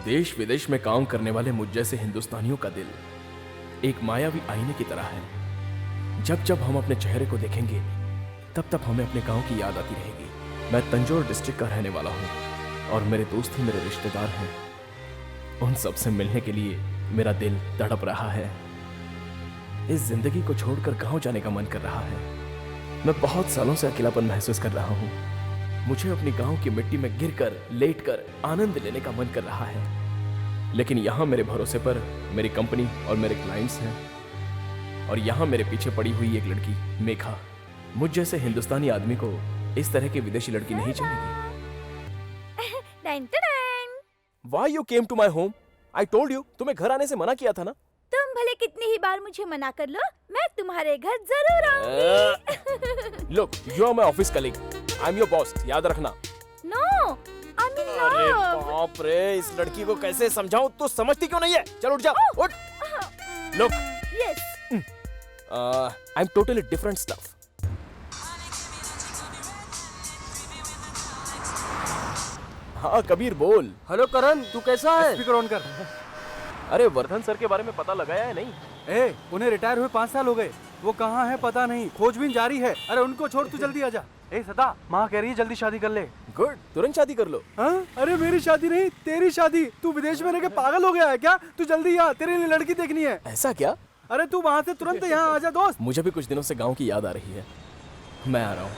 देश विदेश में काम करने वाले मुझ जैसे हिंदुस्तानियों का दिल एक मायावी आईने की तरह है। जब जब हम अपने चेहरे को देखेंगे तब तब हमें अपने गांव की याद आती रहेगी। मैं तंजौर डिस्ट्रिक्ट का रहने वाला हूँ और मेरे दोस्त ही मेरे रिश्तेदार हैं। उन सब से मिलने के लिए मेरा दिल तड़प रहा है। इस जिंदगी को छोड़कर गांव जाने का मन कर रहा है। मैं बहुत सालों से अकेलापन महसूस कर रहा हूँ। मुझे अपनी गांव की मिट्टी में गिरकर लेटकर आनंद लेने का मन कर रहा है, लेकिन यहाँ मेरे भरोसे पर मेरी कंपनी और मेरे क्लाइंट्स हैं। और यहाँ मेरे पीछे पड़ी हुई एक लड़की मेघा। मुझ जैसे हिंदुस्तानी आदमी को इस तरह की विदेशी लड़की नहीं चलेगी। Why you came to my home? I told you, तुम्हें घर आने से मना किया था ना। तुम भले कितनी ही बार मुझे मना कर लो, मैं तुम्हारे घर जरूर आऊंगी। Look, you are my office colleague. I'm your boss. याद रखना। No, I'm in अरे love. बाप रे, इस लड़की को कैसे समझाऊं? तू समझती क्यों नहीं है? चल उठ जा, उठ। Look, Yes. I'm totally different stuff. हाँ कबीर बोल। हेलो करण, तू कैसा है? स्पीकर ऑन कर। अरे वर्धन सर के बारे में पता लगाया है नहीं? ए, उन्हें रिटायर हुए 5 साल हो गए। वो कहाँ है पता नहीं, खोजबीन जारी है। अरे उनको छोड़, तू जल्दी आजा। ए सदा, माँ कह रही है जल्दी शादी कर ले। गुड, तुरंत शादी कर लो। हाँ? अरे मेरी शादी नहीं, तेरी शादी। तू विदेश में रह के पागल हो गया है क्या? तू जल्दी आ, तेरे लिए लड़की देखनी है। ऐसा क्या? अरे तू वहाँ से तुरंत यहाँ आजा दोस्त। मुझे भी कुछ दिनों से गांव की याद आ रही है। मैं आ रहा हूँ।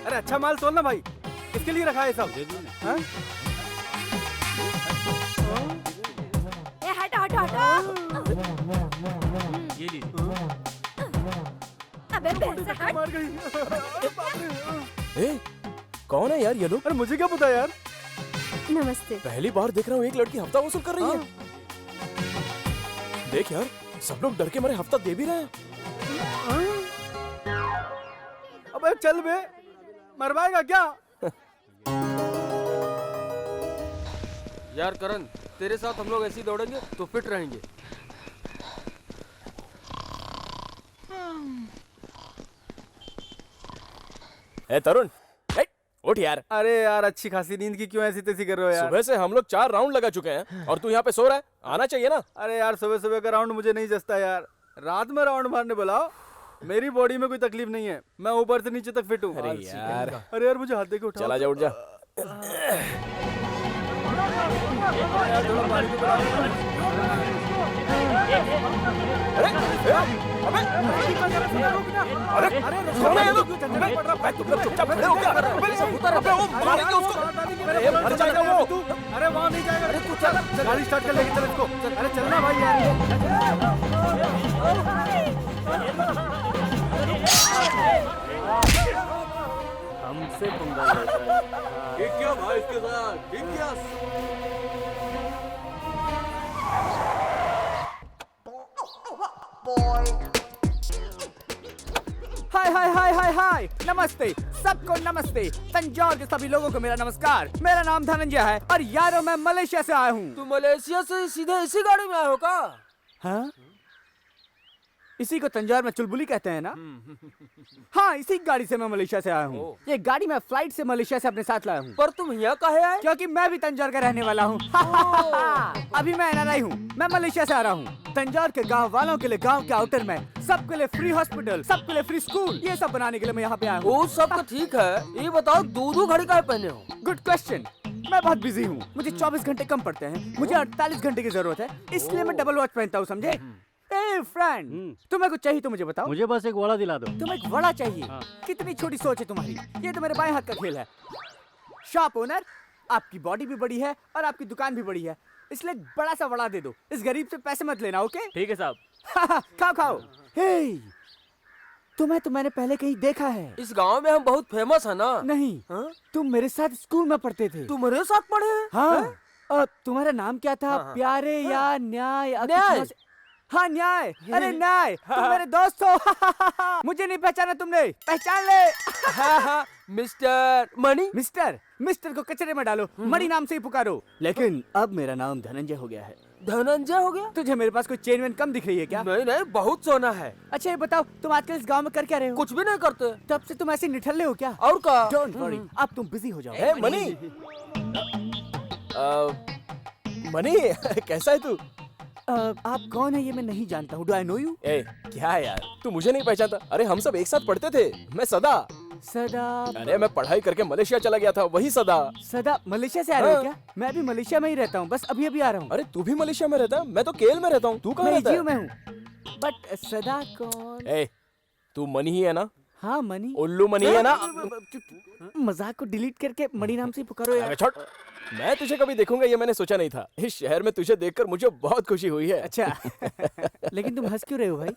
अरे अच्छा माल तोल ना भाई, इसके लिए रखा है सब। हाँ? ए हटो हटो हटो। ये ली। अबे पैसे हट। मार गई। अरे बाप रे। ए, कौन है यार ये लोग? अरे मुझे क्या पता यार। नमस्ते। पहली बार देख रहा हूँ एक लड़की हफ्ता वसूल कर रही है। देख यार, सब लोग डर के मारे हफ्ता दे भी रहे हैं। अबे चल बे, मरवाएगा क्या? यार करण, तेरे साथ हम लोग ऐसे ही दौड़ेंगे तो फिट रहेंगे। ए तरुण, उठ यार। अरे यार अच्छी खासी नींद की क्यों ऐसी तैसी कर रहे हो यार? सुबह से हम लोग 4 राउंड लगा चुके हैं और तू यहाँ पे सो रहा है। आना चाहिए ना। अरे यार सुबह सुबह का राउंड मुझे नहीं जचता यार। रात में राउंड मारने बुलाओ। मेरी बॉडी में कोई तकलीफ नहीं है, मैं ऊपर से नीचे तक फिट हूँ। अरे यार, अरे यार मुझे हाथ देके उठाओ। चला जा, उठ जा। अरे अबे अरे कौन है ये लोग? अबे तुम लोग चुपचाप खड़े हो क्या? अबे वो मारेंगे उसको। अरे मर जाएगा वो। अरे वहाँ नहीं जाएगा। अरे तू चल, गाड़ी स्टार्ट कर लेके चल इसको। अरे चलना भाई यार। हमसे पंगा लेता है। ठीक क्या भाई इसके साथ? ठीक क्या? हाय हाय हाय हाय हाय, नमस्ते सबको, नमस्ते तंजौर के सभी लोगों को मेरा नमस्कार। मेरा नाम धनंजय है और यारों मैं मलेशिया से आया हूँ। तू मलेशिया से सीधे इसी गाड़ी में आए हो का? हाँ? इसी को तंजौर में चुलबुली कहते हैं ना? हाँ, इसी गाड़ी से मैं मलेशिया से आया हूँ। ये गाड़ी मैं फ्लाइट से मलेशिया से अपने साथ लाया हूँ। पर तुम यहाँ काहे आए? क्योंकि मैं भी तंजौर का रहने वाला हूँ। अभी मैं एनआरआई हूँ, मैं मलेशिया से आ रहा हूँ। तंजौर के गांव वालों के लिए गांव के आउटर में सबके लिए फ्री हॉस्पिटल, सबके लिए फ्री स्कूल, ये सब बनाने के लिए मैं यहाँ पे आया हूँ। वो सब तो ठीक है, ये बताओ दो घड़ी काहे पहने हो? Good question. मैं बहुत बिजी हूँ, मुझे 24 घंटे कम पड़ते हैं, मुझे 48 घंटे की जरूरत है, इसलिए मैं डबल वॉच पहनता हूँ, समझे? ए फ्रेंड, तुम्हें कुछ चाहिए तो मुझे बताओ। मुझे बस एक वड़ा दिला दो। तुम्हें एक वड़ा चाहिए? कितनी छोटी सोच है तुम्हारी। ये तो मेरे बाएं हाथ का खेल है। शॉप ओनर, आपकी बॉडी भी बड़ी है और आपकी दुकान भी बड़ी है, इसलिए एक बड़ा सा वड़ा दे दो। इस गरीब से पैसे मत लेना, ओके? ठीक है साहब। खाओ खाओ। हे, तुम्हें तो मैंने पहले कहीं देखा है। इस गांव में हम बहुत फेमस है ना? नहीं, तुम मेरे साथ स्कूल में पढ़ते थे। तुम्हारे साथ पढ़े हैं? हाँ। तुम्हारा नाम क्या था? प्यारे या न्याय? न्याय। हाँ न्याय, अरे न्याय, तुम मेरे दोस्त हो। मुझे नहीं पहचाना तुमने, पहचान ले। हाँ, मिस्टर मणि। मिस्टर को कचरे में डालो, मणि नाम से ही पुकारो। लेकिन अब मेरा नाम धनंजय हो गया है। धनंजय हो गया? तुझे मेरे पास कोई चेन वेन कम दिख रही है क्या? नहीं नहीं, बहुत सोना है। अच्छा ये बताओ, तुम आजकल इस गांव में कर क्या रहे हो? कुछ भी नहीं करते। तब से तुम ऐसे निठल्ले हो क्या? और का? डोंट वरी, अब तुम बिजी हो जाओ। ए मनी, मनी कैसा है तू? आप कौन है ये मैं नहीं जानता हूँ। Do I know you? ए क्या है यार, तू मुझे नहीं पहचानता? अरे हम सब एक साथ पढ़ते थे। मैं सदा। सदा? अरे मैं पढ़ाई करके मलेशिया चला गया था, वही सदा। सदा मलेशिया से आ रहे हो हाँ। क्या? मैं भी मलेशिया में ही रहता हूँ, बस अभी अभी आ रहा हूँ। अरे तू भी मलेशिया में रहता है? मैं तो केल में रहता हूँ। तू कहाँ मैं रहता जीव है? में हूँ। बट सदा कौन? ए तू मनी ही है ना? हाँ मनी। उल्लू मनी है ना? मजाक को डिलीट करके मणि नाम से ही पुकारो यार। अरे छोड़, मैं तुझे कभी देखूंगा ये मैंने सोचा नहीं था। इस शहर में तुझे देखकर मुझे बहुत खुशी हुई है। अच्छा लेकिन तुम हंस क्यों रहे हो भाई?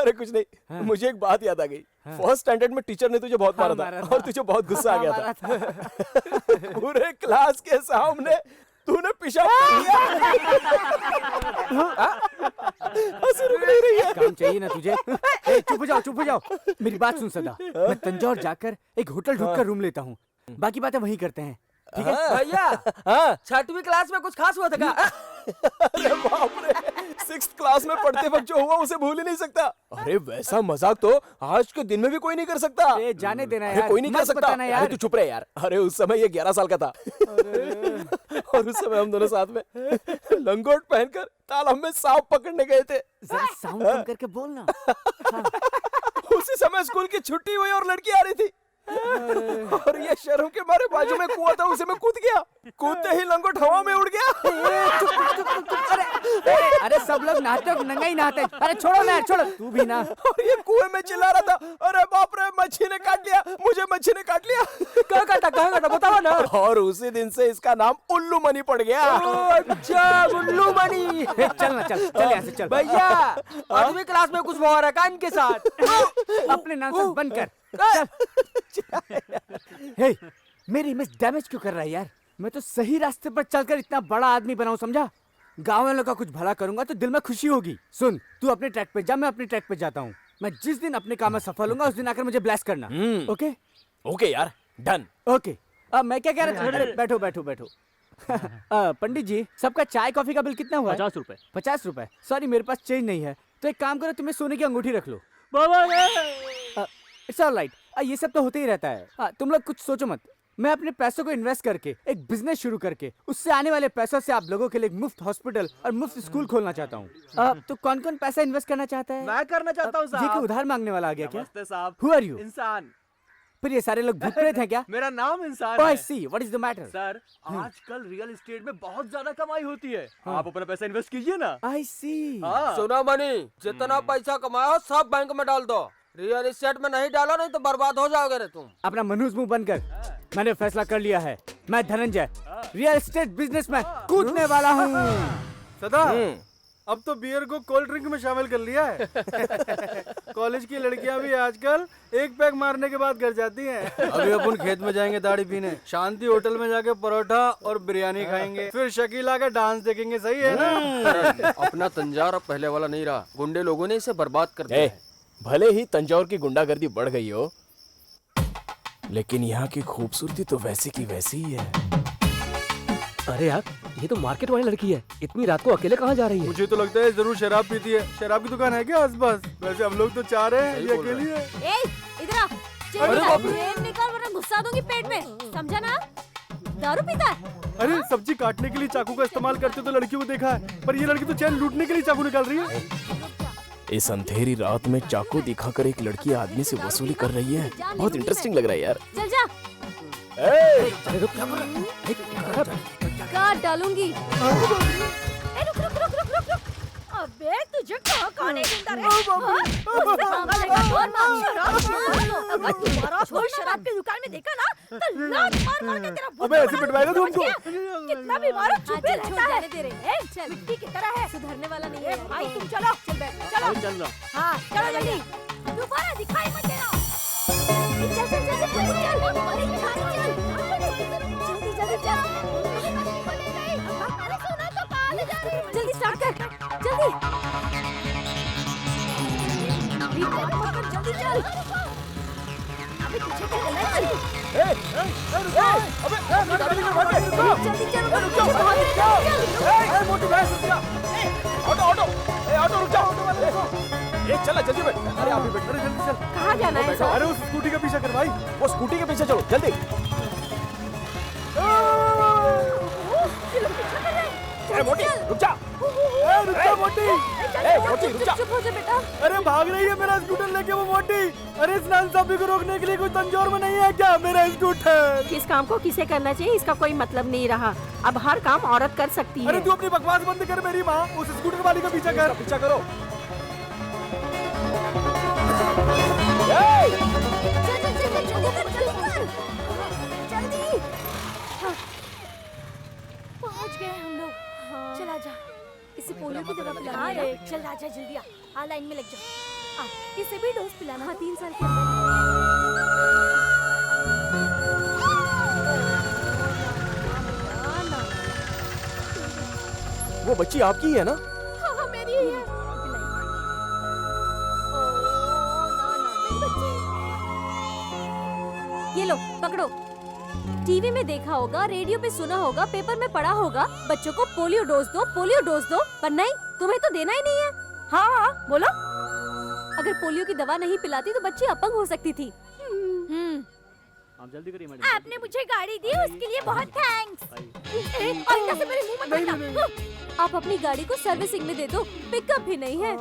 अरे कुछ नहीं, हाँ। मुझे एक बात याद आ गई। फर्स्ट स्टैंडर्ड में टीचर ने तुझे बहुत हाँ, मारा मारा था था। और तुझे बहुत गुस्सा आ गया मारा था। पूरे क्लास के सामने तूने पेशाब कर दिया। हंसी रुक नहीं रही है। काम चाहिए ना तुझे? ए, चुप हो जाओ। मेरी बात सुन सदा, मैं तंजौर जाकर एक होटल ढूंढकर रूम लेता हूँ। बाकी बातें वहीं करते हैं, ठीक है? भैया, हाँ। 6वीं क्लास में कुछ खास हुआ था क्या? अरे बाप रे, 6th क्लास में पढ़ते वक्त जो हुआ उसे भूल ही नहीं सकता। अरे वैसा मजाक तो आज के दिन में भी कोई नहीं कर सकता। ए, जाने देना अरे यार, कोई नहीं कर मत सकता। बताना यार। अरे तू चुप रहे यार। अरे उस समय ये 11 साल का था। और उस समय हम दोनों साथ में लंगोट पहनकर तालाब में सांप पकड़ने गए थे। जरा साउंड कम करके बोलना। उसी समय स्कूल की छुट्टी हुई और लड़की आ रही थी। और ये शर्म के मारे बाजू में कुआं था, उसे मैं कूद गया। कूदते ही लंगोट हवा में उड़ गया। अरे सब लोग नहाते हो, नंगा ही नहाते। अरे छोड़ो ना यार, छोड़ो। तू भी ना। और ये कुएं में चिल्ला रहा था, अरे बाप रे मच्छी ने काट लिया, मुझे मच्छी ने काट लिया। कहाँ काटा बताओ ना। और उसी दिन से इसका नाम उल्लू मनी पड़ गया। अच्छा, उल्लू मणि। चल यहाँ से चल। भैया, 8वीं क्लास में कुछ हुआ रखा इनके साथ। अपने नॉनसेंस बंद कर। हे, मेरी इमेज डैमेज क्यों कर रहा है यार? मैं तो सही रास्ते पर चलकर इतना बड़ा आदमी बनाऊं, समझा? गाँव वालों का कुछ भला करूंगा तो दिल में खुशी होगी। सुन, तू अपने ट्रैक पे जा, मैं अपने ट्रैक पे जाता हूँ। मैं जिस दिन अपने काम में सफल होऊंगा उस दिन आकर मुझे ब्लेस करना। ओके? ओके यार, डन। ओके। अब मैं क्या कह रहा था? अरे बैठो। पंडित जी, सबका चाय कॉफी का बिल कितना हुआ? 50 रुपए। 50 रुपए। सॉरी, मेरे पास चेंज नहीं है, तो एक काम करो, तुम्हें सोने की अंगूठी रख लो। It's all right. ये सब तो होते ही रहता है। तुम लोग कुछ सोचो मत। मैं अपने पैसों को इन्वेस्ट करके एक बिजनेस शुरू करके उससे आने वाले पैसों से आप लोगों के लिए एक मुफ्त हॉस्पिटल और मुफ्त स्कूल खोलना चाहता हूँ। तो कौन कौन पैसा इन्वेस्ट करना चाहता है? मैं करना चाहता हूँ ये क्या साहब। उधार मांगने वाला आ गया क्या? नमस्ते साहब। Who are you? इंसान। फिर ये सारे लोग भूत प्रेत हैं क्या? मेरा नाम इंसान Oh, I है। see. What is the matter? Sir, आजकल रियल एस्टेट में बहुत ज्यादा कमाई होती है। आप अपना पैसा इन्वेस्ट कीजिए ना। I see. हाँ। सुनो मणि, जितना पैसा कमाओ सब बैंक में डाल दो। रियल एस्टेट में नहीं डालो, नहीं तो बर्बाद हो जाओगे रे तुम। अपना मनहूस मुंह बंद कर। मैंने फैसला कर लिया है, मैं धनंजय रियल एस्टेट बिजनेस में कूदने वाला हूँ। सदा, अब तो बियर को कोल्ड ड्रिंक में शामिल कर लिया है। कॉलेज की लड़कियां भी आजकल एक पैक मारने के बाद घर जाती हैं। अभी अपन खेत में जाएंगे दाढ़ी पीने, शांति होटल में जाके परोठा और बिरयानी खाएंगे, फिर शकीला का डांस देखेंगे। सही है ना? अपना तंजावर अब पहले वाला नहीं रहा। गुंडे लोगों ने इसे बर्बाद कर दिया है। भले ही तंजौर की गुंडागर्दी बढ़ गई हो, लेकिन यहाँ की खूबसूरती तो वैसी की वैसी ही है। अरे यार, ये तो मार्केट वाली लड़की है। इतनी रात को अकेले कहाँ जा रही है? मुझे तो लगता है जरूर शराब पीती है। शराब की दुकान है क्या आसपास? वैसे हम लोग तो चाह रहे हैं ये अकेली है। ए, इधर आ। चेन निकाल वरना घुसा दूंगी पेट में, समझा ना? दारू पीता है? अरे सब्जी काटने के लिए चाकू का इस्तेमाल करते तो लड़कियों को देखा है, पर ये लड़की तो चैन लूटने के लिए चाकू निकाल रही है। इस अंधेरी रात में चाकू दिखाकर एक लड़की आदमी से वसूली कर रही है। बहुत इंटरेस्टिंग लग रहा है यार। चल जा। अरे रुक, क्या बोल रहा है? काट डालूंगी। ए, रुक। अबे तुझे कहाँ नहीं ढूंढता रे? मुझसे मांगा लेगा और मांग शराब। अगर दोबारा छोड़ शराब की दुकान में देखा ना तो लात मार के तेरा अबे ऐसे पिटवाएगा तू हमको? कितना बीमार चुपे रहता है। चल, मिट्टी की तरह है, सुधरने वाला नहीं है। भाई तुम चलो, चलो। चल रहा। हाँ चलो जल्दी, दोबारा दिखाई मत देना। चल जल्दी स्टार्ट कर, जल्दी। चल। अबे पीछे क्या कर रहा है? जल्दी चल, पीछे भाग, चल। मोटी भैंस रुक जा। ऑटो रुक जाओ। चल जल्दी बैठ। अरे आप भी बैठ। अरे जल्दी चल। कहाँ जाना है सर? अरे उस स्कूटी का पीछा कर भाई। वो स्कूटी के पीछे चलो जल्दी। अरे मोटी रुक जा। रुक जा मोटी। मोटी रुक जा। चुप हो जा बेटा। अरे भाग रही है मेरा स्कूटर लेके वो मोटी। अरे इस नाइंसाफी को रोकने के लिए कोई तंजौर में नहीं है क्या मेरा स्कूटर? किस काम को किसे करना चाहिए इसका कोई मतलब नहीं रहा। अब हर काम औरत कर सकती अरे है। तू अपनी बकवास बंद कर मेरी माँ। उस स्कूटर वाली का पीछा कर। पीछा करो। जल्दी पहुंच गए हम लोग। चल आजा, इसे पोलियो की दवा पिलाना है। चल आजा जल्दी आ लाइन में लग जा। इसे भी डोज पिलाना। हाँ 3 साल के अंदर। वो बच्ची आपकी ही है ना? हाँ मेरी ही है। ये लो पकड़ो। टीवी में देखा होगा, रेडियो पे सुना होगा, पेपर में पढ़ा होगा, बच्चों को पोलियो डोज दो, पोलियो डोज दो। पर नहीं, तुम्हें तो देना ही नहीं है। हाँ बोलो। अगर पोलियो की दवा नहीं पिलाती तो बच्ची अपंग हो सकती थी। आप जल्दी करिए मैडम। आपने मुझे गाड़ी दी उसके लिए बहुत थैंक्स। और इधर से मेरे मुंह मत बैठना। आप अपनी गाड़ी को सर्विसिंग में दे दो, पिकअप भी नहीं है।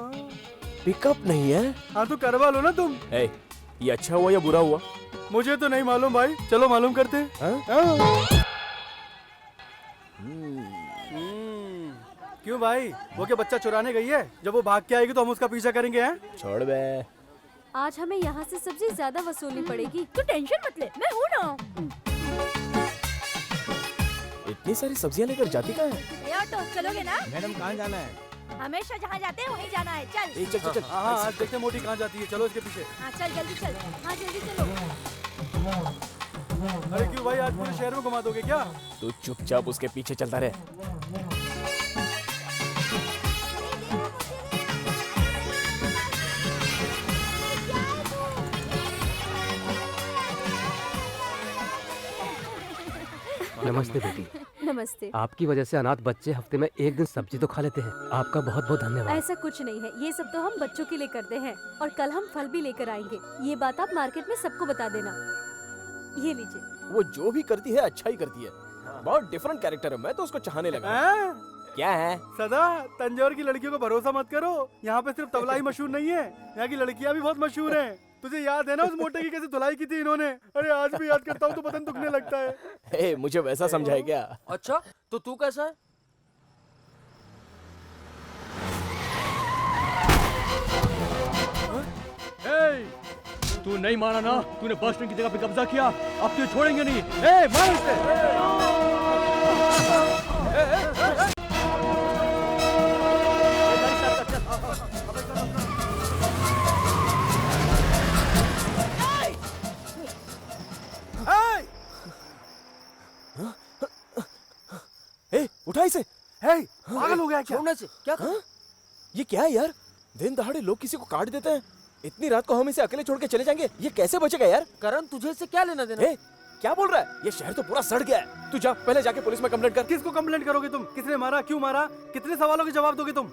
पिकअप नहीं है? हाँ तो करवा लो ना तुम। ये अच्छा हुआ या बुरा हुआ? मुझे तो नहीं मालूम भाई, चलो मालूम करते हैं। क्यों भाई, वो क्या बच्चा चुराने गई है? जब वो भाग के आएगी तो हम उसका पीछा करेंगे हैं? छोड़ बे। आज हमें यहाँ से सबसे ज्यादा वसूलनी पड़ेगी। तू टेंशन मत ले, मैं हूँ ना। इतनी सारी सब्जियां लेकर जाती कहाँ है? ये ऑटो चलोगे ना? मैडम कहाँ जाना है? हमेशा जहाँ जाते हैं वहीं जाना है। चल चल चल चल। हाँ आज देखते हैं मोटी कहाँ जाती है। चलो इसके पीछे। हाँ चल जल्दी चल। हाँ जल्दी चलो। अरे क्यों भाई, आज पूरे शहर में घुमा दोगे क्या? तू चुपचाप उसके पीछे चलता रहे। नमस्ते बेटी। नमस्ते। आपकी वजह से अनाथ बच्चे हफ्ते में एक दिन सब्जी तो खा लेते हैं। आपका बहुत बहुत धन्यवाद। ऐसा कुछ नहीं है, ये सब तो हम बच्चों के लिए करते हैं। और कल हम फल भी लेकर आएंगे। ये बात आप मार्केट में सबको बता देना। ये लीजिए। वो जो भी करती है अच्छा ही करती है। बहुत डिफरेंट कैरेक्टर है, मैं तो उसको चाहने लगा। क्या है? सदा तंजौर की लड़कियों को भरोसा मत करो। यहाँ पे सिर्फ तबला ही मशहूर नहीं है, यहाँ की लड़कियाँ भी बहुत मशहूर हैं। तुझे याद है ना उस मोटे की कैसे धुलाई की थी इन्होंने? अरे आज भी याद करता हूँ तो बदन दुखने लगता है। मुझे वैसा समझाए क्या? अच्छा तो तू कैसा है? तू नहीं माना ना, तूने बस स्टैंड की जगह पे कब्जा किया, अब तुझे छोड़ेंगे नहीं। मार इसे। उठा इसे। पागल हो गया क्या? छोड़ने से क्या? ये क्या है यार? दिन दहाड़े लोग किसी को काट देते हैं। इतनी रात को हम इसे अकेले छोड़ के चले जाएंगे? ये कैसे बचेगा यार? करण तुझे इससे क्या लेना देना? क्या बोल रहा है? ये शहर तो पूरा सड़ गया है। तू जा पहले जाके पुलिस में कंप्लेंट कर। किसको कंप्लेंट करोगे तुम? किसने मारा, क्यों मारा, कितने सवालों के जवाब दोगे तुम?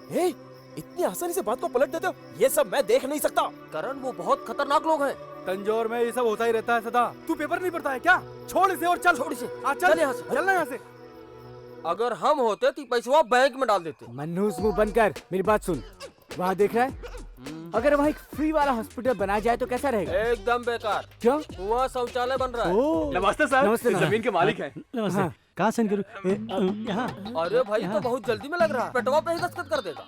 इतनी आसानी से बात को पलट देते हो? ये सब मैं देख नहीं सकता। करण वो बहुत खतरनाक लोग हैं। तंजौर में ये सब होता ही रहता है सदा। तू पेपर नहीं पढ़ता है क्या? छोड़ इसे और चल। छोड़ इसे। चल यहाँ से, चलना यहाँ से। अगर हम होते तो पैसा बैंक में डाल देते। मन्नूस मुंह बंद कर, मेरी बात सुन। वहाँ देख रहा है, अगर वहाँ एक फ्री वाला हॉस्पिटल बनाया जाए तो कैसा रहेगा? एकदम बेकार। क्यों? वहाँ शौचालय बन रहा है। नमस्ते सर। नमस्ते, नमस्ते। जमीन के मालिक हैं। हाँ। कहाँ साइन करूँ? यहाँ। अरे भाई तो बहुत जल्दी में लग रहा है, पेटवा पे ही दस्तखत कर देगा।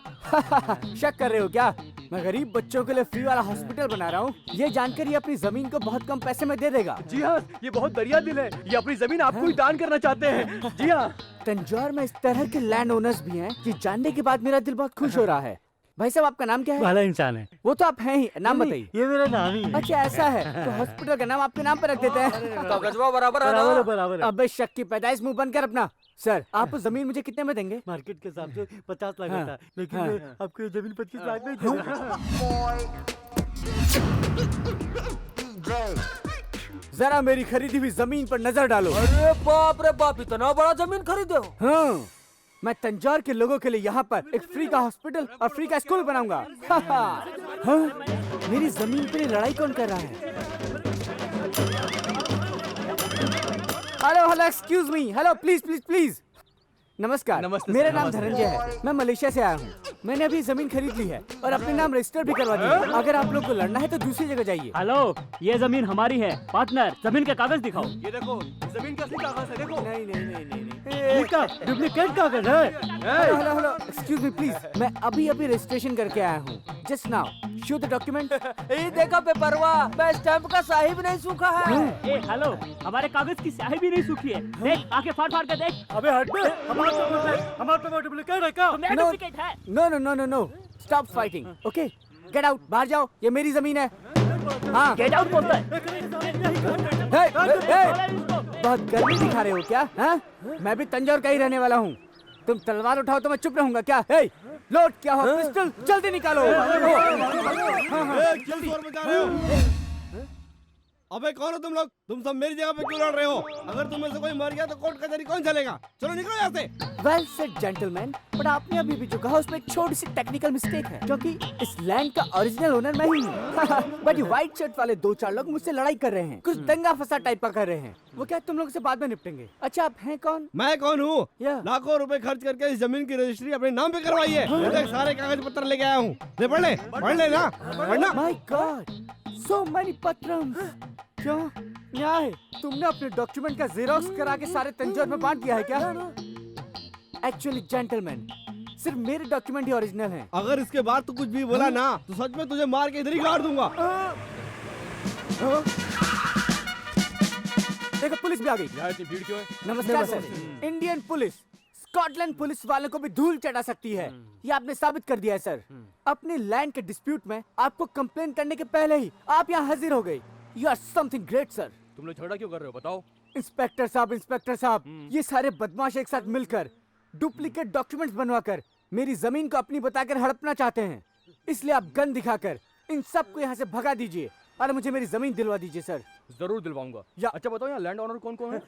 शक कर रहे हो क्या? मैं गरीब बच्चों के लिए फ्री वाला हॉस्पिटल बना रहा हूँ। ये जानकर ये अपनी जमीन को बहुत कम पैसे में दे देगा। जी हाँ, ये बहुत दरिया दिल है। ये अपनी जमीन आपको ही दान करना चाहते हैं। जी हाँ। तंजौर में इस तरह के लैंड ओनर्स भी हैं, ये जानने के बाद मेरा दिल बहुत खुश हो रहा है। भाई साहब आपका नाम क्या है? भला इंसान है। वो तो आप हैं ही, नाम बताइए। ये मेरा नाम ही है। अच्छा ऐसा है, तो हॉस्पिटल का नाम आपके नाम पर रख देते हैं। कागजवा बराबर है ना? बराबर है, बराबर है। अबे शक की पैदाइश मुंह बंद कर अपना। सर आप जमीन मुझे कितने में देंगे? मार्केट के हिसाब से 50 लाख हाँ, होता है, लेकिन हाँ। आपको ये जमीन 25 लाख में ही दूंगा। जरा मेरी खरीदी हुई जमीन पर नजर डालो। अरे बाप रे बाप, इतना बड़ा जमीन खरीदे हो? हाँ, मैं तंजौर के लोगों के लिए यहाँ पर एक फ्री का हॉस्पिटल और फ्री का स्कूल बनाऊंगा। हाँ, मेरी जमीन पे लड़ाई कौन कर रहा है? Hello hello, excuse me, hello please please please. नमस्कार, नमस्ते मेरा सर, नाम नमस्ते। धनंजय है। मैं मलेशिया से आया हूँ। मैंने अभी जमीन खरीद ली है और अपने नाम रजिस्टर भी करवा दिया। अगर आप लोग को लड़ना है तो दूसरी जगह जाइए। हेलो, ये जमीन हमारी है। पार्टनर, जमीन के कागज दिखाओ। ये देखो, जमीन का असली कागज है, देखो। नहीं नहीं नहीं नहीं इसका डुप्लीकेट कागज है। Hello hello hello, excuse me please. मैं अभी अभी रजिस्ट्रेशन करके आया हूँ। Just now, show the document. ये देखा पेपरवा, मैं स्टैंप का स्याही भी नहीं सूखा है। ए हेलो, हमारे कागज की स्याही भी नहीं सूखी है। देख, आके फाड़ फाड़ के देख। अबे हट बे, हमारे पे डुप्लीकेट है क्या? मेरा डुप्लीकेट है। No no no no no, stop fighting. Okay, get out, बाहर जाओ। ये मेरी जमीन है। हाँ, गेट आउट बोलता है। हे, हे, बहुत गर्मी दिखा रहे हो क्या? हाँ? मैं भी तंजौर का ही रहने वाला हूँ। तुम तलवार उठाओ तो मैं चुप रहूंगा क्या? हे, लोड क्या हो? पिस्टल जल्दी निकालो। क्यों शोर मचा रहे हो? अबे कौन हो तुम लोग? तुम सब मेरी जगह पे क्यों लड़ रहे हो? अगर तुम में से कोई मर गया तो कोर्ट कचहरी कौन चलेगा? चलो निकलो यहाँ से। वेल सेड जेंटलमैन, बट आपने अभी भी जो कहा उसमें एक छोटी सी टेक्निकल मिस्टेक है, क्योंकि इस लैंड का ओरिजिनल ओनर मैं ही हूँ। बट ये व्हाइट शर्ट वाले दो चार लोग मुझसे लड़ाई कर रहे हैं, कुछ दंगा फसाद टाइप का कर रहे हैं। वो क्या तुम लोगों से बाद में निपटेंगे? अच्छा, आप हैं कौन? मैं कौन हूँ? या। लाखों रुपए खर्च करके इस जमीन की रजिस्ट्री अपने नाम पे करवाई है। देख, सारे कागज पत्र लेके आया हूँ। ले पढ़ ले ना, पढ़ना। माय गॉड, सो मेनी पत्रम। क्या न्याय? तुमने अपने डॉक्यूमेंट का जेरोक्स करा के सारे तंजौर में बांट दिया है क्या? एक्चुअली जेंटलमैन, सिर्फ मेरे डॉक्यूमेंट ही ओरिजिनल हैं। अगर इसके बाद तू कुछ भी बोला ना तो सच में तुझे मार के इधर ही गाड़ दूंगा। देखो, पुलिस भी आ गई। यहाँ इतनी भीड़ क्यों है? नमस्कार sir. Indian police Scotland police वालों को भी धूल चढ़ा सकती है, ये आपने साबित कर दिया है सर। अपने लैंड के डिस्प्यूट में आपको कंप्लेन करने के पहले ही आप यहाँ हाजिर हो गए। You are something great sir. तुम लोग झगड़ा क्यों कर रहे हो, बताओ। इंस्पेक्टर साहब, ये सारे बदमाश एक साथ मिलकर डुप्लीकेट डॉक्यूमेंट्स बनवाकर मेरी जमीन को अपनी बताकर हड़पना चाहते हैं। इसलिए आप गन दिखाकर इन सबको यहाँ से भगा दीजिए और मुझे मेरी जमीन दिलवा दीजिए सर। जरूर दिलवाऊंगा। या। अच्छा बताओ, यहाँ लैंड ऑनर कौन कौन है? आप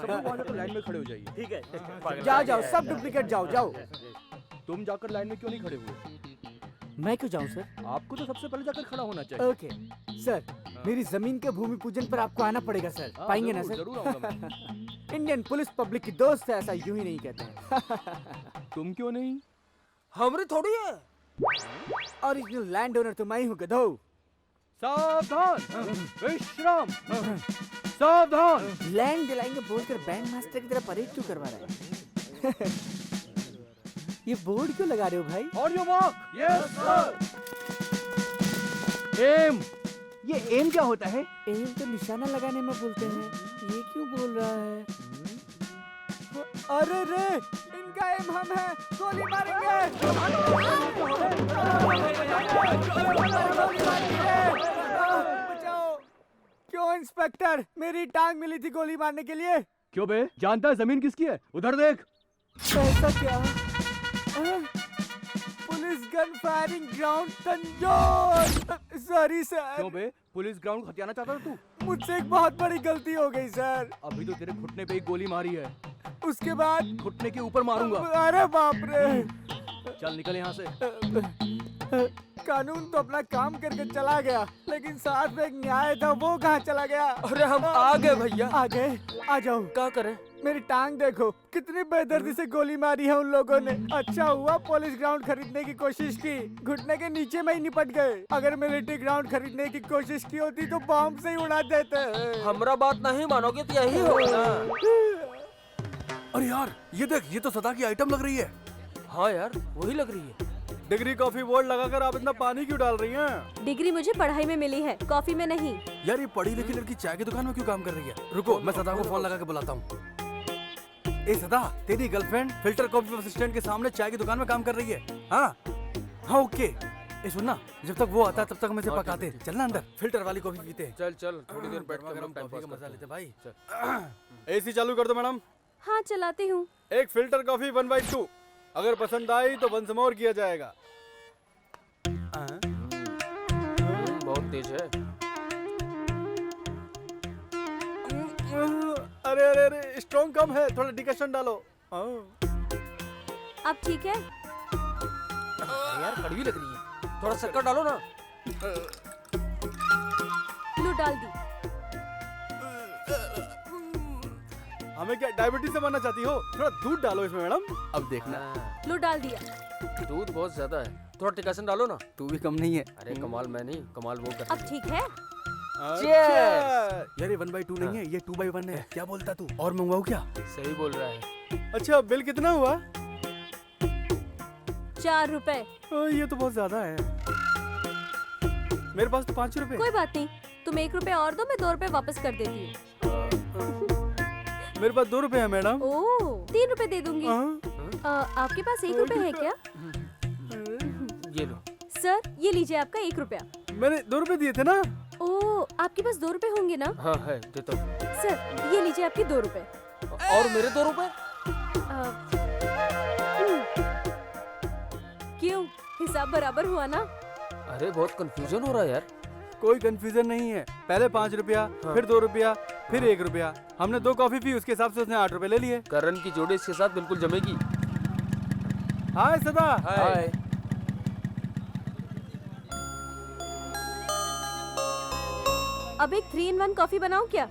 सब लोग वहाँ जाकर लाइन में खड़े हो जाइए। ठीक है। जाओ जाओ, सब डुप्लीकेट जाओ जाओ। तुम जाकर लाइन में क्यों नहीं खड़े हुए? मैं क्यों जाऊं सर? आपको तो सबसे पहले जाकर खड़ा होना चाहिए। ओके सर, मेरी जमीन के भूमि पूजन पर आपको आना पड़ेगा सर। पाएंगे ना सर? जरूर आऊंगा मैं। इंडियन पुलिस पब्लिक की दोस्त है, ऐसा यूं ही नहीं कहते हैं। तुम क्यों नहीं? हमरी थोड़ी है। ओरिजिनल लैंड ओनर तो मैं ही हूँ गधो। सावधान, विश्राम, सावधान। लैंड दिलाएंगे बोलकर बैंड मास्टर की तरह परेड क्यों करवा रहा है? ये बोर्ड क्यों लगा रहे हो भाई? On your mark, yes sir. M. ये एम क्या होता है? एम तो निशाना लगाने में बोलते हैं, ये क्यों बोल रहा है? अरे रे, इनका एम हम है, गोली मारेंगे। बचाओ। क्यों इंस्पेक्टर, मेरी टांग मिली थी गोली मारने के लिए। क्यों बे, जानता है जमीन किसकी है? उधर देख। ऐसा क्या? Police gun firing ground Tanjore. Sorry sir. क्यों बे, पुलिस ग्राउंड हथियाना चाहता था तू? मुझसे एक बहुत बड़ी गलती हो गई सर। अभी तो तेरे घुटने पे ही गोली मारी है, उसके बाद घुटने के ऊपर मारूंगा। अरे बाप रे। चल निकल यहाँ से। कानून तो अपना काम करके चला गया, लेकिन साथ में एक न्याय था, वो कहाँ चला गया? अरे हम आ गए भैया। आ गए? आ जाओ। क्या करें? मेरी टांग देखो, कितनी बेदर्दी से गोली मारी है उन लोगों ने। अच्छा हुआ पुलिस ग्राउंड खरीदने की कोशिश की, घुटने के नीचे में ही निपट गए। अगर मिलिट्री ग्राउंड खरीदने की कोशिश की होती तो बॉम्ब से ही उड़ा देते। हमरा बात नहीं मानोगे तो यही होगा। अरे यार, ये देख, ये तो सदा की आइटम लग रही है। हाँ यार, वही लग रही है। डिग्री कॉफी बोर्ड लगाकर आप इतना पानी क्यों डाल रही हैं? डिग्री मुझे पढ़ाई में मिली है, कॉफी में नहीं। यार, ये पढ़ी लिखी लड़की चाय की दुकान में क्यों काम कर रही है? रुको, मैं सदा को फोन लगा के बुलाता हूँ। ए सदा, तेरी गर्लफ्रेंड फिल्टर कॉफी असिस्टेंट के सामने चाय की दुकान में काम कर रही है। हाँ हाँ, ओके। ए सुनना, जब तक वो आता तब तक हम इसे पकाते। चलना अंदर, फिल्टर वाली कॉफी पीते हैं। चल चल, थोड़ी देर बैठ कर हम टाइम कॉफी पास का मजा करते लेते हैं। भाई। एसी चालू कर दो मैडम। हाँ चलाती हूँ। एक फिल्टर कॉफी 1/2। अगर पसंद आई तो 1 some more किया जाएगा। तेज है। अरे अरे अरे स्ट्रॉन्ग कम है, थोड़ा डिकशन डालो। अब ठीक है? यार कड़वी लग रही है, थोड़ा शक्कर डालो ना। लो डाल दी। हमें क्या डायबिटीज से मरना चाहती हो? थोड़ा दूध डालो इसमें मैडम। अब देखना। लो डाल दिया। दूध बहुत ज्यादा है, थोड़ा टिकासन डालो ना। तू भी कम नहीं है। अरे कमाल मैं नहीं, कमाल वो कर अब ठीक है? यार ये 1/2 नहीं है, ये 2/1 है। क्या बोलता तू? और मंगवाऊं क्या? सही बोल रहा है। अच्छा बिल कितना हुआ? 4 रुपए। ये तो बहुत ज्यादा है। मेरे पास तो 5 रुपए। कोई बात नहीं, तुम 1 रुपए और दो, मैं 2 रुपए वापस कर देती हूँ। मेरे पास 2 रुपए है मैडम। ओह 3 रुपए दे दूंगी। आपके पास 1 रुपए है क्या? ये लो। सर ये लीजिए आपका 1 रुपया। मैंने 2 रुपए दिए थे ना। ओह आपके पास 2 रुपए होंगे ना? हाँ है, देता हूँ। सर ये लीजिए आपके 2 रुपए। और मेरे 2 रुपए? क्यों, हिसाब बराबर हुआ ना? अरे बहुत कंफ्यूजन हो रहा है यार। कोई कंफ्यूजन नहीं है। पहले 5 रुपया, फिर 2 रुपया, फिर 1 रुपया। हमने 2 कॉफी पी, उसके हिसाब से उसने 8 रुपए ले लिए। करण की जोड़ी इसके साथ बिल्कुल जमेगी। हाय सदा। हाय। अब एक 3 in 1 कॉफी बनाऊं क्या?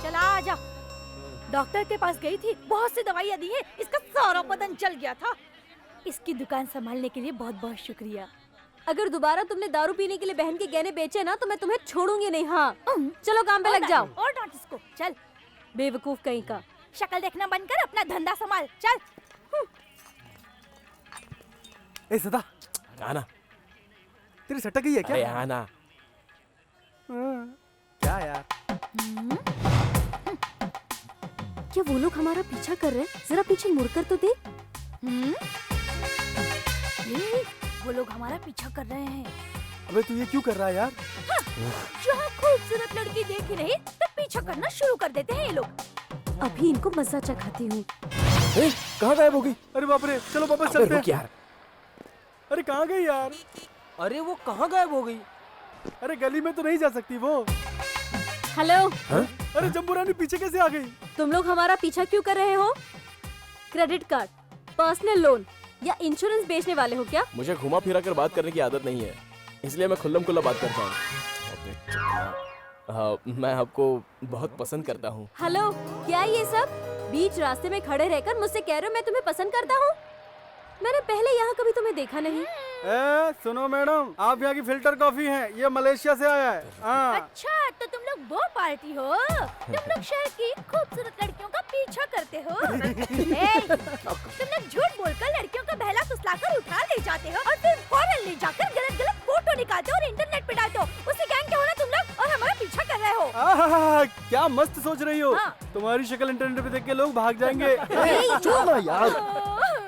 चला आजा। डॉक्टर के पास गई थी, बहुत सी दवाइयाँ दी है, इसका सारा बदन जल गया था। इसकी दुकान संभालने के लिए बहुत बहुत शुक्रिया। अगर दोबारा तुमने दारू पीने के लिए बहन के गहने बेचे ना तो मैं तुम्हें छोड़ूंगी नहीं। हाँ चलो काम पे लग जाओ। और डांट इसको, चल। बेवकूफ कहीं का। शक्ल देखना बंद कर, अपना धंधा संभाल, चल। ए सदा, आना। तेरी सटक गई है क्या? अरे आना। क्या यार? क्या वो लोग हमारा पीछा कर रहे हैं? जरा पीछे मुड़कर तो देख। वो लोग हमारा पीछा कर रहे हैं। अबे तू ये क्यों कर रहा है यार? जहाँ खूबसूरत लड़की देखे नहीं तब पीछा करना शुरू कर देते हैं ये लोग। अभी इनको मजा चखाती हूँ। कहाँ गायब हो गई? अरे बाप रे, चलो वापस अबे चलते रुक हैं। यार। अरे कहाँ गई यार? अरे वो कहाँ गायब हो गई? अरे गली में तो नहीं जा सकती वो। हेलो। अरे जम्बू रानी पीछे कैसे आ गई? तुम लोग हमारा पीछा क्यों कर रहे हो? क्रेडिट कार्ड, पर्सनल लोन या इंश्योरेंस बेचने वाले हो क्या? मुझे घुमा फिरा कर बात करने की आदत नहीं है, इसलिए मैं खुल्लम खुल्ला बात करता हूँ। मैं आपको बहुत पसंद करता हूँ। हेलो, क्या ये सब? बीच रास्ते में खड़े रहकर मुझसे कह रहे हो मैं तुम्हें पसंद करता हूँ? मैंने पहले यहाँ कभी तुम्हें देखा नहीं। सुनो मैडम, आप यहाँ की फिल्टर कॉफी हैं, ये मलेशिया से आया है। अच्छा तो तुम लोग वो पार्टी हो? तुम लोग शहर की खूबसूरत लड़कियों का पीछा करते हो। तुम लोग झूठ बोलकर लड़कियों का बहला फुसलाकर उठा ले जाते हो और फिर फौरन ले जाकर गलत गलत फोटो निकालते हो और इंटरनेट पे डालते हो। उसी गैंग के हो ना तुम लोग और हमारा पीछा कर रहे हो। क्या मस्त सोच रही हो। हाँ। तुम्हारी शक्ल इंटरनेट पे देख के लोग भाग जाएंगे।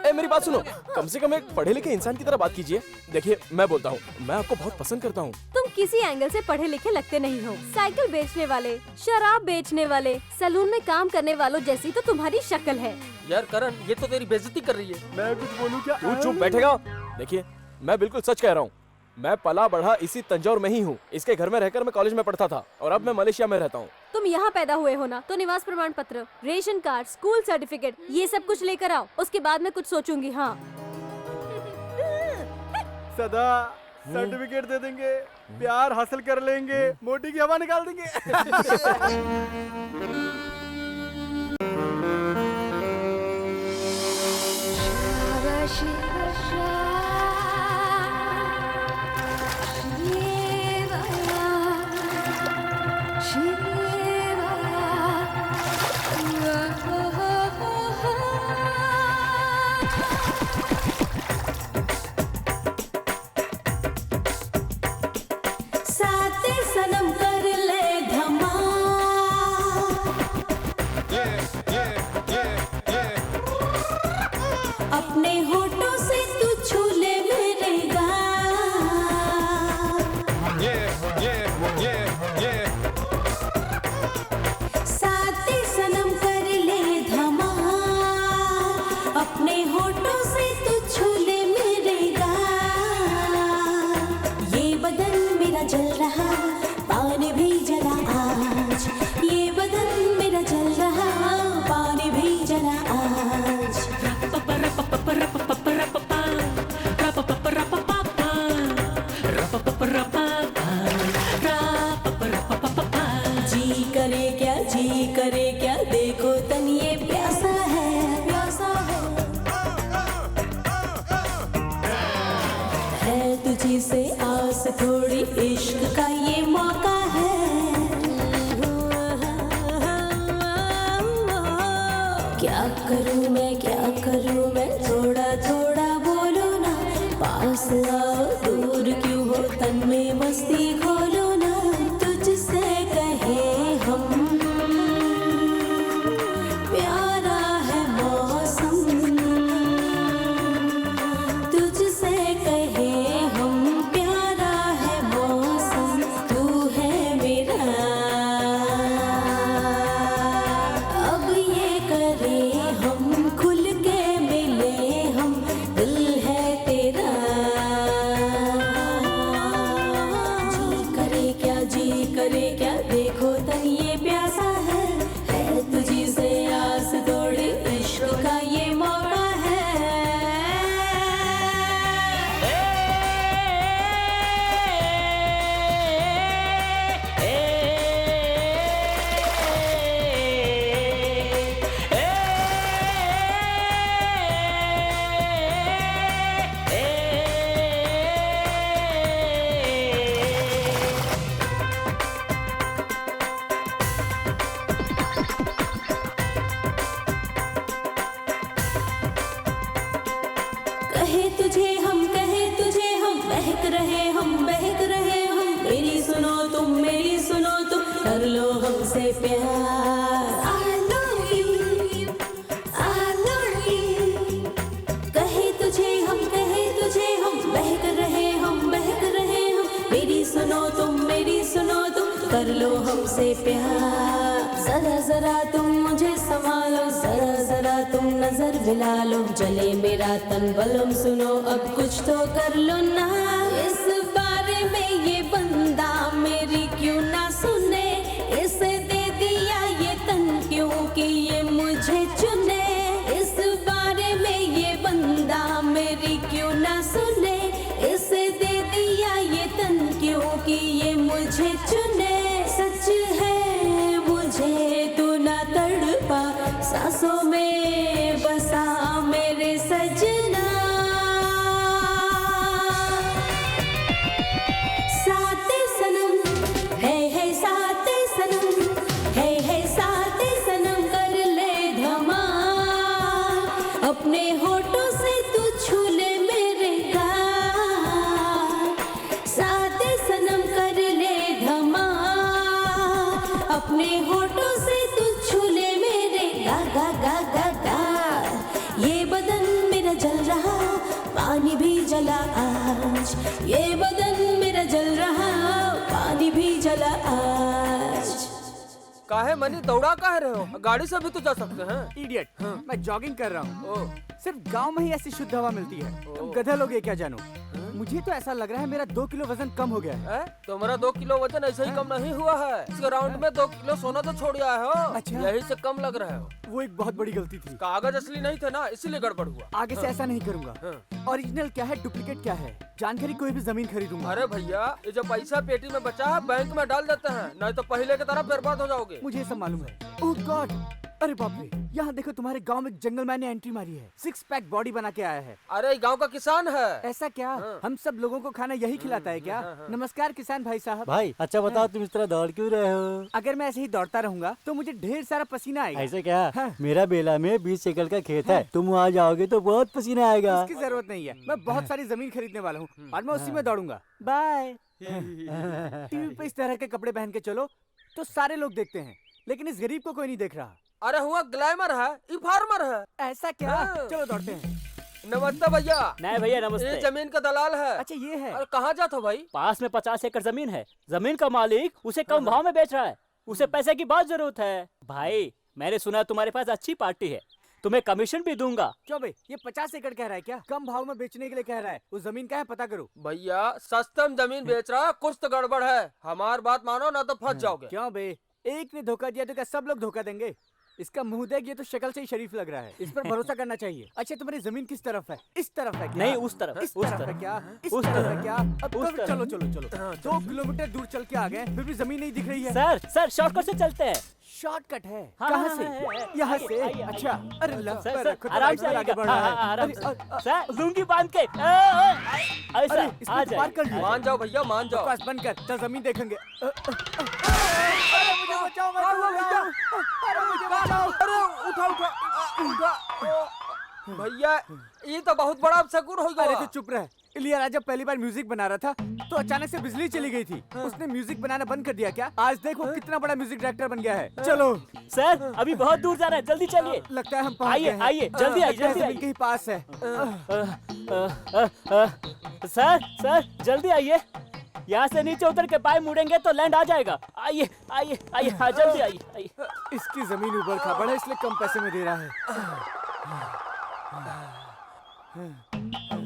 ए मेरी बात सुनो, कम से कम एक पढ़े लिखे इंसान की तरह बात कीजिए। देखिए मैं बोलता हूँ, मैं आपको बहुत पसंद करता हूँ। तुम किसी एंगल से पढ़े लिखे लगते नहीं हो। साइकिल बेचने वाले, शराब बेचने वाले, सैलून में काम करने वालों जैसी तो तुम्हारी शक्ल है। यार करण, ये तो तेरी बेइज्जती कर रही है। मैं कुछ बोलूं क्या? तू चुप बैठेगा? देखिए मैं बिल्कुल सच कह रहा हूँ। मैं पला बढ़ा इसी तंजौर में ही हूँ। इसके घर में रहकर मैं कॉलेज में पढ़ता था और अब मैं मलेशिया में रहता हूँ। तुम यहाँ पैदा हुए हो ना, तो निवास प्रमाण पत्र, रेशन कार्ड, स्कूल सर्टिफिकेट ये सब कुछ लेकर आओ, उसके बाद मैं कुछ सोचूंगी। हाँ सदा सर्टिफिकेट दे देंगे, प्यार हासिल कर लेंगे, मोटी की हवा निकाल देंगे। सनम कर ले अपने होठों से तू छू पानी भी जला आज, ये बदन मेरा जल रहा, पानी भी जला आज। जी करे क्या देखो तन ये प्यासा है, प्यासा है तुझी से आस थोड़ी, इश्क का ये मौका है। क्या करूं मैं थोड़ा थोड़ा बोलो ना, पास आओ दूर क्यों हो, तन में मस्ती खोलो ना। तुझसे कहे हम प्यारा है मौसम, तुझसे कहे हम प्यारा है मौसम, तू है मेरा। अब ये करे हम खुल के मिले हम, दिल है तेरा। जी करे क्या देखो तन ये प्यासा है तुझी से आस थोड़ी, इश्क का ये मौका है। कहे तुझे हम बहक रहे हम, मेरी सुनो तुम कर लो हमसे प्यार। I love you, I love you। कहे तुझे हम बहक रहे हम, मेरी सुनो तुम कर लो हमसे प्यार। जरा जरा तुम मुझे संभालो, जरा जरा तुम नजर मिला लो, जले मेरा तन बलम सुनो, अब कुछ तो कर लो ना। इस बारे में ये बंदा मेरी क्यों ना सुने, इसे दे दिया ये तन क्यों कि ये मुझे चुने। इस बारे में ये बंदा मेरी क्यों ना सुने, इसे दे दिया ये तन क्यों कि ये मुझे चुने। सच है मुझे तू ना तड़पा, सांसों में बसा मेरे सजना। साते सनम है साते सनम, है साते सनम कर ले धमाल, अपने होठों से तू छू ले मेरे गाल। साते सनम कर ले धमाल, अपने होठों से तू छू ले मेरे गा गा गा गा गा। ये बदन मेरा जल रहा, पानी भी जला आज, ये बदन मेरा जल रहा, पानी भी जला आज। काहे मनी दौड़ा काहे रहे हो, गाड़ी से भी तो जा सकते हैं। इडियट, मैं जॉगिंग कर रहा हूँ। ओ, सिर्फ गांव में ही ऐसी शुद्ध हवा मिलती है, तुम गधा लोग ये क्या जानो। मुझे तो ऐसा लग रहा है मेरा 2 किलो वजन कम हो गया है। तुम्हारा 2 किलो वजन ऐसे ही कम नहीं हुआ है, इस राउंड में 2 किलो सोना तो छोड़ आए हो। अच्छा। यही से कम लग रहे हो। वो एक बहुत बड़ी गलती थी, कागज असली नहीं थे ना, इसीलिए गड़बड़ हुआ। आगे से ऐसा नहीं करूंगा। ओरिजिनल क्या है, डुप्लीकेट क्या है, जानकारी कोई भी जमीन खरीदूंगा। अरे भैया, ये जो पैसा पेटी में बचा है बैंक में डाल देते हैं, नहीं तो पहले की तरह बर्बाद हो जाओगे। मुझे सब मालूम है। ओह गॉड, अरे बाप रे, यहाँ देखो तुम्हारे गांव में जंगल मैन ने एंट्री मारी है, 6 पैक बॉडी बना के आया है। अरे गांव का किसान है। ऐसा क्या? हम सब लोगों को खाना यही खिलाता है क्या? नमस्कार किसान भाई साहब। भाई अच्छा बताओ, तुम इस तरह दौड़ क्यों रहे हो? अगर मैं ऐसे ही दौड़ता रहूंगा तो मुझे ढेर सारा पसीना आएगा। ऐसे क्या? हाँ। मेरा बेला में 20 एकड़ का खेत है, तुम वहाँ जाओगे तो बहुत पसीना आएगा। इसकी जरूरत नहीं है, मैं बहुत सारी जमीन खरीदने वाला हूँ और मैं उसी में दौड़ूंगा। बाय। टीवी पे इस तरह के कपड़े पहन के चलो तो सारे लोग देखते हैं, लेकिन इस गरीब को कोई नहीं देख रहा। अरे हुआ ग्लैमर है, ये फार्मर है। ऐसा क्या? चलो दौड़ते हैं। नमस्ते भैया। नहीं भैया ये नमस्ते। जमीन का दलाल है। अच्छा ये है। अरे कहाँ जाते हो भाई? पास में 50 एकड़ जमीन है, जमीन का मालिक उसे कम भाव में बेच रहा है, उसे पैसे की बहुत जरूरत है। भाई मैंने सुना तुम्हारे पास अच्छी पार्टी है, तुम्हें कमीशन भी दूंगा। क्यों बे, ये 50 एकड़ कह रहा है क्या? कम भाव में बेचने के लिए कह रहा है। वो जमीन का है पता करो। भैया सस्ते में जमीन बेच रहा है, कुछ तो गड़बड़ है। हमारी बात मानो ना तो फंस जाओगे। क्यों बे, एक ने धोखा दिया तो क्या सब लोग धोखा देंगे? इसका मुंह देख, ये तो शक्ल से ही शरीफ लग रहा है। इस पर भरोसा करना चाहिए। अच्छा तुम्हारी जमीन किस तरफ है? इस तरफ है क्या? नहीं, उस तरफ, इस उस तरफ है तरफ। क्या? इस उस तरफ है तरफ। क्या? अब उस चलो तरफ। चलो चलो 2 किलोमीटर दूर चल के आ गए, फिर भी जमीन नहीं दिख रही है। सर शॉर्टकट से चलते हैं। शॉर्टकट है? हाँ, कहाँ हाँ, से? है। यहाँ आइए, से? आइए, अच्छा, अरे लफ सर पर सर रखो तो आराम राइट से पर आगे आइएगा। बढ़ रहा हाँ, है। हाँ, आराम अरे, से। सर लुंगी बांध के अरे ऐसा इसको आ तो पार कर जाए। लिया। मान जाओ भैया, मान जाओ। बकवास बंद कर, चल जमीन देखेंगे। अरे मुझे बचाओ, मैं डूब गया। अरे मुझे बचाओ। अरे उठा उठा उठा। भैया ये तो बहुत बड़ा अपशकुन हो अरे गया। तो चुप रह। इलियाराजा जब पहली बार म्यूजिक बना रहा था तो अचानक से बिजली चली गई थी। उसने म्यूजिक बनाना बंद कर दिया क्या? आज देख वो कितना बड़ा म्यूजिक डायरेक्टर बन गया है। चलो सर अभी बहुत दूर जाना है, जल्दी चलिए। लगता है हम पहुंच आइए, गए हैं। आइए, जल्दी आइए, लगता है जल्दी जमीन के ही पास है। सर जल्दी आइए। यहाँ से नीचे उतर के बाएं मुड़ेंगे तो लैंड आ जाएगा। आइए आइए आइए, हाँ जल्दी आइए आइए। इसकी जमीन ऊबड़ खाबड़ है इसलिए कम पैसे में दे रहा है।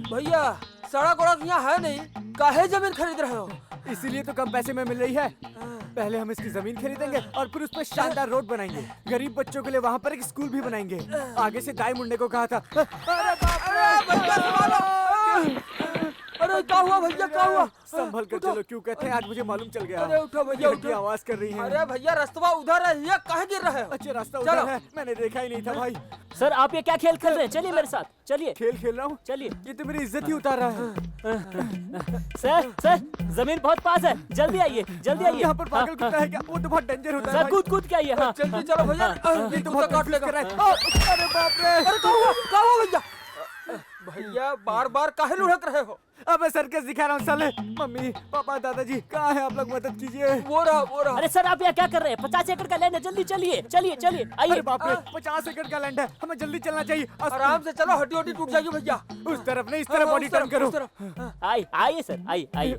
भैया सड़क वड़क यहाँ है नहीं, काहे जमीन खरीद रहे हो? इसीलिए तो कम पैसे में मिल रही है। पहले हम इसकी जमीन खरीदेंगे और फिर उस पर शानदार रोड बनाएंगे। गरीब बच्चों के लिए वहाँ पर एक स्कूल भी बनाएंगे। आगे से दाएं मुड़ने को कहा था। अरे बाप रे! अरे क्या हुआ भैया, क्या हुआ? संभल कर चलो, क्यों कहते हैं आज मुझे मालूम चल गया। अरे उठो भैया, लड़की उठो। आवाज कर रही है। अरे भैया रास्ता उधर है, ये काहे गिर रहे हो? अच्छा रास्ता चलो। उधर है, मैंने देखा ही नहीं था भाई। सर आप ये क्या खेल खेल रहे हैं? चलिए मेरे साथ, चलिए खेल खेल रहा हूँ? चलिए। ये तो मेरी इज्जत ही उतार रहा है। सर जमीन बहुत पास है, जल्दी आइए जल्दी आइए। यहाँ पर पागल कुत्ता है क्या? वो तो बहुत डेंजर होता है सर भाई। कूद कूद के आइए। हाँ जल्दी चलो भैया, ये तो बहुत काट लेकर है। अरे बाप रे! अरे क्या हुआ भैया? भैया बार बार काहे लुढ़क रहे हो? अब मैं सर्कस दिखा रहा हूँ साले। मम्मी पापा दादाजी कहाँ हैं आप लोग? मदद कीजिए। वो रहा। अरे सर आप यहाँ क्या कर रहे हैं? 50 एकड़ का लैंड है, जल्दी चलिए चलिए चलिए आइए। अरे बाप रे, 50 एकड़ का लैंड है, हमें जल्दी चलना चाहिए। आराम से चलो, हड्डी हड्डी टूट जाएगी भैया। उस तरफ नहीं, इस तरफ बॉडी टर्न करो। आइए आइए सर, आइए आइए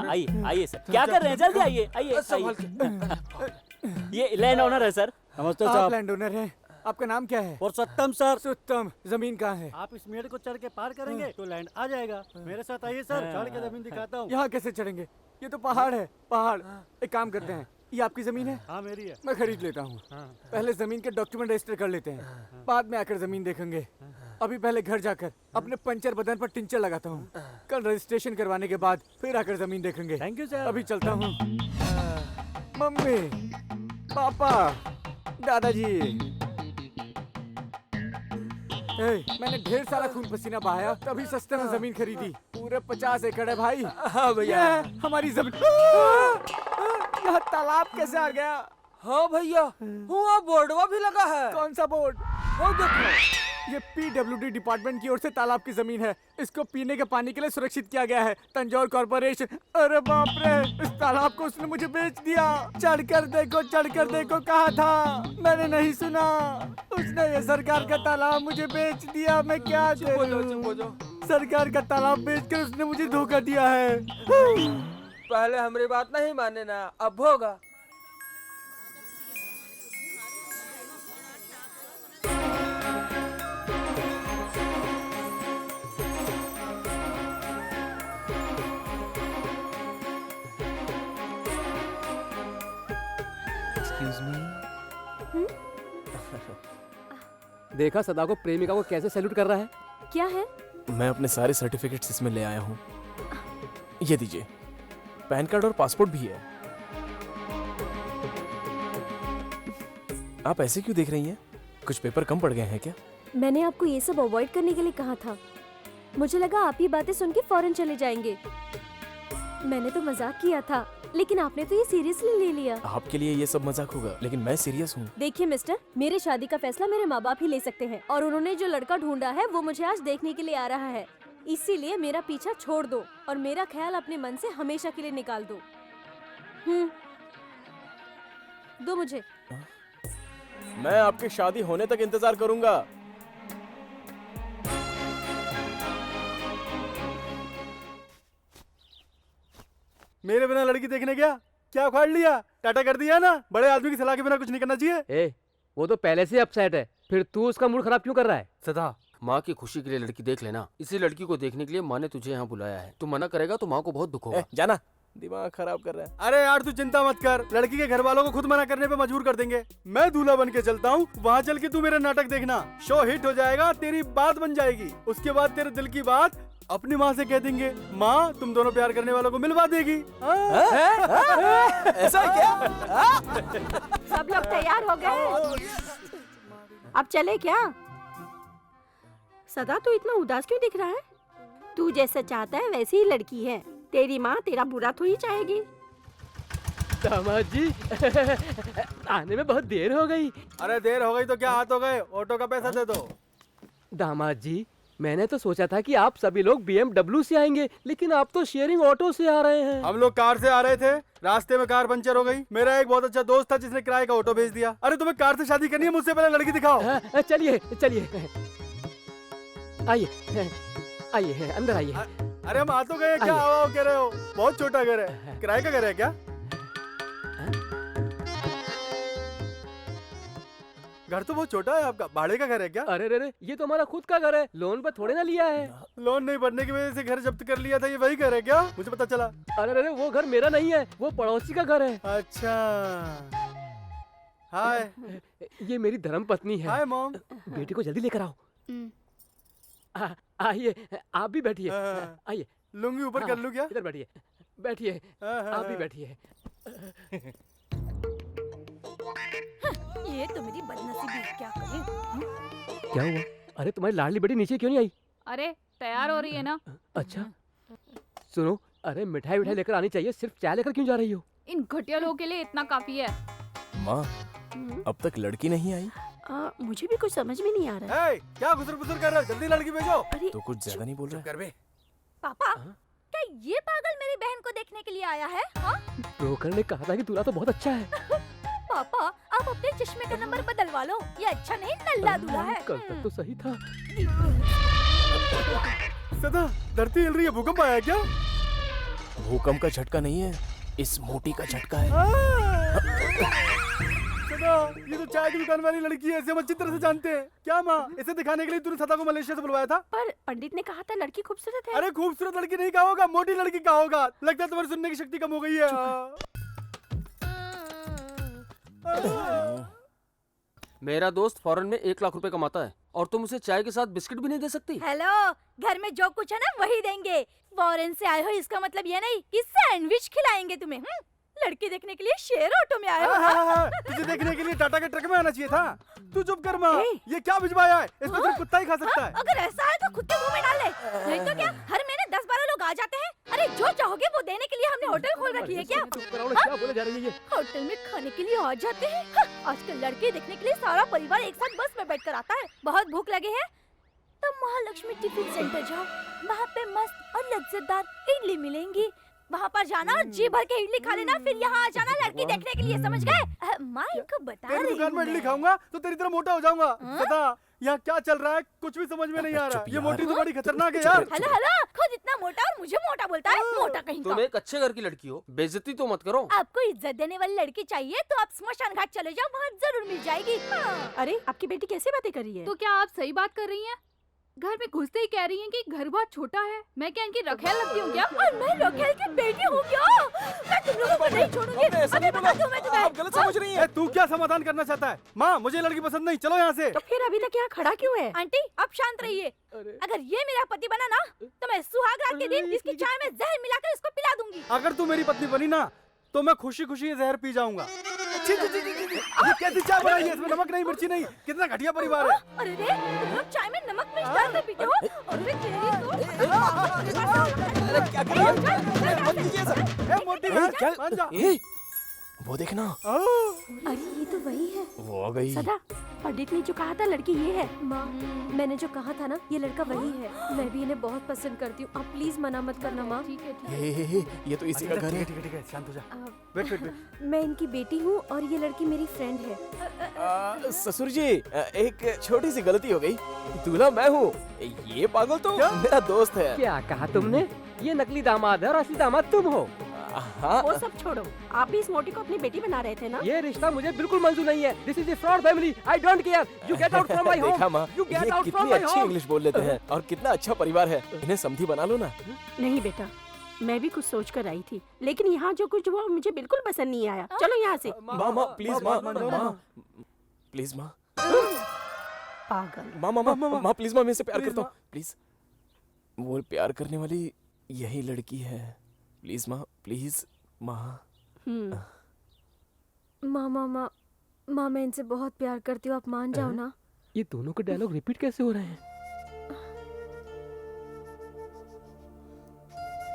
आइए आइए सर। क्या कर रहे हैं? जल्दी आइए आइए संभल आइए। ये लैंड ओनर है सर। नमस्ते आप साहब। लैंड ओनर हैं? आपका नाम क्या है? और सत्तम सर। सुत्तम। जमीन कहाँ है? आप इस मेड़ को चढ़ के पार करेंगे तो लैंड आ जाएगा। मेरे साथ आइए सर, चढ़ के जमीन दिखाता हूँ। यहाँ कैसे चढ़ेंगे? ये तो पहाड़ है, पहाड़। एक काम करते हैं, ये आपकी जमीन है? हाँ मेरी है। मैं खरीद लेता हूँ। पहले जमीन के डॉक्यूमेंट रजिस्टर कर लेते हैं, बाद में आकर जमीन देखेंगे। अभी पहले घर जाकर अपने पंचर बदन पर टिंचर लगाता हूँ। कल रजिस्ट्रेशन करवाने के बाद फिर आकर जमीन देखेंगे। Thank you sir. अभी चलता हूँ। मम्मी, पापा, दादाजी। मैंने ढेर सारा खून पसीना बहाया तभी सस्ते में जमीन खरीदी। पूरे 50 एकड़ है भाई। हाँ भैया, ये है हमारी जमीन। यहाँ तालाब कैसे आ गया? हाँ भैया, हुआ बोर्डवा भी लगा है। कौन सा बोर्ड? वो देखो, ये PWD डिपार्टमेंट की ओर से तालाब की जमीन है। इसको पीने के पानी के लिए सुरक्षित किया गया है। तंजौर कॉर्पोरेशन। अरे बाप रे, इस तालाब को उसने मुझे बेच दिया। चढ़कर देखो कहा था, मैंने नहीं सुना। उसने ये सरकार का तालाब मुझे बेच दिया। मैं क्या करूं? सरकार का तालाब बेचकर उसने मुझे धोखा दिया है। पहले हमारी बात नहीं माने ना, अब होगा। देखा सदा को प्रेमिका को कैसे सैल्यूट कर रहा है। क्या है? मैं अपने सारे सर्टिफिकेट्स इसमें ले आया हूँ। ये दीजिए, पैन कार्ड और पासपोर्ट भी है। आप ऐसे क्यों देख रही हैं? कुछ पेपर कम पड़ गए हैं क्या? मैंने आपको ये सब अवॉइड करने के लिए कहा था। मुझे लगा आप ये बातें सुन के फौरन चले जाएंगे। मैंने तो मजाक किया था, लेकिन आपने तो ये सीरियसली ले लिया। आपके लिए ये सब मजाक होगा, लेकिन मैं सीरियस हूँ। देखिए मिस्टर, मेरे शादी का फैसला मेरे माँ बाप ही ले सकते हैं, और उन्होंने जो लड़का ढूंढा है वो मुझे आज देखने के लिए आ रहा है। इसीलिए मेरा पीछा छोड़ दो और मेरा ख्याल अपने मन से हमेशा के लिए निकाल दो। दो मुझे। मैं आपकी शादी होने तक इंतजार करूंगा। मेरे बिना लड़की देखने गया? क्या उखाड़ लिया? टाटा कर दिया ना? बड़े आदमी की सलाह के बिना कुछ नहीं करना चाहिए। ए, वो तो पहले से अपसेट है, फिर तू उसका मूड खराब क्यों कर रहा है? सदा, माँ की खुशी के लिए लड़की देख लेना। इसी लड़की को देखने के लिए माँ ने तुझे यहाँ बुलाया है। तू मना करेगा तो माँ को बहुत दुख होगा। जाना, दिमाग खराब कर रहा है। अरे यार तू चिंता मत कर, लड़की के घर वालों को खुद मना करने पे मजबूर कर देंगे। मैं दूल्हा बन के चलता हूँ, वहाँ चल के तू मेरा नाटक देखना। शो हिट हो जाएगा, तेरी बात बन जाएगी। उसके बाद तेरे दिल की बात अपनी माँ से कह देंगे, माँ तुम दोनों प्यार करने वालों को मिलवा देगी। ऐसा क्या? सब लोग तैयार हो गए? अब चले क्या? सदा तू इतना उदास क्यों दिख रहा है? तू जैसा चाहता है वैसी ही लड़की है। तेरी माँ तेरा बुरा थोड़ी चाहेगी। दामाद जी आने में बहुत देर हो गई। अरे देर हो गई तो क्या, हाथ हो गए, ऑटो का पैसा दे दो। दामाद जी मैंने तो सोचा था कि आप सभी लोग BMW से आएंगे, लेकिन आप तो शेयरिंग ऑटो से आ रहे हैं। हम लोग कार से आ रहे थे, रास्ते में कार पंचर हो गई। मेरा एक बहुत अच्छा दोस्त था जिसने किराए का ऑटो भेज दिया। अरे तुम्हें कार से शादी करनी है, मुझसे पहले लड़की दिखाओ। चलिए चलिए, आइए आइए, अंदर आइए। अरे हम आ तो गए, क्या आओ कह रहे हो? बहुत छोटा घर है, किराए का घर है क्या? घर तो बहुत छोटा है आपका, भाड़े का घर है क्या? अरे रे, ये तो हमारा खुद का घर है, लोन पर थोड़े ना लिया है। लोन नहीं भरने की वजह से घर जब्त कर लिया था, ये वही घर है क्या? मुझे पता चला। अरे रे, वो घर मेरा नहीं है, वो पड़ोसी का घर है। अच्छा, हाय। ये मेरी धर्म पत्नी है। Hi mom. बेटी को जल्दी लेकर आओ। आइए, आप भी बैठिए। आइए, लुंगी ऊपर कर लूं क्या? इधर बैठिए, बैठिए, आप भी बैठिए। ये तो मेरी बदनसीबी है, क्या करें? क्या हुआ? अरे तुम्हारी लाडली बेटी नीचे क्यों नहीं आई? अरे तैयार हो रही है ना। अच्छा सुनो, अरे मिठाई विठाई लेकर आनी चाहिए, सिर्फ चाय लेकर क्यों जा रही हो? इन घटिया लोगों के लिए इतना काफी है। माँ, अब तक लड़की नहीं आई। मुझे भी कुछ समझ में नहीं आ रहा है। क्या गुसर कर रहे हो? जल्दी लड़की भेजो। अरे तो कुछ ज्यादा नहीं बोल रहा कर बे। पापा, क्या ये पागल मेरी बहन को देखने के लिए आया है? ब्रोकर ने कहा था कि दूल्हा तो बहुत अच्छा है। पापा, आप अपने चश्मे का नंबर बदलवा लो, ये अच्छा नहीं, नल्ला दूल्हा है। कल तक तो सही था। सदा, धरती हिल रही है, भूकंप आया क्या? भूकंप का झटका नहीं है, इस मोटी का झटका है। सदा, ये तो चाय की दुकान वाली लड़की है, इसे हम अच्छी तरह से जानते हैं। क्या माँ, इसे दिखाने के लिए तूने सदा को मलेशिया से बुलवाया था? पर पंडित ने कहा था लड़की खूबसूरत है। अरे खूबसूरत लड़की नहीं कहा होगा, मोटी लड़की कहा होगा। लगता है तुम्हारी सुनने की शक्ति कम हो गई है। मेरा दोस्त फॉरेन में 1 लाख रुपए कमाता है और तुम उसे चाय के साथ बिस्किट भी नहीं दे सकती? हेलो, घर में जो कुछ है ना वही देंगे। फॉरेन से आए हो इसका मतलब ये नहीं कि सैंडविच खिलाएंगे तुम्हें। लड़की देखने के लिए शेयर ऑटो में आए हो। तुझे देखने के लिए टाटा के ट्रक में आना चाहिए था। तू चुप कर माँ, ये क्या भिजवाया है? इसमें सिर्फ कुत्ता ही खा सकता है। अगर ऐसा है तो खुद के मुंह में डाल ले, नहीं तो क्या हर महीने 10-12 लोग आ जाते हैं। अरे जो चाहोगे वो देने के लिए हमने होटल खोल रखी है क्या? क्या बोले जा रही है? होटल में खाने के लिए आ जाते हैं। आजकल लड़के देखने के लिए सारा परिवार एक साथ बस में बैठ कर आता है। बहुत भूख लगे है तो महालक्ष्मी टिफिन सेंटर जाओ, वहाँ पे मस्त और लज्जतदार इडली मिलेंगी। वहाँ पर जाना और जी भर के इडली खा लेना, फिर यहाँ आ जाना लड़की देखने के लिए, समझ गए? माँ इनको बता रही हूँ। तेरी दुकान में इडली खाऊंगा तो तेरी तरह मोटा हो जाऊंगा। सदा, यहाँ क्या चल रहा है कुछ भी समझ में नहीं आ रहा। ये मोटी तो बड़ी खतरनाक है यार। हेलो हेलो, खुद इतना मोटा और मुझे मोटा बोलता है, मोटा कहीं का। तुम एक अच्छे घर की लड़की हो, बेइज्जती तो मत करो। आपको इज्जत देने वाली लड़की चाहिए तो आप स्मशान घाट चले जाओ, वहाँ जरूर मिल जाएगी। अरे आपकी बेटी कैसे बातें कर रही है? तो क्या आप सही बात कर रही हैं? घर में घुसते ही कह रही हैं कि घर बहुत छोटा है। मैं क्या इनकी रखेल लगती हूँ क्या? और मैं रखेल की बेटी हूँ क्या? मैं तुम लोगों को नहीं छोड़ूंगी। अभी बता दूँ मैं तुम्हें। आप गलत समझ रही हैं। तू क्या समाधान करना चाहता है? माँ, मुझे लड़की पसंद नहीं, चलो यहाँ से। तो फिर अभी तक यहाँ खड़ा क्यों है? आंटी आप शांत रहिए। अगर ये मेरा पति बना ना तो मैं सुहाग रात के दिन इसकी चाय में जहर मिलाकर इसको पिला दूंगी। अगर तू मेरी पत्नी बनी ना तो मैं खुशी खुशी ये जहर पी जाऊंगा। ये कैसी चाय बनाई है? इसमें नमक नहीं, मिर्ची नहीं, कितना घटिया परिवार है। अरे रे, तुम लोग चाय में नमक मिर्च डाल कर पीते हो? अरे तेरी तो वो देखना। अरे ये तो वही है। वो आ गई। सदा, पंडित ने जो कहा था लड़की ये है। माँ, मैंने जो कहा था ना ये लड़का वही है। मैं भी इन्हें बहुत पसंद करती हूँ, आप प्लीज मना मत करना माँ। ठीक है। ये तो इसी का घर है। ठीक है, शांत हो जा। वेट। मैं इनकी बेटी हूँ और ये लड़की मेरी फ्रेंड है। ससुर जी, एक छोटी सी गलती हो गई। दूल्हा मैं हूँ, ये पागल तो मेरा दोस्त है। क्या कहा तुमने? ये नकली दामाद है और असली दामाद तुम हो। हाँ वो सब छोड़ो, आप भी इस मोटी को अपनी बेटी बना रहे थे ना? ये रिश्ता मुझे बिल्कुल मंजूर नहीं है। This is a fraud family. I don't care. You get out from my home. देखा माँ, यू ये गेट आउट फ्रॉम कितनी माय अच्छी होम। इंग्लिश बोल लेते हैं और कितना अच्छा परिवार है। इन्हें समधी बना लो ना। नहीं बेटा, मैं भी कुछ सोच कर आई थी, लेकिन यहाँ जो कुछ हुआ मुझे बिल्कुल पसंद नहीं आया। चलो यहाँ से। माँ प्लीज माँ प्लीज माँ पागल। माँ प्लीज माँ, मैं इससे प्यार करता हूँ प्लीज। वो प्यार करने वाली यही लड़की है। प्लीज माँ, प्लीज माँ। माँ मैं इनसे बहुत प्यार करती हूँ, आप मान जाओ ना। ये दोनों के डायलॉग रिपीट कैसे हो रहे हैं?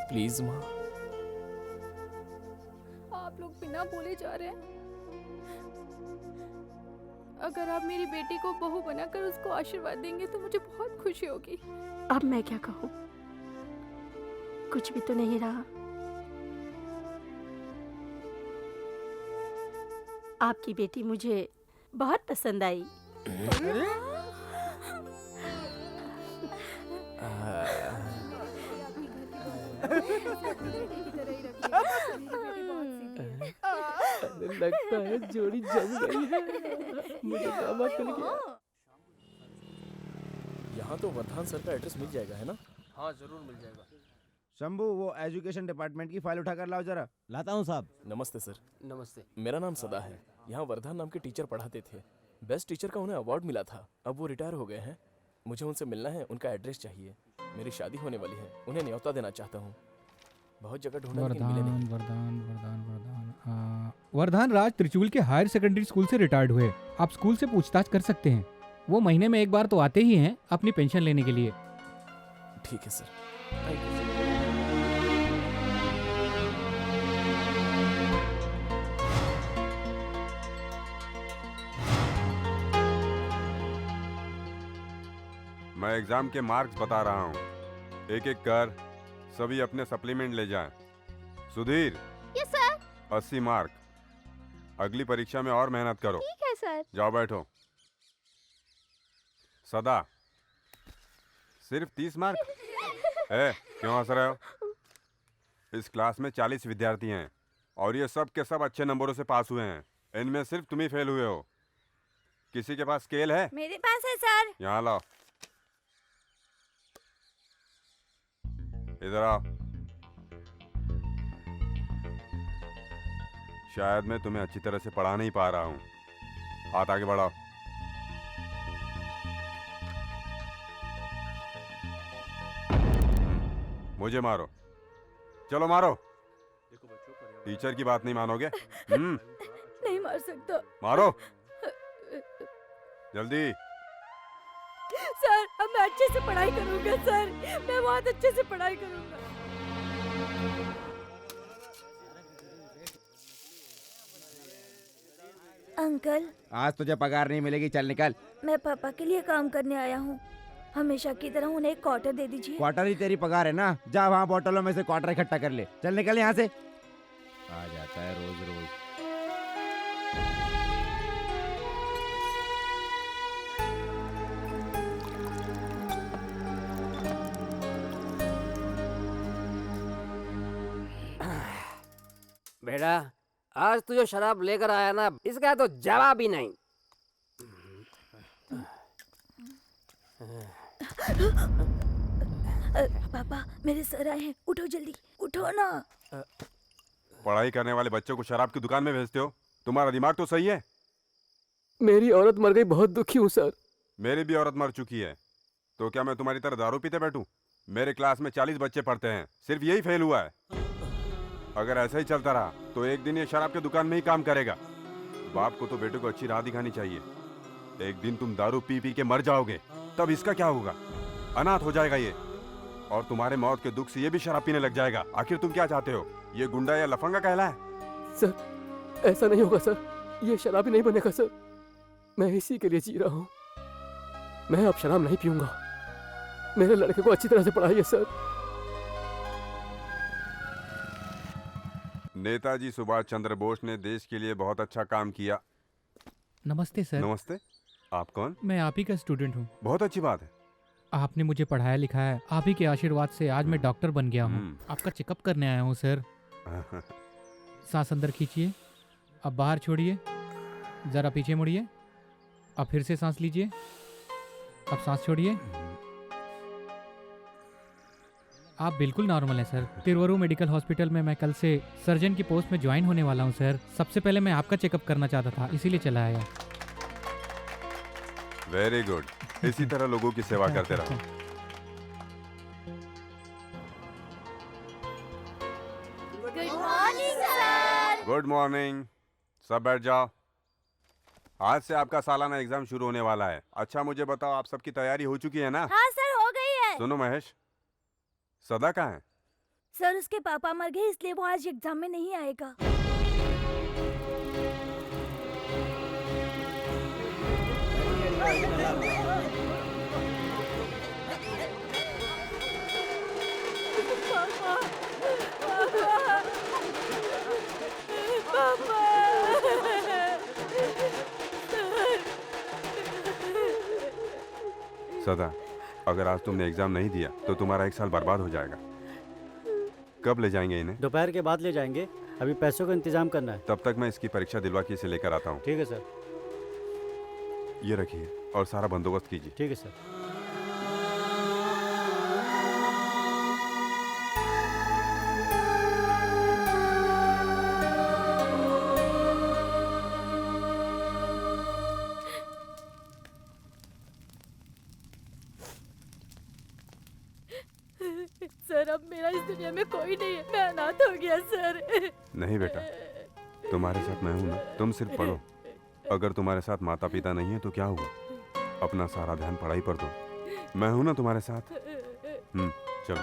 प्लीज माँ। आप लोग बिना बोले जा रहे हैं। अगर आप मेरी बेटी को बहू बनाकर उसको आशीर्वाद देंगे तो मुझे बहुत खुशी होगी। अब मैं क्या कहूँ, कुछ भी तो नहीं रहा। आपकी बेटी मुझे बहुत पसंद आई। लगता है जोड़ी जम गई है। मुझे ड्रामा खुल गया। यहाँ तो वर्धान सर का एड्रेस मिल जाएगा है ना? हाँ जरूर मिल जाएगा। शंभू, वो एजुकेशन डिपार्टमेंट की फाइल उठाकर लाओ जरा। लाता हूँ साहब। नमस्ते सर। नमस्ते। मेरा नाम सदा है। यहाँ वर्धान नाम के टीचर पढ़ाते थे। बेस्ट टीचर का उन्हें अवार्ड मिला था। अब वो रिटायर हो गए हैं। मुझे उनसे मिलना है, उनका एड्रेस चाहिए। मेरी शादी होने वाली है, उन्हें न्योता देना चाहता हूँ। बहुत जगह ढूंढा लेकिन मिले नहीं। वर्धान राज त्रिचूल के हायर सेकेंडरी स्कूल से रिटायर्ड हुए। आप स्कूल से पूछताछ कर सकते हैं। वो महीने में एक बार तो आते ही हैं अपनी पेंशन लेने के लिए। ठीक है सर। Thank you sir. मैं एग्जाम के मार्क्स बता रहा हूँ, एक एक कर सभी अपने सप्लीमेंट ले जाएं। सुधीर। Yes sir. 80 मार्क। अगली परीक्षा में और मेहनत करो। ठीक है सर। जाओ बैठो। सदा, सिर्फ 30 मार्क? क्यों हंस रहे हो? इस क्लास में 40 विद्यार्थी हैं और ये सब के सब अच्छे नंबरों से पास हुए हैं। इनमें सिर्फ तुम ही फेल हुए हो। किसी के पास स्केल है? मेरे पास है सर। यहाँ लाओ। इधर आओ। शायद मैं तुम्हें अच्छी तरह से पढ़ा नहीं पा रहा हूँ। हाथ आगे बढ़ाओ। मुझे मारो। चलो मारो। टीचर की बात नहीं मानोगे? नहीं मार सकता। मारो जल्दी। सर अब मैं अच्छे से पढ़ाई करूंगा सर, मैं बहुत अच्छे से पढ़ाई करूंगा। अंकल, आज तुझे पगार नहीं मिलेगी, चल निकल। मैं पापा के लिए काम करने आया हूँ। हमेशा की तरह उन्हें एक क्वार्टर दे दीजिए। क्वार्टर ही तेरी पगार है ना, जा वहाँ बोतलों में से क्वार्टर इकट्ठा कर ले। चल निकल यहाँ से। आ जाता है रोज रोज। बेटा, आज तू जो शराब लेकर आया ना, इसका तो जवाब ही नहीं। पापा मेरे सर आए हैं, उठो जल्दी, उठो ना। पढ़ाई करने वाले बच्चों को शराब की दुकान में भेजते हो? तुम्हारा दिमाग तो सही है? मेरी औरत मर गई, बहुत दुखी हूँ सर। मेरी भी औरत मर चुकी है, तो क्या मैं तुम्हारी तरह दारू पीते बैठूं? मेरे क्लास में 40 बच्चे पढ़ते हैं, सिर्फ यही फेल हुआ है। अगर ऐसा ही चलता रहा तो एक दिन ये शराब की दुकान में ही काम करेगा। बाप को तो बेटे को अच्छी राह दिखानी चाहिए। एक दिन तुम दारू पी पी के मर जाओगे, तब इसका क्या होगा? अनाथ हो जाएगा ये, और तुम्हारे मौत के दुख से ये भी शराब पीने लग जाएगा। आखिर तुम क्या चाहते हो? ये गुंडा या लफंगा कहला है? सर ऐसा नहीं होगा सर, ये शराबी नहीं बनेगा सर। मैं इसी के लिए जी रहा हूँ। मैं अब शराब नहीं पीऊंगा। मेरे लड़के को अच्छी तरह से पढ़ाइए सर। नेताजी सुभाष चंद्र बोस ने देश के लिए बहुत अच्छा काम किया। नमस्ते सर। नमस्ते। आप कौन? मैं आप ही का स्टूडेंट हूँ। बहुत अच्छी बात है। आपने मुझे पढ़ाया लिखाया है, आप ही के आशीर्वाद से आज मैं डॉक्टर बन गया हूँ। आपका चेकअप करने आया हूँ सर। सांस अंदर खींचिए, अब बाहर छोड़िए, जरा पीछे मुड़िए, अब फिर से सांस लीजिए, अब सांस छोड़िए। आप बिल्कुल नॉर्मल हैं सर। तिरुवरू मेडिकल हॉस्पिटल में मैं कल से सर्जन की पोस्ट में ज्वाइन होने वाला हूं सर। सबसे पहले मैं आपका चेकअप करना चाहता था, इसीलिए चला आया। वेरी गुड, इसी तरह लोगों की सेवा करते रहो। Good morning sir. Good morning, सब बैठ जाओ। आज से आपका सालाना एग्जाम शुरू होने वाला है। अच्छा मुझे बताओ, आप सबकी तैयारी हो चुकी है ना? हाँ सर, हो गई है। सुनो महेश, सदा कहाँ है? सर उसके पापा मर गए, इसलिए वो आज एग्जाम में नहीं आएगा। सदा, अगर आज तुमने एग्जाम नहीं दिया तो तुम्हारा एक साल बर्बाद हो जाएगा। कब ले जाएंगे इन्हें? दोपहर के बाद ले जाएंगे, अभी पैसों का इंतजाम करना है। तब तक मैं इसकी परीक्षा दिलवा के इसे लेकर आता हूँ। ठीक है सर। ये रखिए और सारा बंदोबस्त कीजिए। ठीक है सर। सर अब मेरा इस दुनिया में कोई नहीं है, मैं अनाथ हो गया सर। नहीं बेटा, तुम्हारे साथ मैं हूँ ना, तुम सिर्फ पढ़ो। अगर तुम्हारे साथ माता पिता नहीं है तो क्या हुआ, अपना सारा ध्यान पढ़ाई पर दो। मैं हूँ ना तुम्हारे साथ। चलो।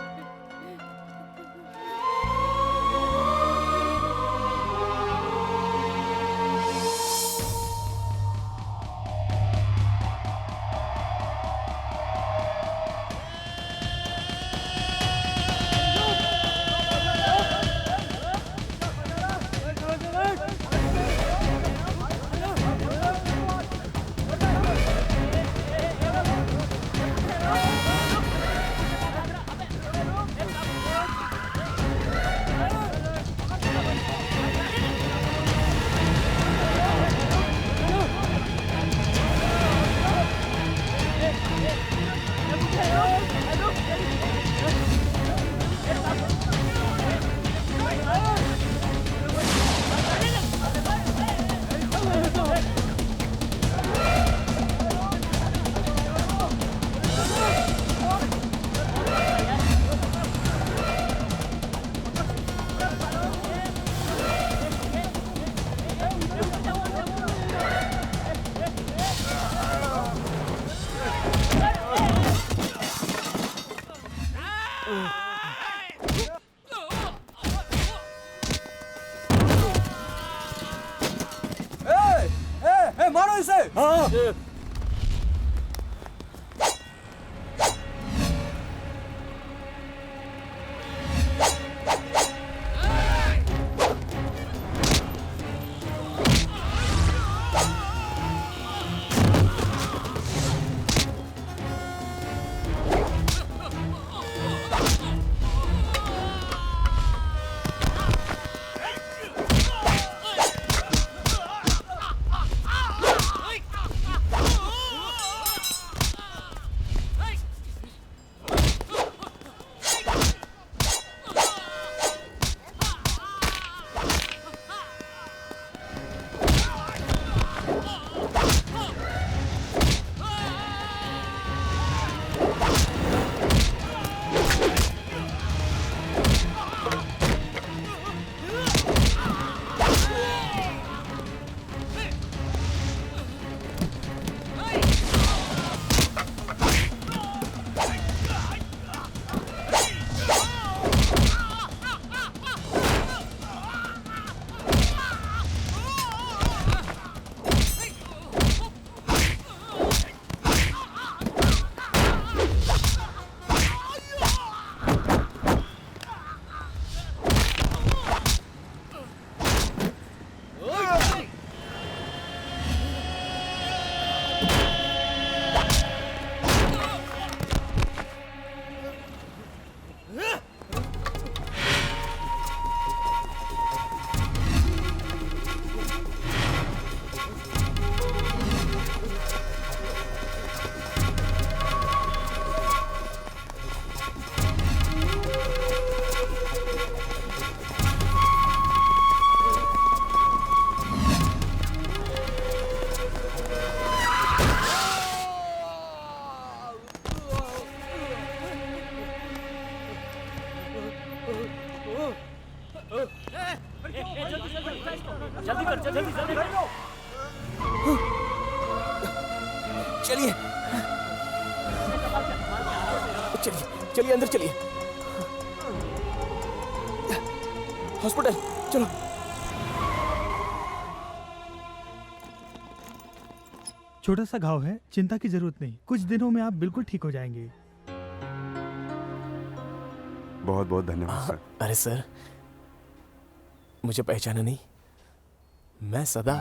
मारो इसे। हाँ। चलिए चलिए चलिए अंदर चलिए। हॉस्पिटल चलो। छोटा सा घाव है, चिंता की जरूरत नहीं, कुछ दिनों में आप बिल्कुल ठीक हो जाएंगे। बहुत बहुत धन्यवाद सर। अरे सर, मुझे पहचाना नहीं? मैं सदा।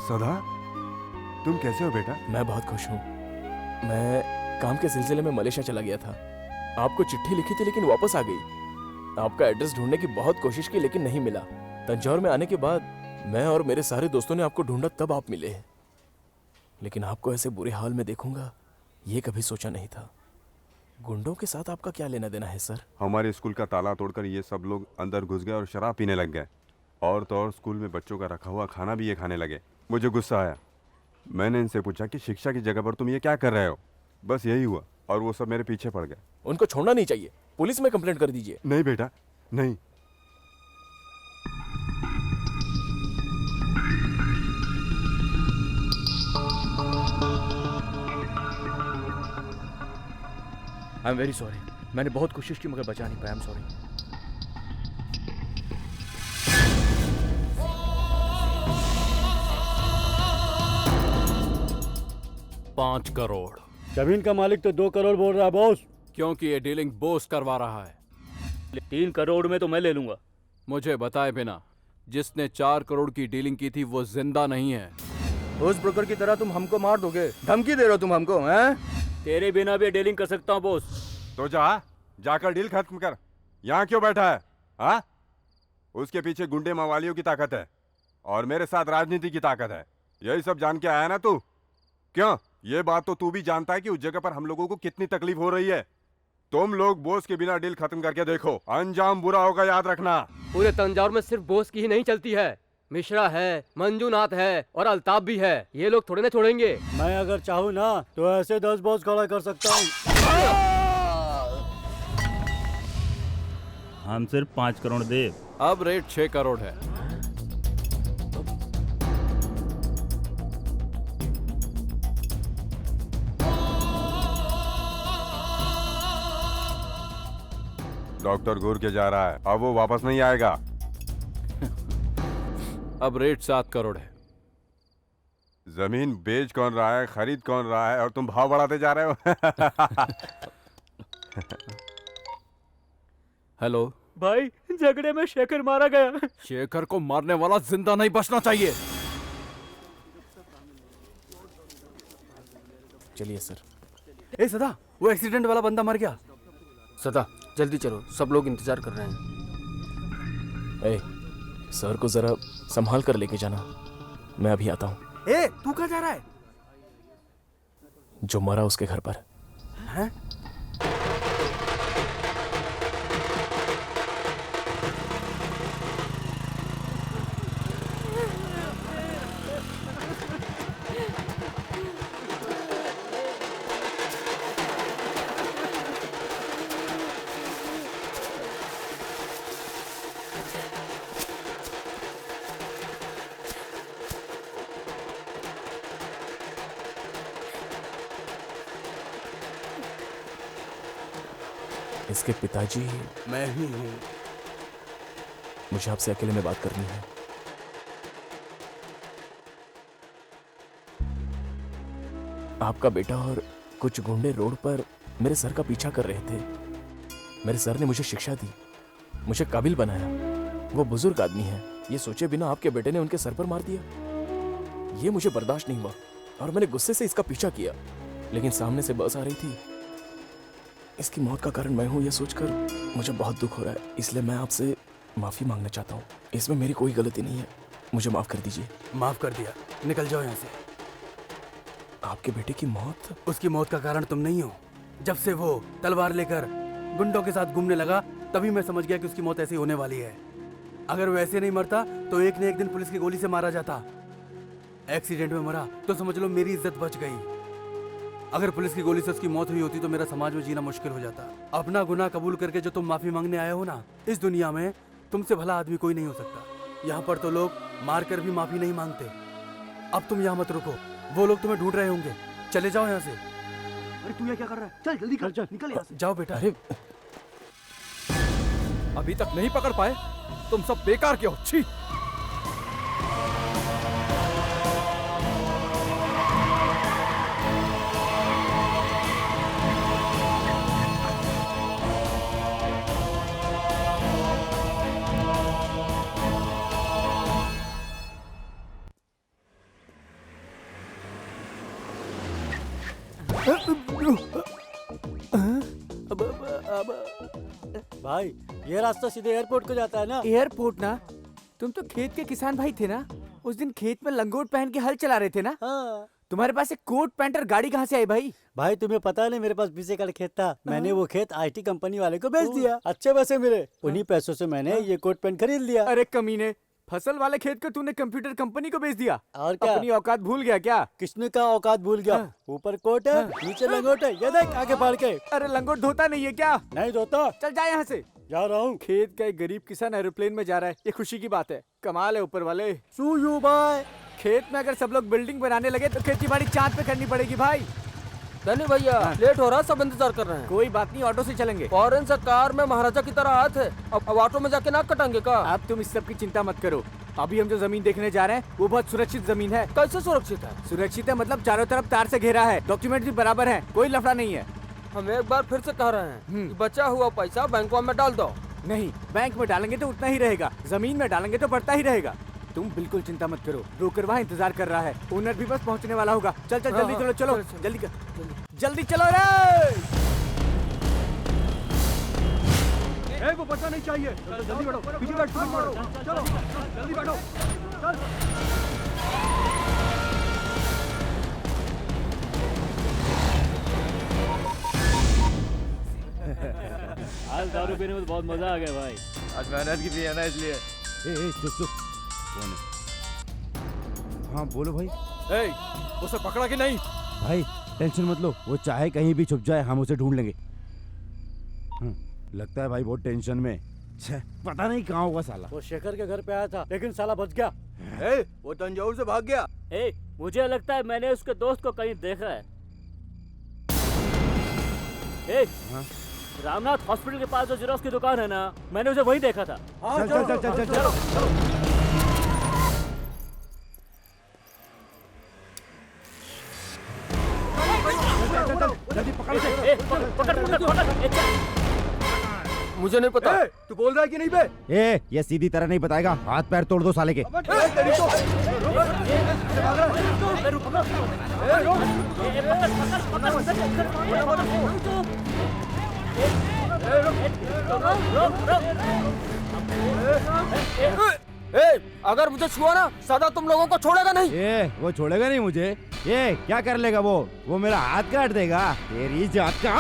सदा? तुम कैसे हो बेटा? मैं बहुत खुश हूँ। मैं काम के सिलसिले में मलेशिया चला गया था। आपको चिट्ठी लिखी थी लेकिन वापस आ गई। आपका एड्रेस ढूंढने की बहुत कोशिश की लेकिन नहीं मिला। तंजौर में आने के बाद मैं और मेरे सारे दोस्तों ने आपको ढूंढा, तब आप मिले। लेकिन आपको ऐसे बुरे हाल में देखूंगा ये कभी सोचा नहीं था। गुंडों के साथ आपका क्या लेना देना है सर? हमारे स्कूल का ताला तोड़कर ये सब लोग अंदर घुस गए और शराब पीने लग गए। और तो और स्कूल में बच्चों का रखा हुआ खाना भी ये खाने लगे। मुझे गुस्सा आया। मैंने इनसे पूछा कि शिक्षा की जगह पर तुम ये क्या कर रहे हो? बस यही हुआ और वो सब मेरे पीछे पड़ गए। उनको छोड़ना नहीं चाहिए, पुलिस में कंप्लेंट कर दीजिए। नहीं बेटा, नहीं। I am very sorry. मैंने बहुत कोशिश की मगर बचा नहीं पाया। I am sorry. $5 करोड़। जमीन का मालिक तो 2 करोड़ बोल रहा है बॉस। क्योंकि ये डीलिंग बॉस करवा रहा है। 3 करोड़ में तो मैं ले लूंगा। मुझे बताए बिना जिसने 4 करोड़ की डीलिंग की थी वो जिंदा नहीं है। उस ब्रोकर की तरह तुम हमको मार दोगे? धमकी दे रहे हो तुम हमको? हैं? तेरे बिना भी डीलिंग कर सकता हूँ बॉस। तो जाकर डील खत्म कर। यहाँ क्यों बैठा है? हाँ? उसके पीछे गुंडे मवालियों की ताकत है और मेरे साथ राजनीति की ताकत है। यही सब जान के आया ना तू? क्यों? ये बात तो तू भी जानता है कि उस जगह पर हम लोगों को कितनी तकलीफ हो रही है। तुम लोग बोस के बिना डील खत्म करके देखो, अंजाम बुरा होगा, याद रखना। पूरे तंजावुर में सिर्फ बोस की ही नहीं चलती है, मिश्रा है, मंजूनाथ है और अल्ताफ भी है। ये लोग थोड़े ना छोड़ेंगे। मैं अगर चाहूँ ना तो ऐसे 10 बॉस खड़ा कर सकता हूँ। हम सिर्फ 5 करोड़ दे। अब रेट 6 करोड़ है। डॉक्टर घूर के जा रहा है, अब वो वापस नहीं आएगा। अब रेट 7 करोड़ है। जमीन बेच कौन रहा है, खरीद कौन रहा है और तुम भाव बढ़ाते जा रहे हो? हेलो भाई, झगड़े में शेखर मारा गया। शेखर को मारने वाला जिंदा नहीं बचना चाहिए। चलिए सर। ए सदा, वो एक्सीडेंट वाला बंदा मर गया। सदा जल्दी चलो, सब लोग इंतजार कर रहे हैं। ए, सर को जरा संभाल कर लेके जाना, मैं अभी आता हूँ। ए, तू कहाँ जा रहा है? जो मरा उसके घर पर। हैं? इसके पिताजी मैं ही हूँ। मुझे आपसे अकेले में बात करनी है। आपका बेटा और कुछ गुंडे रोड पर मेरे सर का पीछा कर रहे थे। मेरे सर ने मुझे शिक्षा दी, मुझे काबिल बनाया। वो बुजुर्ग आदमी है, ये सोचे बिना आपके बेटे ने उनके सर पर मार दिया। ये मुझे बर्दाश्त नहीं हुआ और मैंने गुस्से से इसका पीछा किया, लेकिन सामने से बस आ रही थी। इसकी मौत का कारण मैं हूं, यह सोचकर मुझे बहुत दुख हो रहा है। इसलिए मैं आपसे माफी मांगना चाहता हूँ। इसमें मेरी कोई गलती नहीं है, मुझे माफ कर दीजिए। माफ कर दिया, निकल जाओ यहाँ से। आपके बेटे की मौत? उसकी मौत का कारण तुम नहीं हो। जब से वो तलवार लेकर गुंडों के साथ घूमने लगा, तभी मैं समझ गया कि उसकी मौत ऐसी होने वाली है। अगर वो ऐसे नहीं मरता तो एक न एक दिन पुलिस की गोली से मारा जाता। एक्सीडेंट में मरा तो समझ लो मेरी इज्जत बच गई। अगर पुलिस की गोली से उसकी मौत हुई होती तो मेरा समाज में जीना मुश्किल हो जाता। अपना गुनाह कबूल करके जो तुम माफी मांगने आए हो ना, इस दुनिया में तुमसे भला आदमी कोई नहीं हो सकता। यहाँ पर तो लोग मारकर भी माफी नहीं मांगते। अब तुम यहाँ मत रुको, वो लोग तुम्हें ढूंढ रहे होंगे। चले जाओ यहाँ से। अरे तू ये क्या कर रहा है? चल जल्दी कर, चल निकल यहाँ से। जाओ बेटा। अरे अभी तक नहीं पकड़ पाए? तुम सब बेकार के हो। छी। भाई ये रास्ता सीधे एयरपोर्ट को जाता है ना? एयरपोर्ट ना? तुम तो खेत के किसान भाई थे ना? उस दिन खेत में लंगोट पहन के हल चला रहे थे ना? हाँ। तुम्हारे पास एक कोट पैंट और गाड़ी कहाँ से आई भाई? भाई तुम्हें पता नहीं मेरे पास 20 एकड़ खेत था, मैंने वो खेत आईटी कंपनी वाले को बेच दिया। अच्छे पैसे मिले, उन्हीं पैसों से मैंने ये कोट पैंट खरीद लिया। अरे कमीने, फसल वाले खेत को तूने कंप्यूटर कंपनी को बेच दिया। और क्या? अपनी औकात भूल गया क्या? किसने का औकात भूल गया? ऊपर कोट है, नीचे लंगोट है, ये देख आगे फाड़ के। अरे लंगोट धोता नहीं है क्या? नहीं धोता। चल जा यहाँ से। जा रहा हूँ। खेत का एक गरीब किसान एरोप्लेन में जा रहा है, ये खुशी की बात है। कमाल है ऊपर वाले। सूयू बाय। खेत में अगर सब लोग बिल्डिंग बनाने लगे तो खेती बाड़ी चांद पे करनी पड़ेगी भाई। धनी भैया लेट हो रहा, सब इंतजार कर रहे हैं। कोई बात नहीं, ऑटो से चलेंगे। फॉरेन से कार में महाराजा की तरह आए थे, अब ऑटो में जाके नाक कटाएंगे का? अब तुम इस सब की चिंता मत करो। अभी हम जो जमीन देखने जा रहे हैं वो बहुत सुरक्षित जमीन है। कैसे सुरक्षित है? सुरक्षित है मतलब चारों तरफ तार से घेरा है, डॉक्यूमेंट भी बराबर है, कोई लफड़ा नहीं है। हम एक बार फिर से कह रहे हैं कि बचा हुआ पैसा बैंकों में डाल दो। नहीं, बैंक में डालेंगे तो उतना ही रहेगा, जमीन में डालेंगे तो बढ़ता ही रहेगा। तुम बिल्कुल चिंता मत करो, ब्रोकर वहाँ इंतजार कर रहा है, ओनर भी बस पहुँचने वाला होगा। चल चल जल्दी चलो, चलो जल्दी कर, जल्दी चलो रे। को बचना नहीं चाहिए। जल्दी बैठो, पीछे बैठ, चलो जल्दी बैठो, चल। आज दारू पीने में बहुत मजा आ गया भाई। आज मेहनत की भी है ना, इसलिए। चुप चुप। कौन है? हाँ बोलो भाई। उसे पकड़ा कि नहीं? भाई टेंशन मत लो, वो चाहे कहीं भी छुप जाए, हम उसे ढूंढ लेंगे। लगता है भाई बहुत टेंशन में। पता नहीं कहाँ होगा साला। वो शेखर के घर पे आया था, लेकिन साला बच गया। वो तंजौर से भाग गया। मुझे लगता है मैंने उसके दोस्त को कहीं देखा है। रामनाथ हॉस्पिटल के पास जो जेरोक्स की दुकान है ना, मैंने उसे वहीं देखा था। चल चल चल चल चल चल। जल्दी पकड़। मुझे नहीं पता। तू बोल रहा है कि नहीं बे? ये सीधी तरह नहीं बताएगा, हाथ पैर तोड़ दो साले के। अगर मुझे छुआ ना, सदा तुम लोगों को छोड़ेगा नहीं। वो छोड़ेगा नहीं मुझे। ये क्या कर लेगा वो मेरा हाथ काट देगा। तेरी जात का।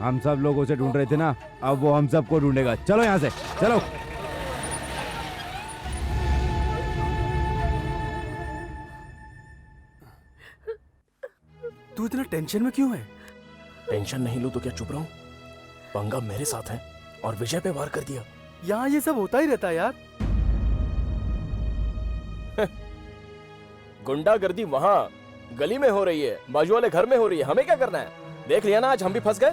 हम सब लोग उसे ढूंढ रहे थे ना, अब वो हम सबको ढूंढेगा। चलो यहाँ से, चलो। तू इतना टेंशन में क्यों है? टेंशन नहीं लूं तो क्या चुप रहूं? पंगा मेरे साथ है और विजय पे वार कर दिया। यहाँ ये सब होता ही रहता है यार। गुंडागर्दी वहाँ गली में हो रही है, बाजू वाले घर में हो रही है, हमें क्या करना है? देख लिया ना, आज हम भी फंस गए।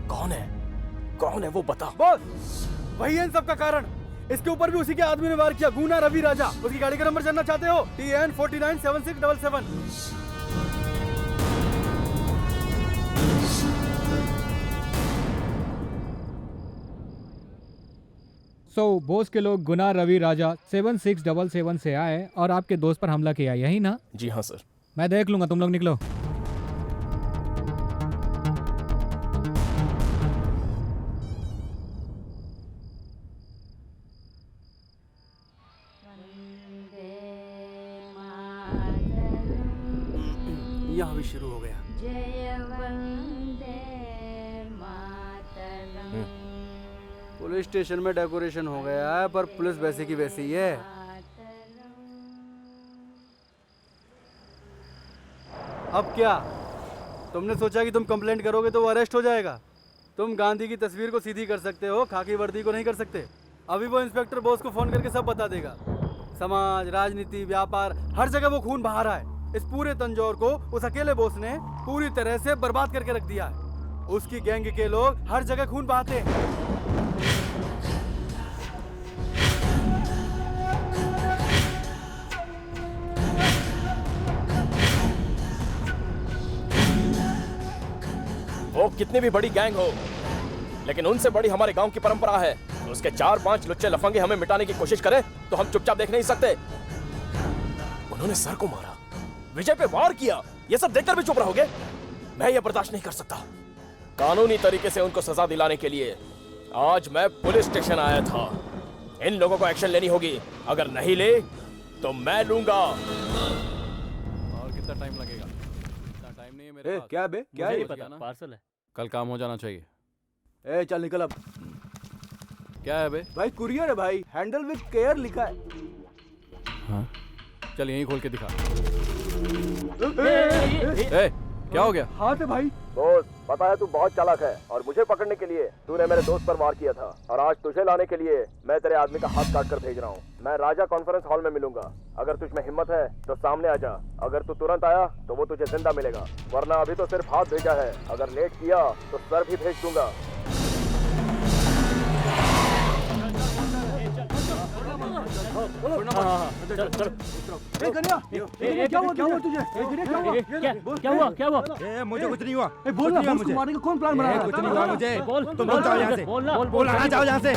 कौन है वो बता। बस वही है इन सब का कारण। इसके ऊपर भी उसी के आदमी ने वार किया, गुना रवि राजा। उसकी गाड़ी का नंबर जानना चाहते हो? TN 497677। बोस के लोग गुना रवि राजा 7677 से आए और आपके दोस्त पर हमला किया, यही ना? जी हाँ सर। मैं देख लूंगा, तुम लोग निकलो। यहाँ भी शुरू हो गया। पुलिस स्टेशन में डेकोरेशन हो गया है, पर पुलिस वैसे की वैसी ही है। अब क्या? तुमने सोचा कि तुम कंप्लेंट करोगे तो वो अरेस्ट हो जाएगा? तुम गांधी की तस्वीर को सीधी कर सकते हो, खाकी वर्दी को नहीं कर सकते। अभी वो इंस्पेक्टर बॉस को फोन करके सब बता देगा। समाज, राजनीति, व्यापार, हर जगह वो खून बहा रहा है। इस पूरे तंजौर को उस अकेले बॉस ने पूरी तरह से बर्बाद करके रख दिया है। उसकी गैंग के लोग हर जगह खून बहाते हैं। वो कितनी भी बड़ी गैंग हो, लेकिन उनसे बड़ी हमारे गांव की परंपरा है। उसके 4-5 लुच्चे लफंगे हमें मिटाने की कोशिश करें तो हम चुपचाप देख नहीं सकते। उन्होंने सर को मारा, विजय पे वार किया, ये सब देखकर भी चुप रहोगे? मैं ये बर्दाश्त नहीं कर सकता। कानूनी तरीके से उनको सजा दिलाने के लिए आज मैं पुलिस स्टेशन आया था। इन लोगों को एक्शन लेनी होगी, अगर नहीं ले तो मैं लूंगा। और कितना टाइम लगेगा? इतना टाइम नहीं है मेरे पास। क्या बे? क्या मुझे है? नहीं पता, पार्सल है। कल काम हो जाना चाहिए। ए चल निकल अब। क्या है बे? भाई कुरियर है भाई, हैंडल विद केयर लिखा है। हाँ? चल यहीं खोल के दिखा। ए, क्या हो गया? हाथ है भाई। दोस्त, पता है तू बहुत चालाक है और मुझे पकड़ने के लिए तूने मेरे दोस्त पर वार किया था, और आज तुझे लाने के लिए मैं तेरे आदमी का हाथ काट कर भेज रहा हूँ। मैं राजा कॉन्फ्रेंस हॉल में मिलूंगा। अगर तुझ में हिम्मत है तो सामने आ जा। अगर तू तुरंत आया तो वो तुझे जिंदा मिलेगा, वरना अभी तो सिर्फ हाथ भेजा है। अगर लेट किया तो सर भी भेज दूंगा। क्या हुआ? मुझे कुछ नहीं हुआ। बोल ना, मुझे मारने का कौन प्लान बना रहा है? कुछ नहीं हुआ मुझे। तुम लोग जाओ यहाँ से। बोल रहा जाओ यहाँ से।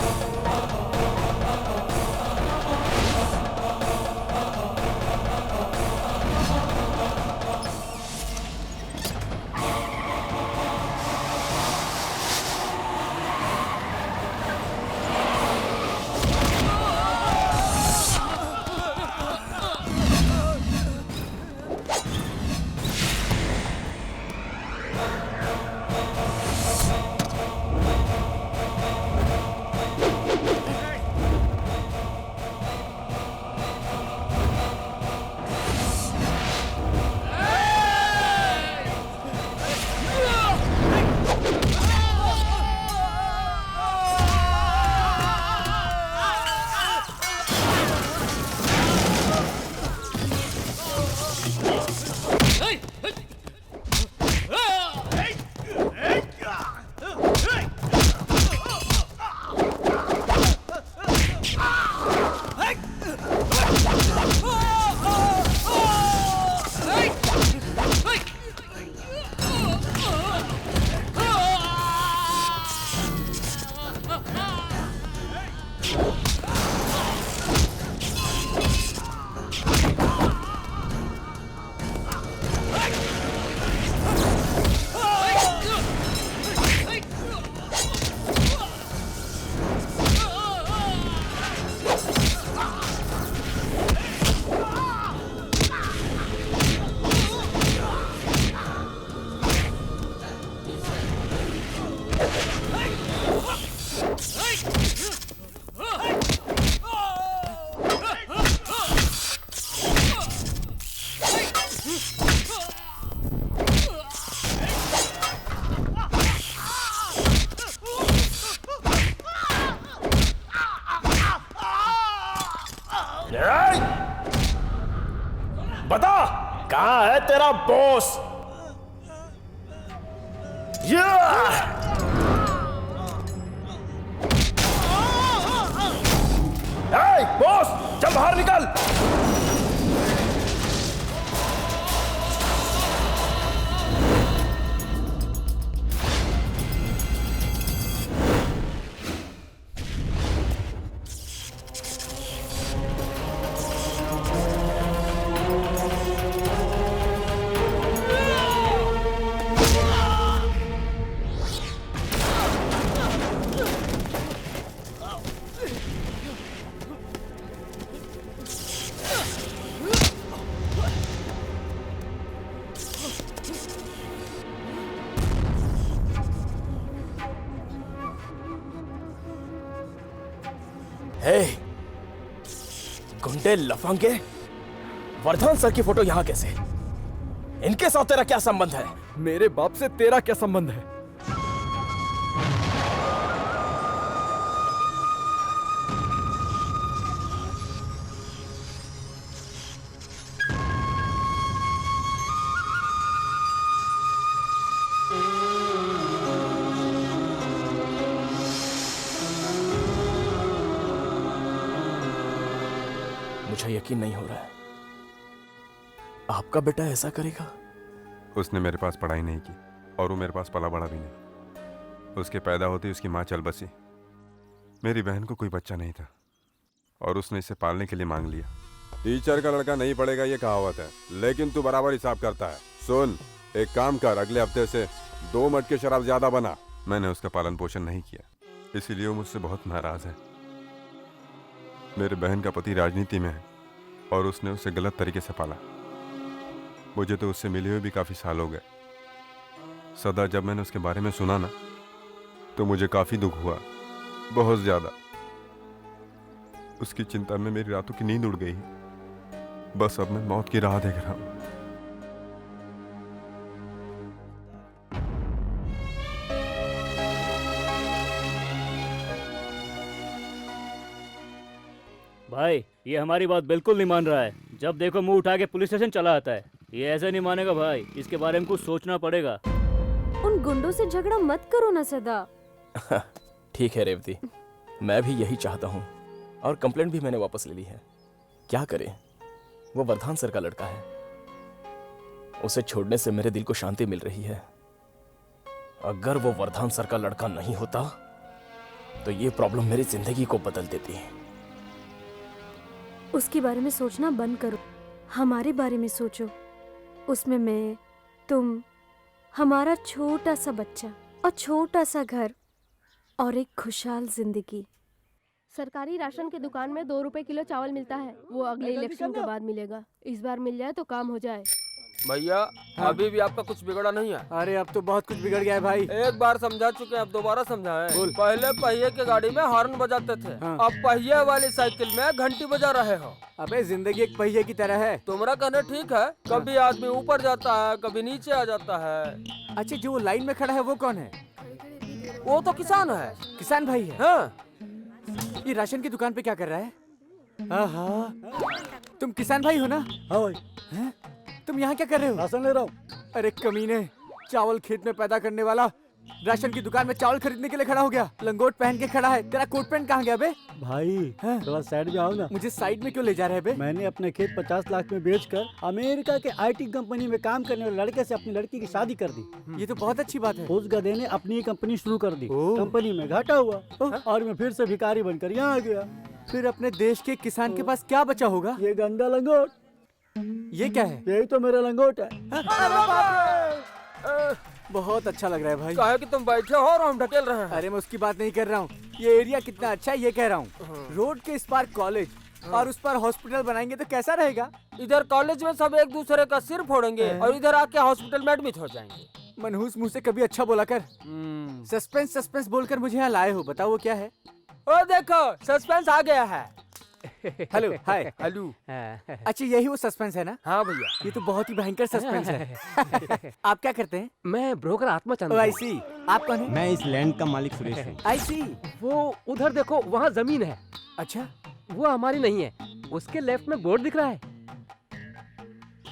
बता, कहाँ है तेरा बॉस? बॉस, चल बाहर निकल। गुंडे, लफंगे, वर्धमान सर की फोटो यहाँ कैसे? इनके साथ तेरा क्या संबंध है? मेरे बाप से तेरा क्या संबंध है? मुझे यकीन नहीं हो रहा है। आपका बेटा ऐसा करेगा? उसने मेरे पास पढ़ाई नहीं की और वो मेरे पास पला बड़ा भी नहीं। उसके पैदा होते ही उसकी माँ चल बसी। मेरी बहन को कोई बच्चा नहीं था और उसने इसे पालने के लिए मांग लिया। टीचर का लड़का नहीं पढ़ेगा ये कहावत है, लेकिन तू बराबर हिसाब करता है। सुन, एक काम कर, अगले हफ्ते से 2 मटके शराब ज्यादा बना। मैंने उसका पालन पोषण नहीं किया, इसीलिए वो मुझसे बहुत नाराज है। मेरे बहन का पति राजनीति में है और उसने उसे गलत तरीके से पाला। मुझे तो उससे मिले हुए भी काफी साल हो गए। सदा जब मैंने उसके बारे में सुना ना, तो मुझे काफी दुख हुआ, बहुत ज्यादा। उसकी चिंता में मेरी रातों की नींद उड़ गई है। बस अब मैं मौत की राह देख रहा हूं। भाई ये हमारी बात बिल्कुल नहीं मान रहा है। जब देखो मुंह उठा के पुलिस स्टेशन चला आता है। ये ऐसे नहीं मानेगा भाई, इसके बारे में कुछ सोचना पड़ेगा। उन गुंडों से झगड़ा मत करो ना सदा। ठीक है रेवती, मैं भी यही चाहता हूँ और कंप्लेंट भी मैंने वापस ले ली है। क्या करें, वो वर्धान सर का लड़का है। उसे छोड़ने से मेरे दिल को शांति मिल रही है। अगर वो वर्धान सर का लड़का नहीं होता तो ये प्रॉब्लम मेरी जिंदगी को बदल देती है। उसके बारे में सोचना बंद करो, हमारे बारे में सोचो। उसमें मैं, तुम, हमारा छोटा सा बच्चा और छोटा सा घर और एक खुशहाल जिंदगी। सरकारी राशन की दुकान में 2 रुपए किलो चावल मिलता है। वो अगले इलेक्शन के बाद मिलेगा। इस बार मिल जाए तो काम हो जाए। भैया अभी भी आपका कुछ बिगड़ा नहीं है? अरे अब तो बहुत कुछ बिगड़ गया है भाई। एक बार समझा चुके हैं, अब दोबारा समझाएं। पहले पहिए की गाड़ी में हॉर्न बजाते थे, अब पहिए वाली साइकिल में घंटी बजा रहे हो। अबे जिंदगी एक पहिए की तरह है। तुम्हारा कहना ठीक है, कभी आदमी ऊपर जाता है, कभी नीचे आ जाता है। अच्छा, जो वो लाइन में खड़ा है वो कौन है? वो तो किसान है। किसान भाई है? हाँ। ये राशन की दुकान पे क्या कर रहा है? तुम किसान भाई हो ना? हाँ भाई। हैं? तुम यहाँ क्या कर रहे हो? राशन ले रहा हूँ। अरे कमीने, चावल खेत में पैदा करने वाला राशन की दुकान में चावल खरीदने के लिए खड़ा हो गया। लंगोट पहन के खड़ा है। तेरा कोट पैंट कहाँ गया बे? भाई थोड़ा साइड में आओ ना। मुझे साइड में क्यों ले जा रहे हैं बे? मैंने अपने खेत 50 लाख में बेचकर अमेरिका के IT कंपनी में काम करने वाले लड़के से अपनी लड़की की शादी कर दी। ये तो बहुत अच्छी बात है। उस गधे ने अपनी ही कंपनी शुरू कर दी। कंपनी में घाटा हुआ और मैं फिर से भिखारी बनकर यहाँ आ गया। फिर अपने देश के किसान के पास क्या बचा होगा? ये गंदा लंगोट। ये क्या है? यही तो मेरा लंगोट है। बहुत अच्छा लग रहा है भाई। कहा है कि तुम बैठे हो और हम ढकेल रहे हैं। अरे मैं उसकी बात नहीं कर रहा हूँ। ये एरिया कितना अच्छा है ये कह रहा हूँ। रोड के इस पार कॉलेज और उस पर हॉस्पिटल बनाएंगे तो कैसा रहेगा? इधर कॉलेज में सब एक दूसरे का सिर फोड़ेंगे और इधर आके हॉस्पिटल में एडमिट हो जाएंगे। मनहूस मुंह से कभी अच्छा बोला कर। सस्पेंस सस्पेंस बोलकर मुझे यहाँ लाए हो, बताओ वो क्या है? ओ देखो, सस्पेंस आ गया है। हेलो, हाय, हेलो। अच्छा यही वो सस्पेंस है ना? हाँ भैया। ये तो बहुत ही भयंकर सस्पेंस है। आप क्या करते हैं? मैं ब्रोकर आत्मा चंद। आई सी। आप कौन है? मैं इस लैंड का मालिक सुरेश हूँ। आई सी। वो उधर देखो, वहाँ जमीन है। अच्छा, वो हमारी नहीं है। उसके लेफ्ट में बोर्ड दिख रहा है।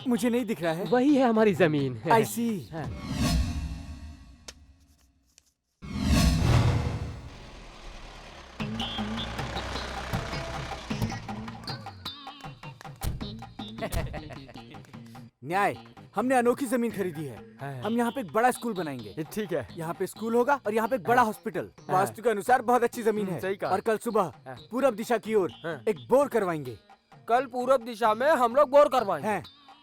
मुझे नहीं दिख रहा है। वही है हमारी जमीन। आई सी। न्याय, हमने अनोखी जमीन खरीदी है। हम यहाँ पे एक बड़ा स्कूल बनाएंगे। ठीक है। यहाँ पे स्कूल होगा और यहाँ पे एक बड़ा हॉस्पिटल। वास्तु के अनुसार बहुत अच्छी जमीन है। सही कहा। और कल सुबह पूरब दिशा की ओर एक बोर करवाएंगे। कल पूरब दिशा में हम लोग बोर करवाएंगे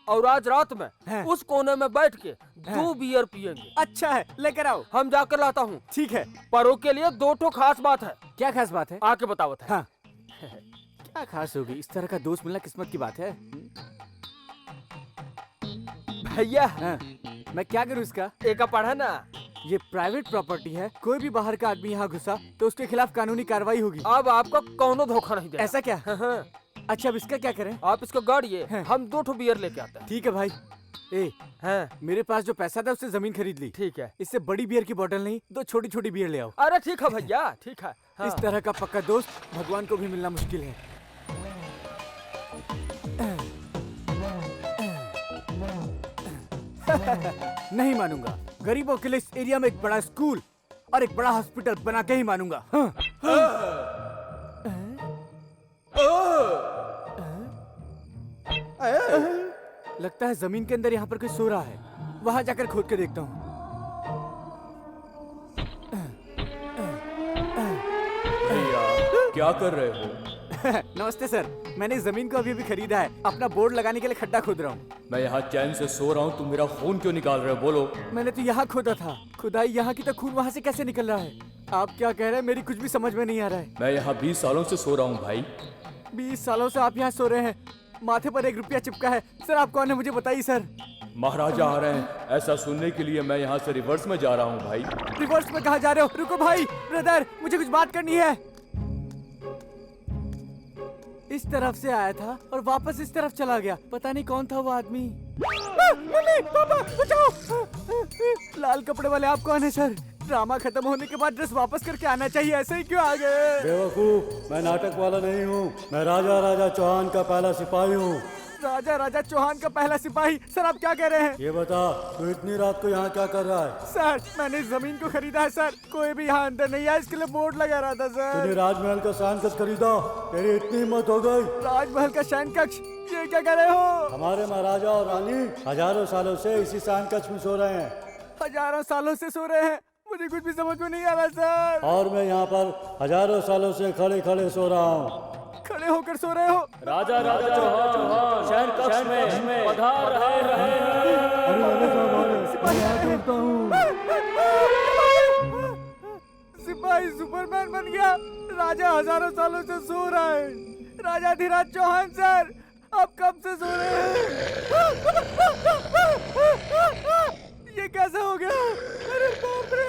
और आज रात में उस कोने में बैठ के 2 बियर पियेंगे। अच्छा है, लेकर आओ। हम जाकर लाता हूँ। ठीक है। पर उसके लिए 2 ठो खास बात है। क्या खास बात है? आके बताओ। हाँ। क्या खास होगी? इस तरह का दोस्त मिलना किस्मत की बात है। भैया मैं क्या करूँ इसका? एक पढ़ा ना। ये प्राइवेट प्रॉपर्टी है। कोई भी बाहर का आदमी यहाँ घुसा तो उसके खिलाफ कानूनी कार्रवाई होगी। अब आपको कौनो धोखा नहीं देगा। ऐसा क्या? अच्छा, अब इसका क्या करें? आप इसको गाड़िए, हम 2 ठो बियर लेके आते हैं। ठीक है भाई। मेरे पास जो पैसा था उससे जमीन खरीद ली। ठीक है। इससे बड़ी बियर की बोतल नहीं, 2 छोटी छोटी बियर ले आओ। अरे ठीक है भैया, ठीक है। इस तरह का पक्का दोस्त भगवान को भी मिलना मुश्किल है। नहीं मानूंगा। गरीबों के लिए इस एरिया में एक बड़ा स्कूल और एक बड़ा हॉस्पिटल बना के ही मानूंगा। लगता है जमीन के अंदर यहाँ पर कोई सो रहा है। वहां जाकर खोद के देखता हूँ। क्या कर रहे हो? नमस्ते सर, मैंने इस जमीन को अभी अभी खरीदा है। अपना बोर्ड लगाने के लिए खड्डा खोद रहा हूँ। मैं यहाँ चैन से सो रहा हूँ, तुम मेरा खून क्यों निकाल रहे हो? बोलो। मैंने तो यहाँ खोदा था। खुदाई यहाँ की, तो खून वहाँ से कैसे निकल रहा है? आप क्या कह रहे हैं? मेरी कुछ भी समझ में नहीं आ रहा है। मैं यहाँ 20 सालों से सो रहा हूँ भाई। 20 सालों से आप यहाँ सो रहे हैं? माथे पर 1 रुपया चिपका है। सर आप कौन है, मुझे बताइए सर। महाराजा आ रहे हैं, ऐसा सुनने के लिए मैं यहाँ से रिवर्स में जा रहा हूँ भाई। रिवर्स में कहाँ जा रहे हो? रुको भाई, ब्रदर, मुझे कुछ बात करनी है। इस तरफ से आया था और वापस इस तरफ चला गया। पता नहीं कौन था वो आदमी। मम्मी, पापा, बचाओ! लाल कपड़े वाले आप कौन है सर? ड्रामा खत्म होने के बाद ड्रेस वापस करके आना चाहिए, ऐसे ही क्यों आ गए? बेवकूफ, मैं नाटक वाला नहीं हूँ। मैं राजा राजा चौहान का पहला सिपाही हूँ। राजा राजा चौहान का पहला सिपाही? सर आप क्या कह रहे हैं? ये बता, तू इतनी रात को यहाँ क्या कर रहा है? सर मैंने इस जमीन को खरीदा है सर। कोई भी यहाँ अंदर नहीं है, इसके लिए बोर्ड लगा रहा था सर। तूने राजमहल का शयन कक्ष खरीदा? तेरी इतनी हिम्मत हो गई? राजमहल का शयन कक्ष? ये क्या कर रहे हो? हमारे महाराजा और रानी हजारों सालों से इसी शयन कक्ष में सो रहे हैं। हजारों सालों से सो रहे हैं? मुझे कुछ भी समझ में नहीं आ रहा सर। और मैं यहाँ पर हजारों सालों से खड़े खड़े सो रहा हूँ। खड़े होकर सो रहे हो? राजा राजा चौहान शयन कक्ष में पधार रहे हैं। सिपाही सुपरमैन बन गया। राजा हजारों सालों से सो रहा है। राजा धीराज चौहान सर, आप कब से सो रहे हैं? ये कैसे हो गया? अरे बाप रे!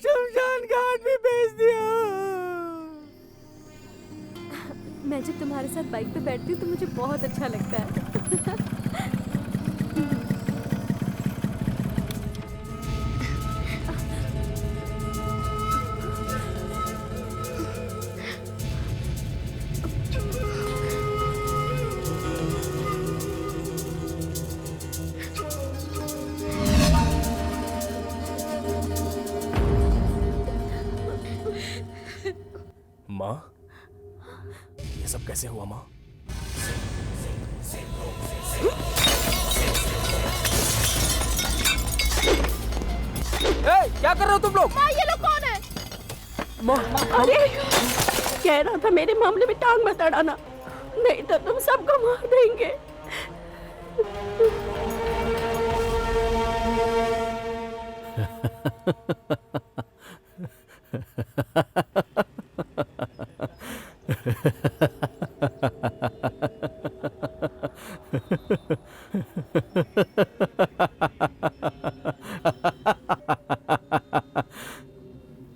शमशान घाट भी भेज दिया। मैं जब तुम्हारे साथ बाइक पे बैठती हूँ तो मुझे बहुत अच्छा लगता है। माँ, ये सब कैसे हुआ माँ? क्या कर रहे हो तुम लोग? माँ, ये लोग कौन है? अरे कह रहा था मेरे मामले में टांग मत अड़ाना, नहीं तो तुम सबको मार देंगे।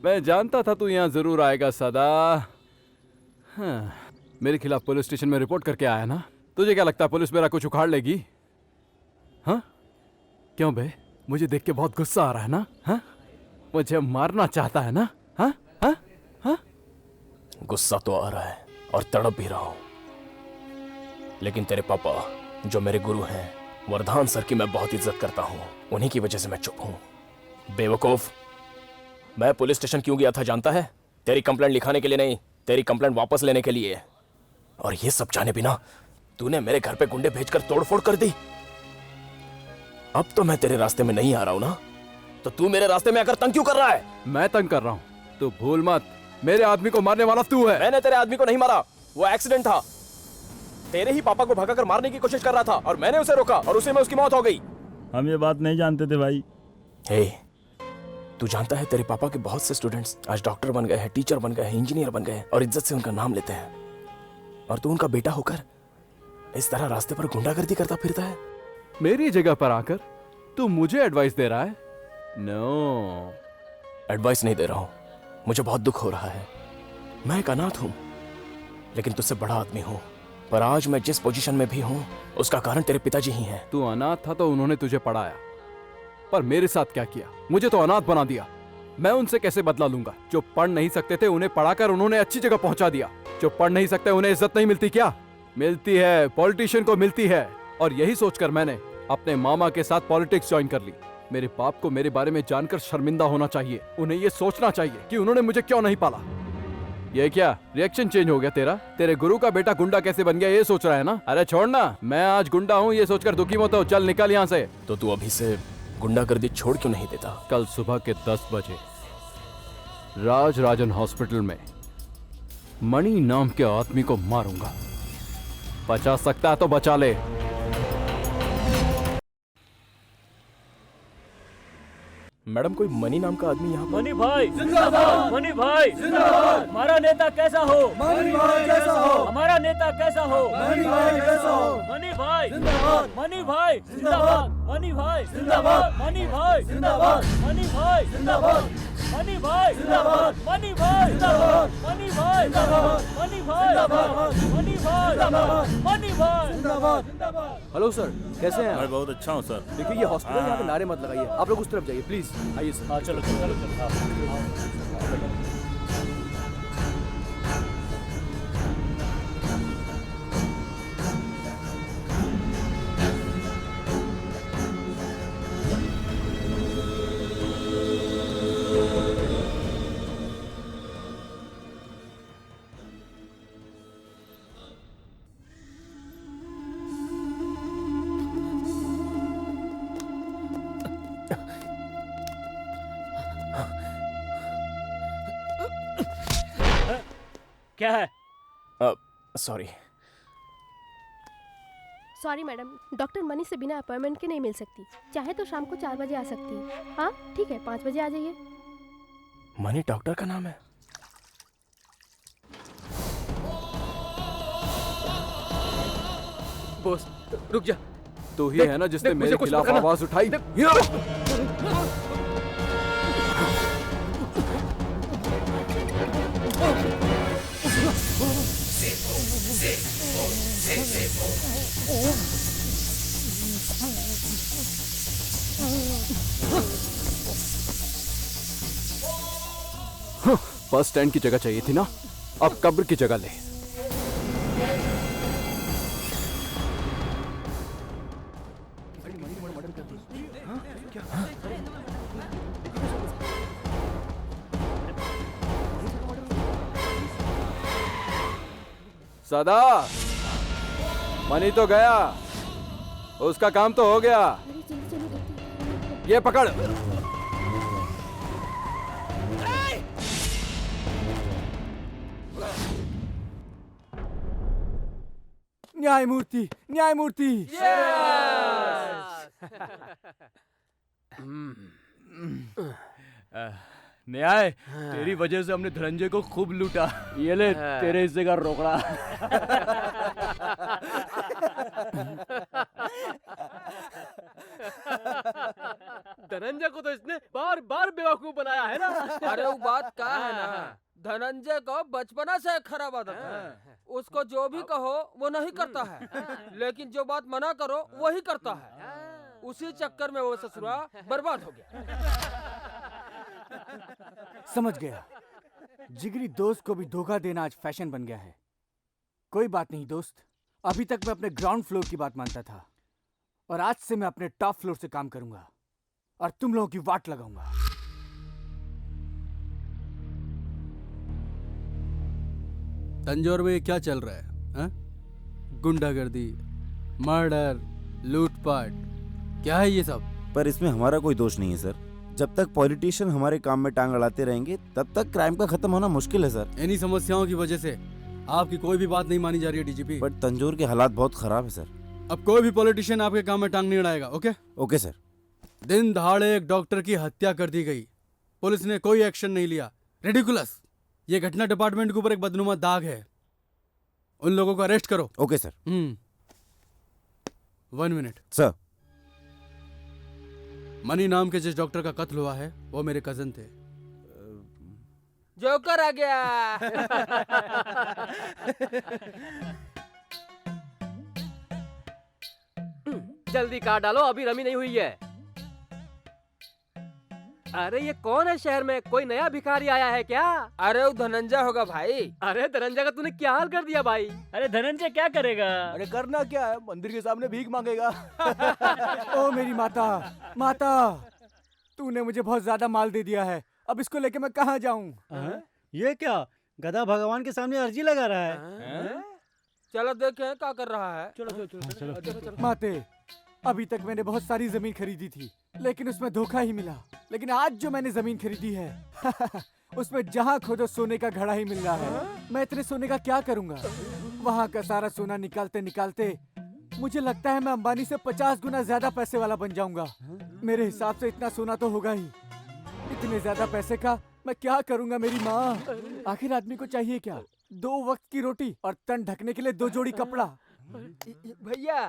मैं जानता था तू यहाँ जरूर आएगा सदा। हाँ, मेरे खिलाफ पुलिस स्टेशन में रिपोर्ट करके आया ना? तुझे क्या लगता है पुलिस मेरा कुछ उखाड़ लेगी? हाँ, क्यों बे? मुझे देख के बहुत गुस्सा आ रहा है ना? हाँ, मुझे मारना चाहता है ना? हाँ हाँ हाँ। गुस्सा तो आ रहा है और तड़प भी रहा हूं, लेकिन तेरे पापा जो मेरे गुरु हैं, वरदान सर की मैं बहुत इज्जत करता हूं। उन्हीं की वजह से मैं चुप हूं। बेवकूफ, मैं पुलिस स्टेशन क्यों गया था जानता है? तेरी कंप्लेंट लिखाने के लिए नहीं, तेरी कंप्लेंट वापस लेने के लिए। और ये सब जाने बिना तूने मेरे घर पे गुंडे भेजकर तोड़फोड़ कर दी। अब तो मैं तेरे रास्ते में नहीं आ रहा हूं ना, तो तू मेरे रास्ते में आकर तंग क्यों कर रहा है? मैं तंग कर रहा हूँ? तू भूल मत, मेरे आदमी को मारने वाला तू है। मैंने तेरे आदमी को नहीं मारा, वो एक्सीडेंट था। तेरे ही पापा को भगाकर मारने की कोशिश कर रहा था और मैंने उसे रोका और उसी में उसकी मौत हो गई। हम ये बात नहीं जानते थे भाई। हे, तू जानता है तेरे पापा के बहुत से स्टूडेंट्स आज डॉक्टर बन गए हैं, टीचर बन गए हैं, इंजीनियर बन गए हैं और इज्जत से उनका नाम लेते हैं, और तू उनका बेटा होकर इस तरह रास्ते पर गुंडागर्दी करता फिरता है। मेरी जगह पर आकर तू मुझे एडवाइस दे रहा है? नो, एडवाइस नहीं दे रहा हूं, मुझे बहुत दुख हो रहा है। मैं एक अनाथ हूं, लेकिन तुझसे बड़ा आदमी हूं, पर आज मैं जिस पोजीशन में भी हूं उसका कारण तेरे पिताजी ही हैं। तू अनाथ था तो उन्होंने तुझे पढ़ाया, पर मेरे साथ क्या किया? मुझे तो अनाथ बना दिया। मैं उनसे कैसे बदला लूंगा? जो पढ़ नहीं सकते थे उन्हें पढ़ाकर उन्होंने अच्छी जगह पहुंचा दिया। जो पढ़ नहीं सकते उन्हें इज्जत नहीं मिलती क्या? मिलती है, पॉलिटिशियन को मिलती है। और यही सोचकर मैंने अपने मामा के साथ पॉलिटिक्स ज्वाइन कर ली। मेरे बाप को मेरे बारे में जानकर शर्मिंदा होना चाहिए। उन्हें यह सोचना चाहिए कि उन्होंने मुझे क्यों नहीं पाला। ये क्या रिएक्शन चेंज हो गया तेरा? तेरे गुरु का बेटा गुंडा कैसे बन गया ये सोच रहा है ना? अरे छोड़ना, मैं आज गुंडा हूँ ये सोचकर दुखी मत हो। चल निकल यहाँ से। तो तू अभी से गुंडागर्दी छोड़ क्यों नहीं देता? कल सुबह के 10 बजे राज राजन हॉस्पिटल में मणि नाम के आदमी को मारूंगा। बचा सकता है तो बचा ले। मैडम कोई मनी नाम का आदमी यहाँ पर? मनी भाई जिंदाबाद, मनी भाई जिंदाबाद। हमारा नेता कैसा हो? मनी भाई कैसा हो? हमारा नेता कैसा हो? मनी भाई कैसा हो? मनी भाई जिंदाबाद, मनी भाई जिंदाबाद, मनी भाई जिंदाबाद, मनी भाई जिंदाबाद, मनी भाई जिंदाबाद, मनी भाई जिंदाबाद, मनी भाई जिंदाबाद, मनी भाई जिंदाबाद, मनी भाई जिंदाबाद, मनी भाई जिंदाबाद, मनी भाई जिंदाबाद। हेलो सर, कैसे हैं? मैं बहुत अच्छा हूँ सर। देखिए ये हॉस्पिटल, यहाँ पे नारे मत लगाइए। आप लोग उस तरफ जाइए प्लीज। आइए सर। हाँ चलो चलो चलो चलो। क्या है? Sorry. Sorry madam, doctor money से बिना अपॉइंटमेंट के नहीं मिल सकती। चाहे तो शाम को 4 बजे आ सकती है। हाँ ठीक है, 5 बजे आ जाइए। मनी डॉक्टर का नाम है? बॉस रुक जा। तू ही है ना जिसने मेरे खिलाफ आवाज उठाई? बस स्टैंड की जगह चाहिए थी ना, अब कब्र की जगह ले। सदा, मनी तो गया, उसका काम तो हो गया। ये पकड़। न्यायमूर्ति, न्यायमूर्ति। न्याय, तेरी वजह से हमने धनंजय को खूब लूटा। ये ले तेरे हिस्से का रोकड़ा। धनंजय को तो इसने बार बार बेवकूफ बनाया है ना। अरे वो बात का है ना, धनंजय को बचपना से खराब आदत है। उसको जो भी कहो वो नहीं करता है, लेकिन जो बात मना करो वही करता है। उसी चक्कर में वो ससुरा बर्बाद हो गया। समझ गया, जिगरी दोस्त को भी धोखा देना आज फैशन बन गया है। कोई बात नहीं दोस्त, अभी तक मैं अपने ग्राउंड फ्लोर की बात मानता था, और आज से मैं अपने टॉप फ्लोर से काम करूंगा और तुम लोगों की वाट लगाऊंगा। तंजौर में क्या चल रहा है? हा? गुंडागर्दी, मर्डर, लूटपाट, क्या है ये सब? पर इसमें हमारा कोई दोष नहीं है सर। जब तक पॉलिटिशियन हमारे काम में टांग अड़ाते रहेंगे तब तक क्राइम का खत्म होना मुश्किल है सर। इन्हीं समस्याओं की वजह से आपकी कोई भी बात नहीं मानी जा रही है डीजीपी। बट तंजौर के हालात बहुत खराब है सर। अब कोई भी पॉलिटिशियन आपके काम में टांग नहीं अड़ाएगा। Okay okay sir. दिन दहाड़े एक डॉक्टर की हत्या कर दी गई, पुलिस ने कोई एक्शन नहीं लिया। रेडिकुलस। ये घटना डिपार्टमेंट के ऊपर एक बदनुमा दाग है। उन लोगों को अरेस्ट करो। Okay sir. 1 minute sir. Money नाम के जिस डॉक्टर का कत्ल हुआ है वो मेरे कजन थे। जोकर आ गया। जल्दी काट डालो, अभी रमी नहीं हुई है। अरे ये कौन है शहर में? कोई नया भिखारी आया है क्या? अरे वो धनंजय होगा भाई। अरे धनंजय का तूने क्या हाल कर दिया भाई? अरे धनंजय क्या करेगा? अरे करना क्या है, मंदिर के सामने भीख मांगेगा। ओ मेरी माता, माता, तूने मुझे बहुत ज्यादा माल दे दिया है, अब इसको लेके मैं कहाँ जाऊँ? ये क्या? गधा भगवान के सामने अर्जी लगा रहा है। चलो देखें क्या कर रहा है। चलो। माते, अभी तक मैंने बहुत सारी जमीन खरीदी थी, लेकिन उसमें धोखा ही मिला। लेकिन आज जो मैंने जमीन खरीदी है उसमें जहाँ खोदो सोने का घड़ा ही मिल रहा है। मैं इतने सोने का क्या करूँगा? वहाँ का सारा सोना निकालते निकालते मुझे लगता है मैं अंबानी से 50 गुना ज्यादा पैसे वाला बन जाऊंगा। मेरे हिसाब से इतना सोना तो होगा ही। इतने ज्यादा पैसे का मैं क्या करूंगा? मेरी माँ, आखिर आदमी को चाहिए क्या? 2 वक्त की रोटी और तन ढकने के लिए 2 जोड़ी कपड़ा। भैया,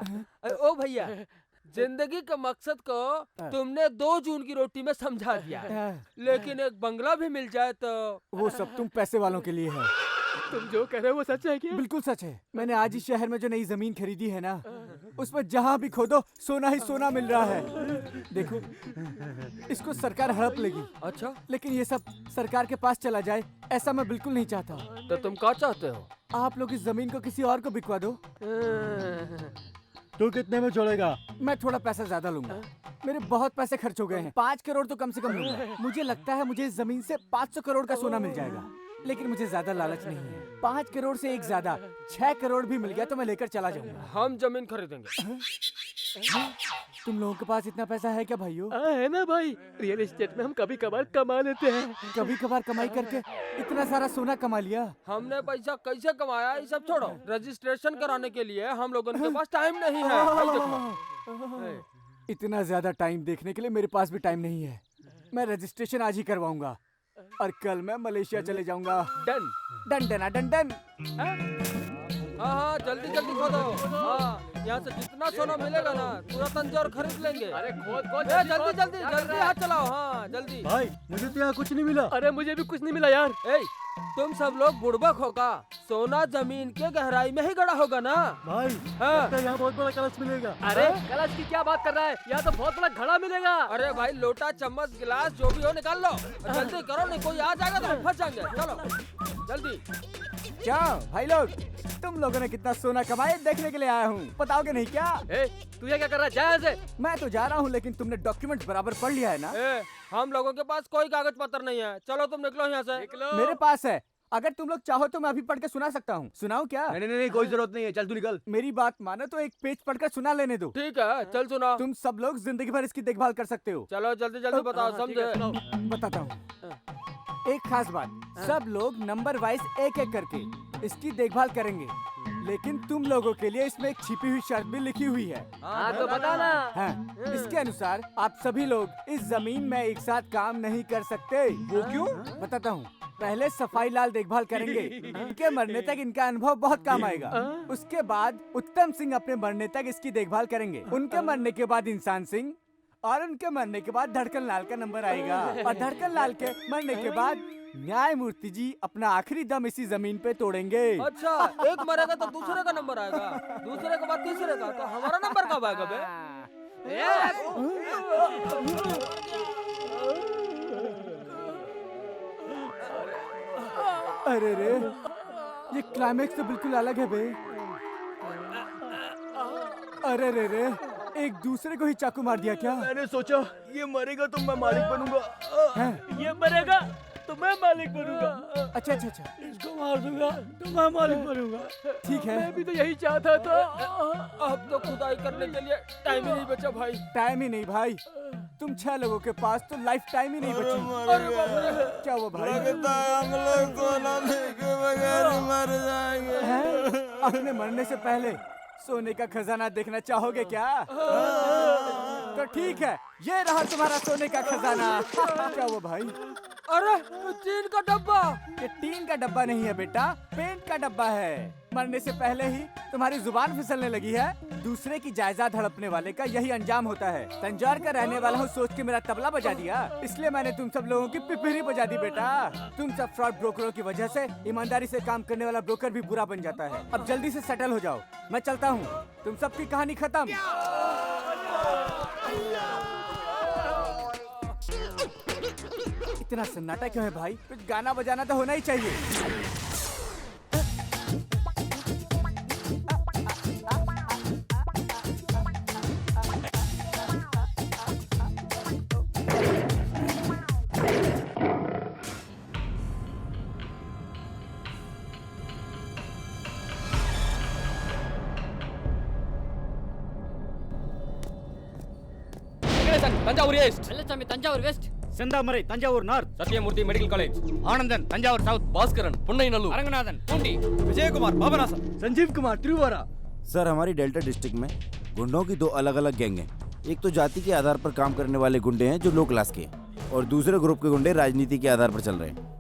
ओ भैया, जिंदगी के मकसद को तुमने 2 जून की रोटी में समझा दिया, लेकिन एक बंगला भी मिल जाए तो वो सब तुम पैसे वालों के लिए है। तुम जो कह रहे हो वो सच है क्या? बिल्कुल सच है। मैंने आज इस शहर में जो नई जमीन खरीदी है ना, उसमें जहाँ भी खोदो सोना ही सोना मिल रहा है। देखो, इसको सरकार हड़प लेगी। अच्छा, लेकिन ये सब सरकार के पास चला जाए, ऐसा मैं बिल्कुल नहीं चाहता। तो तुम क्या चाहते हो? आप लोग इस जमीन को किसी और को बिकवा दो। तू कितने में छोड़ेगा? मैं थोड़ा पैसा ज्यादा लूंगा। मेरे बहुत पैसे खर्च हो गए हैं। 5 करोड़ तो कम से कम लूंगा। मुझे लगता है मुझे इस जमीन से 500 करोड़ का सोना मिल जाएगा, लेकिन मुझे ज्यादा लालच नहीं है। 5 करोड़ से एक ज्यादा 6 करोड़ भी मिल गया तो मैं लेकर चला जाऊंगा। हम जमीन खरीदेंगे। तुम लोगों के पास इतना पैसा है क्या भाइयों? है ना भाई, रियल एस्टेट में हम कभी कभार कमा लेते हैं। कभी कभार कमाई करके इतना सारा सोना कमा लिया। हमने पैसा कैसे कमाया ये सब छोड़ो। रजिस्ट्रेशन कराने के लिए हम लोगों के पास टाइम नहीं है। भाई देखो, इतना ज्यादा टाइम देखने के लिए मेरे पास भी टाइम नहीं है। मैं रजिस्ट्रेशन आज ही करवाऊंगा और कल मैं मलेशिया चले जाऊंगा। डन डन डना डन डन। हाँ, जल्दी जल्दी खोदो। हाँ, यहाँ से जितना सोना मिलेगा ना पूरा तंजौर खरीद लेंगे। अरे खोद जल्दी जल्दी जल्दी हाथ चलाओ। हाँ जल्दी। भाई, मुझे तो यहाँ कुछ नहीं मिला। अरे मुझे भी कुछ नहीं मिला यार। तुम सब लोग बुड़बक होगा। सोना जमीन के गहराई में ही गड़ा होगा ना भाई। हाँ। यहाँ बहुत बड़ा कलश मिलेगा। अरे कलश की क्या बात कर रहा है? यहाँ तो बहुत बड़ा घड़ा मिलेगा। अरे भाई, लोटा चम्मच गिलास जो भी हो निकाल लो। जल्दी करो, नहीं कोई आ जाएगा तो हम फंस जाएंगे। चलो जल्दी। क्या भाई लोग, तुम लोगों ने कितना सोना कमाया देखने के लिए आया हूँ। बताओगे नहीं क्या? तू ये क्या कर रहा है? जा यहाँ से। मैं तो जा रहा हूँ, लेकिन तुमने डॉक्यूमेंट बराबर पढ़ लिया है ना? हम लोगों के पास कोई कागज पत्र नहीं है। चलो तुम निकलो यहाँ से। मेरे पास है। अगर तुम लोग चाहो तो मैं अभी पढ़ के सुना सकता हूँ। सुनाऊं क्या? नहीं, कोई जरूरत नहीं है। चल तू निकल। मेरी बात मानो तो एक पेज पढ़कर सुना लेने दो। ठीक है, चल सुनाओ। तुम सब लोग जिंदगी भर इसकी देखभाल कर सकते हो। चलो जल्दी जल्दी बताओ। समझे? बताता हूँ। एक खास बात, सब लोग नंबर वाइज एक एक करके इसकी देखभाल करेंगे, लेकिन तुम लोगों के लिए इसमें एक छिपी हुई शर्त भी लिखी हुई है। हाँ तो बताना। हाँ, इसके अनुसार आप सभी लोग इस जमीन में एक साथ काम नहीं कर सकते। वो क्यों? बताता हूँ। पहले सफाई लाल देखभाल करेंगे, इनके मरने तक इनका अनुभव बहुत काम आएगा। उसके बाद उत्तम सिंह अपने मरने तक इसकी देखभाल करेंगे। उनके मरने के बाद इंसान सिंह, और उनके मरने के बाद धड़कन लाल का नंबर आएगा। और धड़कन लाल के मरने के बाद न्यायमूर्ति जी अपना आखिरी दम इसी जमीन पे तोड़ेंगे। अच्छा, एक मरेगा तो दूसरे का नंबर आएगा, दूसरे के बाद तीसरे का, तो हमारा नंबर कब आएगा बे? अरे रे, ये क्लाइमेक्स तो बिल्कुल अलग है बे। अरे रे, एक दूसरे को ही चाकू मार दिया क्या? मैंने सोचा ये मरेगा तो मैं मालिक बनूंगा। ये मरेगा तो मैं मालिक बनूंगा। अच्छा, इसको मार दूंगा तो मैं मालिक बनूंगा। ठीक है, मैं भी तो यही चाहता था। अब तो खुदाई करने के लिए टाइम ही नहीं बचा भाई। टाइम ही नहीं भाई, तुम 6 लोगों के पास तो लाइफ टाइम ही नहीं बची। क्या हुआ भाई? लगता है हम लोग सोना के बगैर मर जाएंगे। अपने मरने से पहले सोने का खजाना देखना चाहोगे क्या? तो ठीक है, ये रहा तुम्हारा सोने का खजाना। क्या हुआ भाई? अरे टीन का डब्बा। ये टीन का डब्बा नहीं है बेटा, पेंट का डब्बा है। मरने से पहले ही तुम्हारी जुबान फिसलने लगी है। दूसरे की जायदाद हड़पने वाले का यही अंजाम होता है। तंजौर का रहने वाला हूँ सोच के मेरा तबला बजा दिया, इसलिए मैंने तुम सब लोगों की पिपीरी बजा दी बेटा। तुम सब फ्रॉड ब्रोकरों की वजह से ईमानदारी से काम करने वाला ब्रोकर भी बुरा बन जाता है। अब जल्दी से सेटल हो जाओ, मैं चलता हूँ। तुम सबकी कहानी खत्म। इतना सन्नाटा क्यों है भाई? कुछ गाना बजाना तो होना ही चाहिए। Vellasan Thanjavur east, Vellachami Thanjavur west, Senthamarai Thanjavur north, Sathyamurthy medical college, Anandan Thanjavur south, Bhaskaran Punnainallur, Ranganathan Poondi, Vijay Kumar Papanasam, Sanjeev Kumar Tripura. Sir हमारी डेल्टा डिस्ट्रिक्ट में गुंडों की दो अलग अलग गैंग हैं। एक तो जाति के आधार पर काम करने वाले गुंडे हैं जो लो क्लास के हैं, और दूसरे ग्रुप के गुंडे राजनीति के आधार पर चल रहे हैं।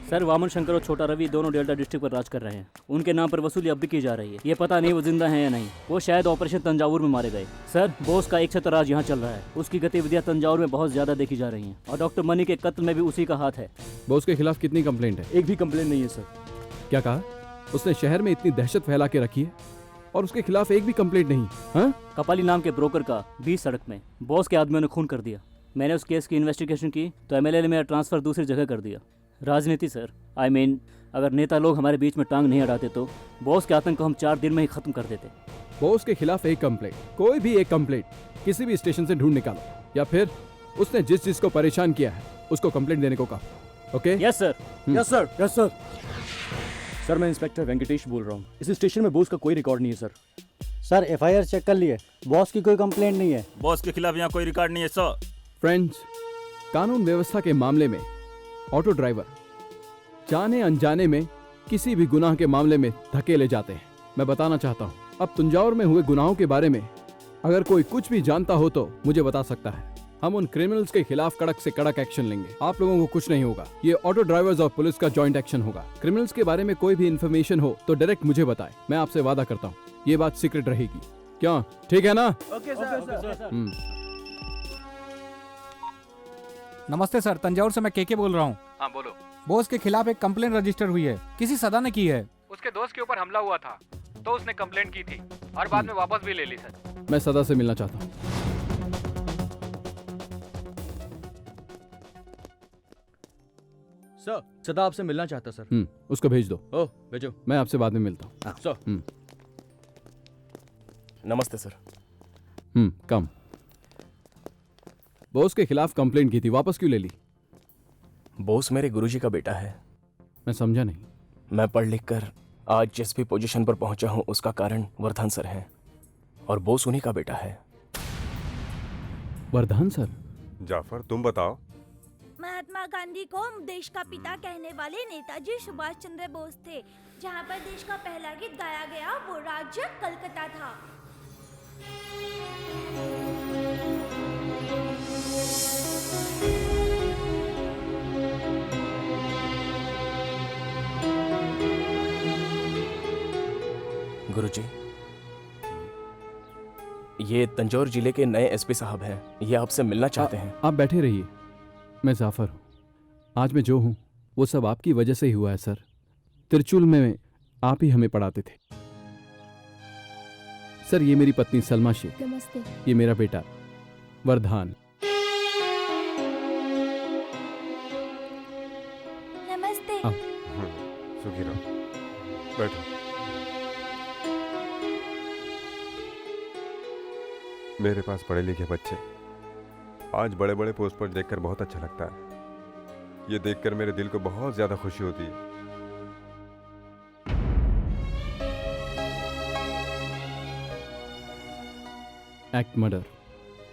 सर वामन शंकर और छोटा रवि दोनों डेल्टा डिस्ट्रिक्ट पर राज कर रहे हैं। उनके नाम पर वसूली अब भी की जा रही है। ये पता नहीं वो जिंदा हैं या नहीं। वो शायद ऑपरेशन तंजावुर में मारे गए। सर बॉस का एक छत्र राज यहाँ चल रहा है। उसकी गतिविधियाँ तंजावुर में बहुत ज्यादा देखी जा रही हैं और डॉक्टर मनी के कत्ल में भी उसी का हाथ है। बॉस के खिलाफ कितनी कंप्लेंट है? एक भी कंप्लेंट नहीं है सर। क्या कहा? उसने शहर में इतनी दहशत फैला के रखी है और उसके खिलाफ एक भी कंप्लेंट नहीं। हाँ? कपाली नाम के ब्रोकर का 20 सड़क में बॉस के आदमियों ने खून कर दिया। मैंने उस केस की इन्वेस्टिगेशन की तो एमएलए ने मेरा ट्रांसफर दूसरी जगह कर दिया। राजनीति सर, I mean, अगर नेता लोग हमारे बीच में टांग नहीं अड़ाते तो बॉस के आतंक को हम 4 दिन में ही खत्म कर देते। बॉस के खिलाफ एक कंप्लेंट, कोई भी एक कंप्लेंट किसी भी स्टेशन से ढूंढ निकालो, या फिर उसने जिस चीज को परेशान किया है उसको कंप्लेंट देने को कहा। Okay? Yes sir. Yes sir, yes sir. Sir मैं इंस्पेक्टर वेंकटेश बोल रहा हूँ। इस स्टेशन में बॉस का कोई रिकॉर्ड नहीं है सर। सर एफआईआर चेक कर लिए, बॉस की कोई कंप्लेंट नहीं है। बॉस के खिलाफ यहाँ कोई रिकॉर्ड नहीं है सर। फ्रेंड्स, कानून व्यवस्था के मामले में ऑटो ड्राइवर जाने अनजाने में किसी भी गुनाह के मामले में धकेले जाते हैं। मैं बताना चाहता हूँ, अब तंजावुर में हुए गुनाहों के बारे में अगर कोई कुछ भी जानता हो तो मुझे बता सकता है। हम उन क्रिमिनल्स के खिलाफ कड़क से कड़क एक्शन लेंगे। आप लोगों को कुछ नहीं होगा। ये ऑटो ड्राइवर्स और पुलिस का जॉइंट एक्शन होगा। क्रिमिनल्स के बारे में कोई भी इन्फॉर्मेशन हो तो डायरेक्ट मुझे बताएं। मैं आपसे वादा करता हूँ ये बात सीक्रेट रहेगी। क्या ठीक है ना? Okay sir. नमस्ते सर, तंजावुर से मैं केके बोल रहा हूँ। हाँ बोलो। बॉस के खिलाफ एक कंप्लेंट रजिस्टर हुई है, किसी सदा ने की है। उसके दोस्त के ऊपर हमला हुआ था तो उसने कंप्लेंट की थी और बाद में वापस भी ले ली सर। मैं सदा से मिलना चाहता हूँ। सर सदा आपसे मिलना चाहता सर। उसको भेज दो। ओह भेजो। मैं आपसे बाद में मिलता हूँ। सर। नमस्ते सर। कम। बॉस के खिलाफ कंप्लेंट की थी, वापस क्यों ले ली? बॉस मेरे गुरुजी का बेटा है। मैं समझा नहीं। मैं पढ़ लिख कर आज जिस भी पोजीशन पर पहुंचा हूं उसका कारण वर्धन सर है और बॉस उन्हीं का बेटा है। वर्धन सर? जाफर तुम बताओ। महात्मा गांधी को देश का पिता कहने वाले नेताजी सुभाष चंद्र बोस थे। जहाँ पर देश का पहला गीत गाया गया वो राज्य कलकत्ता था। गुरुजी, ये तंजौर जिले के नए एसपी साहब हैं। ये आपसे मिलना चाहते हैं। आप बैठे रहिए। मैं जाफर हूँ। आज मैं जो हूँ वो सब आपकी वजह से ही हुआ है सर। तिरचुल में आप ही हमें पढ़ाते थे। सर ये मेरी पत्नी सलमा शेख। नमस्ते। ये मेरा बेटा वर्धान। नमस्ते। सुखी रहो, बैठो। मेरे पास पढ़े लिखे बच्चे आज बड़े बड़े पोस्ट पर देखकर बहुत अच्छा लगता है। ये देखकर मेरे दिल को बहुत ज्यादा खुशी होती है। एक्ट मर्डर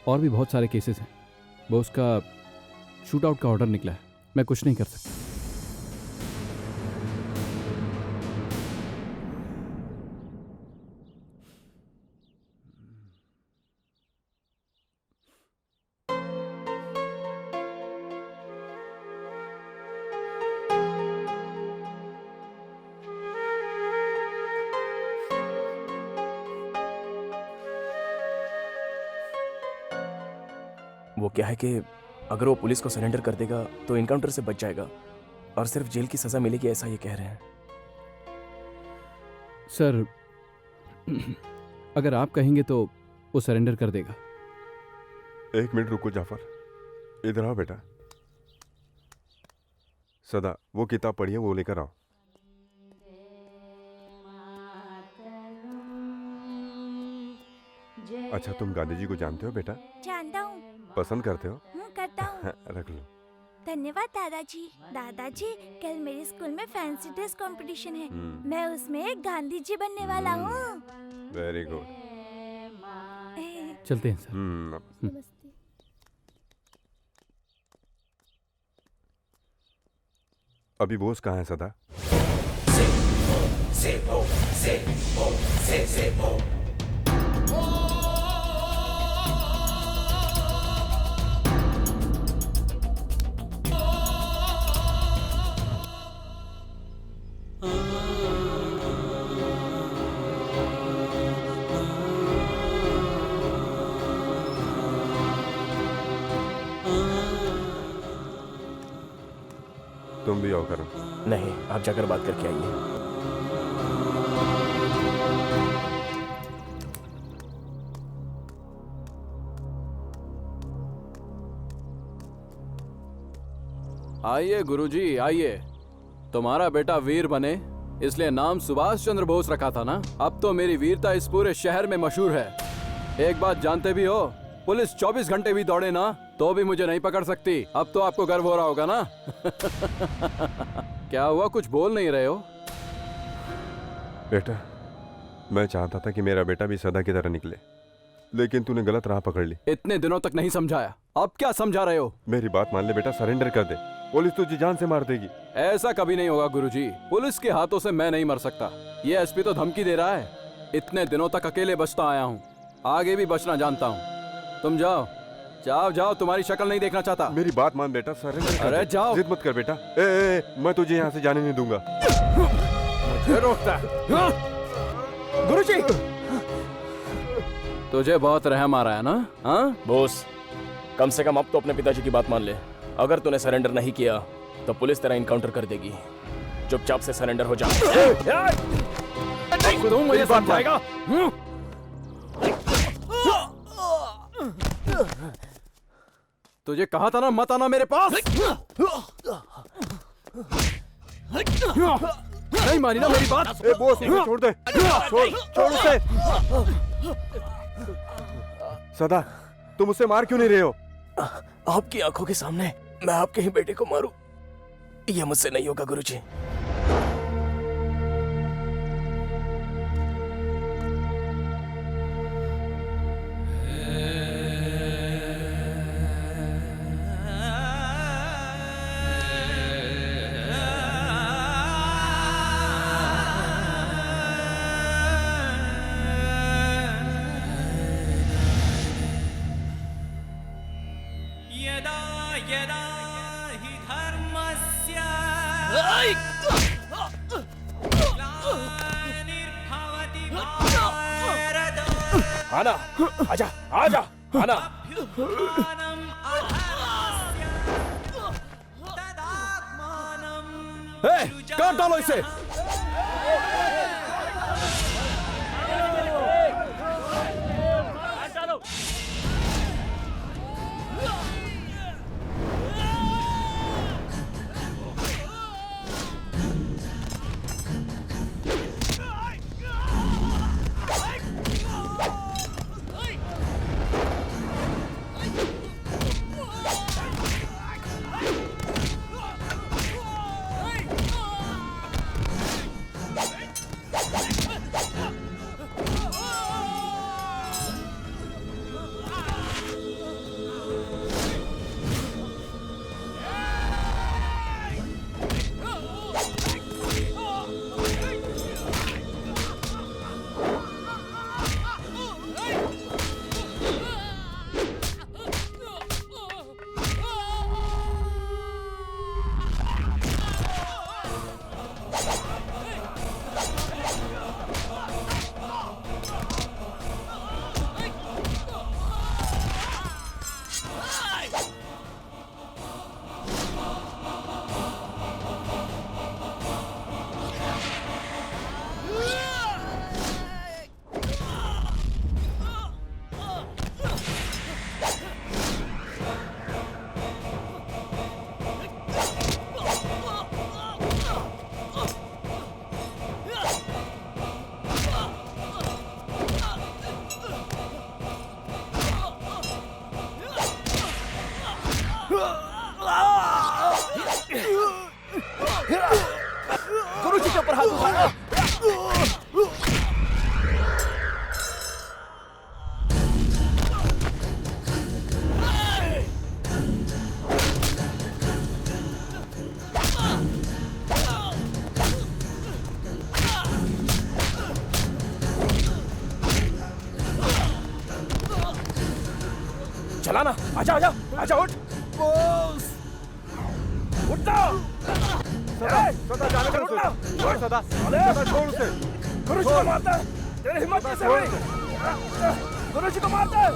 और भी बहुत सारे केसेस हैं। बॉस का शूट आउट का ऑर्डर निकला है। मैं कुछ नहीं कर सकता। वो क्या है कि अगर वो पुलिस को सरेंडर कर देगा तो इनकाउंटर से बच जाएगा और सिर्फ जेल की सजा मिलेगी, ऐसा ये कह रहे हैं। सर अगर आप कहेंगे तो वो सरेंडर कर देगा। एक मिनट रुको जाफर, इधर आओ बेटा। सदा वो किताब पढ़िए, वो लेकर आओ। अच्छा तुम गांधी जी को जानते हो बेटा? जानता हूँ। पसंद करते हो? करता हूँ। रख लो। धन्यवाद दादाजी। दादाजी कल मेरे स्कूल में फैंसी ड्रेस कंपटीशन है। मैं उसमें गांधी जी बनने वाला हूँ। Very good. चलते हैं सर। अभी बोस कहाँ है सदा? तुम भी आओ करो। नहीं, आप जाकर बात करके आइए। आइए गुरुजी आइए। तुम्हारा बेटा वीर बने इसलिए नाम सुभाष चंद्र बोस रखा था ना। अब तो मेरी वीरता इस पूरे शहर में मशहूर है। एक बात जानते भी हो, पुलिस 24 घंटे भी दौड़े ना तो भी मुझे नहीं पकड़ सकती। अब तो आपको गर्व हो रहा होगा ना। क्या हुआ, कुछ बोल नहीं रहे हो? बेटा, मैं चाहता था कि मेरा बेटा भी सदा की तरह निकले, लेकिन तूने गलत राह पकड़ ली। इतने दिनों तक नहीं समझाया, अब क्या समझा रहे हो? मेरी बात मान ले बेटा, सरेंडर कर दे। पुलिस तुझे जान से मार देगी। ऐसा कभी नहीं होगा गुरुजी। पुलिस के हाथों से मैं नहीं मर सकता। ये एसपी तो धमकी दे रहा है। इतने दिनों तक अकेले बचता आया हूँ, आगे भी बचना जानता हूँ। तुम जाओ जाओ जाओ, तुम्हारी शक्ल नहीं देखना चाहता। मेरी बात मान बेटा, सरेंडर कर अरे दे। जाओ। जिद मत कर बेटा। मैं तुझे यहाँ से जाने नहीं दूंगा। मुझे रोकता है। गुरुजी, तुझे बहुत रहम आ रहा है ना? हाँ बोस, कम से कम अब तो अपने पिताजी की बात मान ले। अगर तूने सरेंडर नहीं किया तो पुलिस तेरा इनकाउंटर कर देगी। चुपचाप से सरेंडर हो जा। तुम मुझे समझाएगा? तुझे कहा था ना मत आना मेरे पास। नहीं मानी ना मेरी बात? बोस, छोड़ दे। छोड़ उसे। सदा, तुम उससे मार क्यों नहीं रहे हो? आपकी आंखों के सामने मैं आपके ही बेटे को मारूं, यह मुझसे नहीं होगा गुरुजी। आना, आजा, आजा, आना। काट डालो इसे। आजा आजा आजा उठ बॉस उठ जा सदा जाने कर उठना छोड़ सदा छोड़ उसे गुरु जी को मारता है तेरी हिम्मत कैसे हुई गुरु जी को मारता है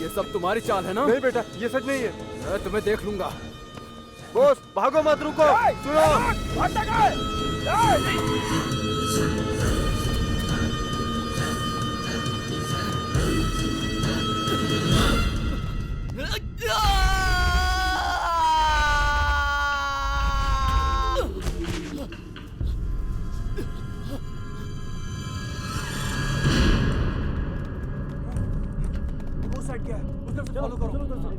ये सब तुम्हारी चाल है ना? नहीं बेटा ये सच नहीं है। मैं तुम्हें देख लूंगा। बॉस भागो मत रुको सुनो फॉलो करो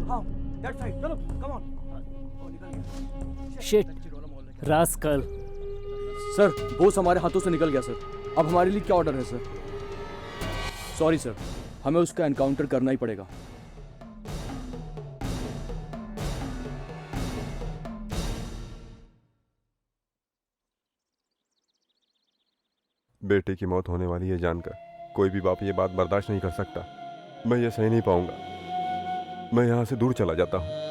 हाँ दैट साइड चलो come on shit rascal. Sir boss हमारे हाथों से निकल गया सर। अब हमारे लिए क्या ऑर्डर है सर? सॉरी सर, हमें उसका एनकाउंटर करना ही पड़ेगा। बेटे की मौत होने वाली है जानकर कोई भी बाप ये बात बर्दाश्त नहीं कर सकता। मैं ये सही नहीं पाऊंगा। मैं यहाँ से दूर चला जाता हूँ।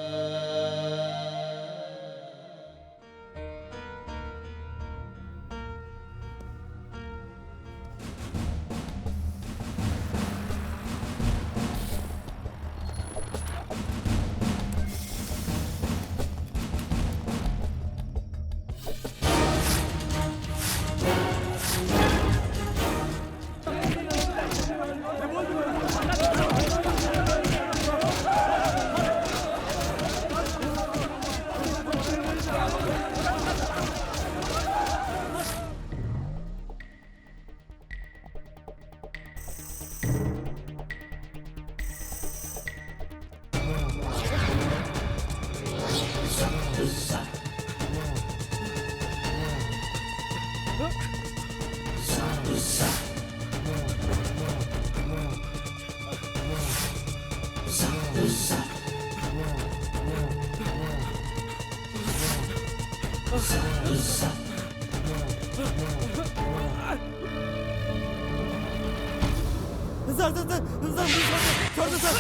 छोड़ दो सर।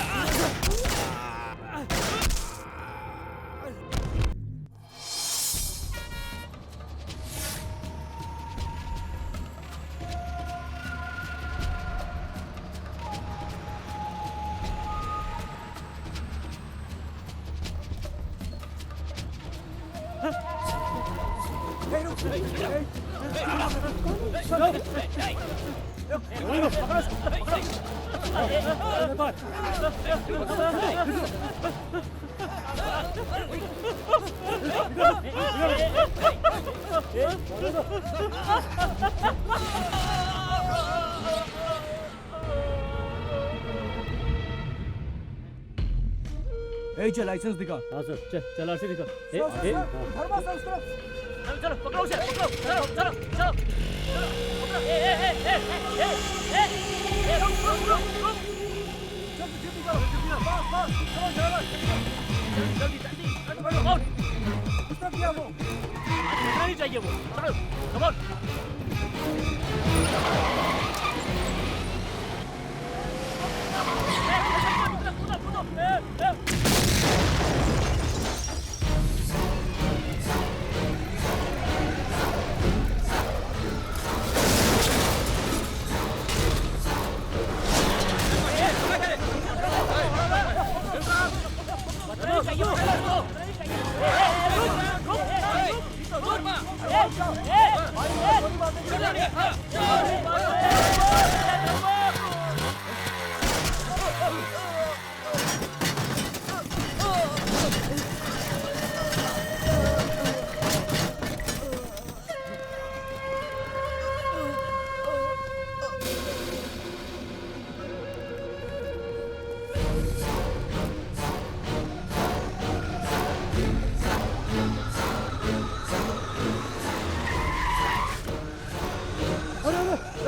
चल लाइसेंस दिखा। हाँ सर चल आरसी दिखा। चलो चलो पकड़ो उसे पकड़ो चलो चलो चलो पकड़ो रुक जल्दी कितना किया वो? कितना नहीं चाहिए वो चलो कम ऑन।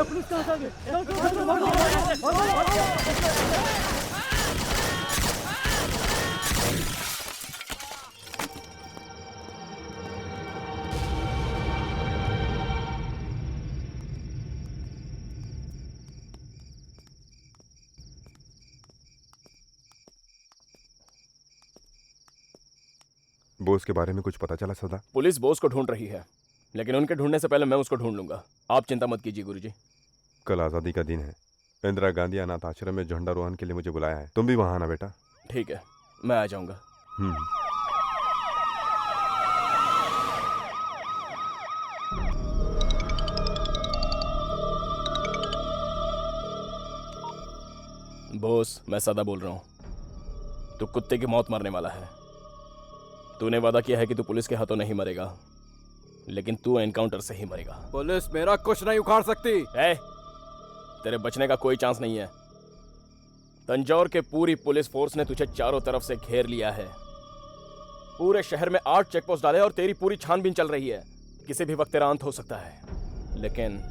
पुलिस कहाँ आ गए? बोस के बारे में कुछ पता चला सदा? पुलिस बोस को ढूंढ रही है, लेकिन उनके ढूंढने से पहले मैं उसको ढूंढ लूंगा। आप चिंता मत कीजिए गुरुजी। कल आज़ादी का दिन है। इंदिरा गांधी अनाथ आश्रम में झंडारोहण के लिए मुझे बुलाया है। तुम भी वहां आना बेटा। ठीक है, मैं आ जाऊंगा। बोस, मैं सदा बोल रहा हूं। तू कुत्ते की मौत मरने वाला है। तूने वादा किया है कि तू पुलिस के हाथों नहीं मरेगा, लेकिन तू एनकाउंटर से ही मरेगा। पुलिस मेरा कुछ नहीं उखाड़ सकती। तेरे बचने का कोई चांस नहीं है। तंजौर के पूरी पुलिस फोर्स ने तुझे चारों तरफ से घेर लिया है। पूरे शहर में 8 चेकपोस्ट डाले और तेरी पूरी छानबीन चल रही है। किसी भी वक्त तेरा अंत हो सकता है, लेकिन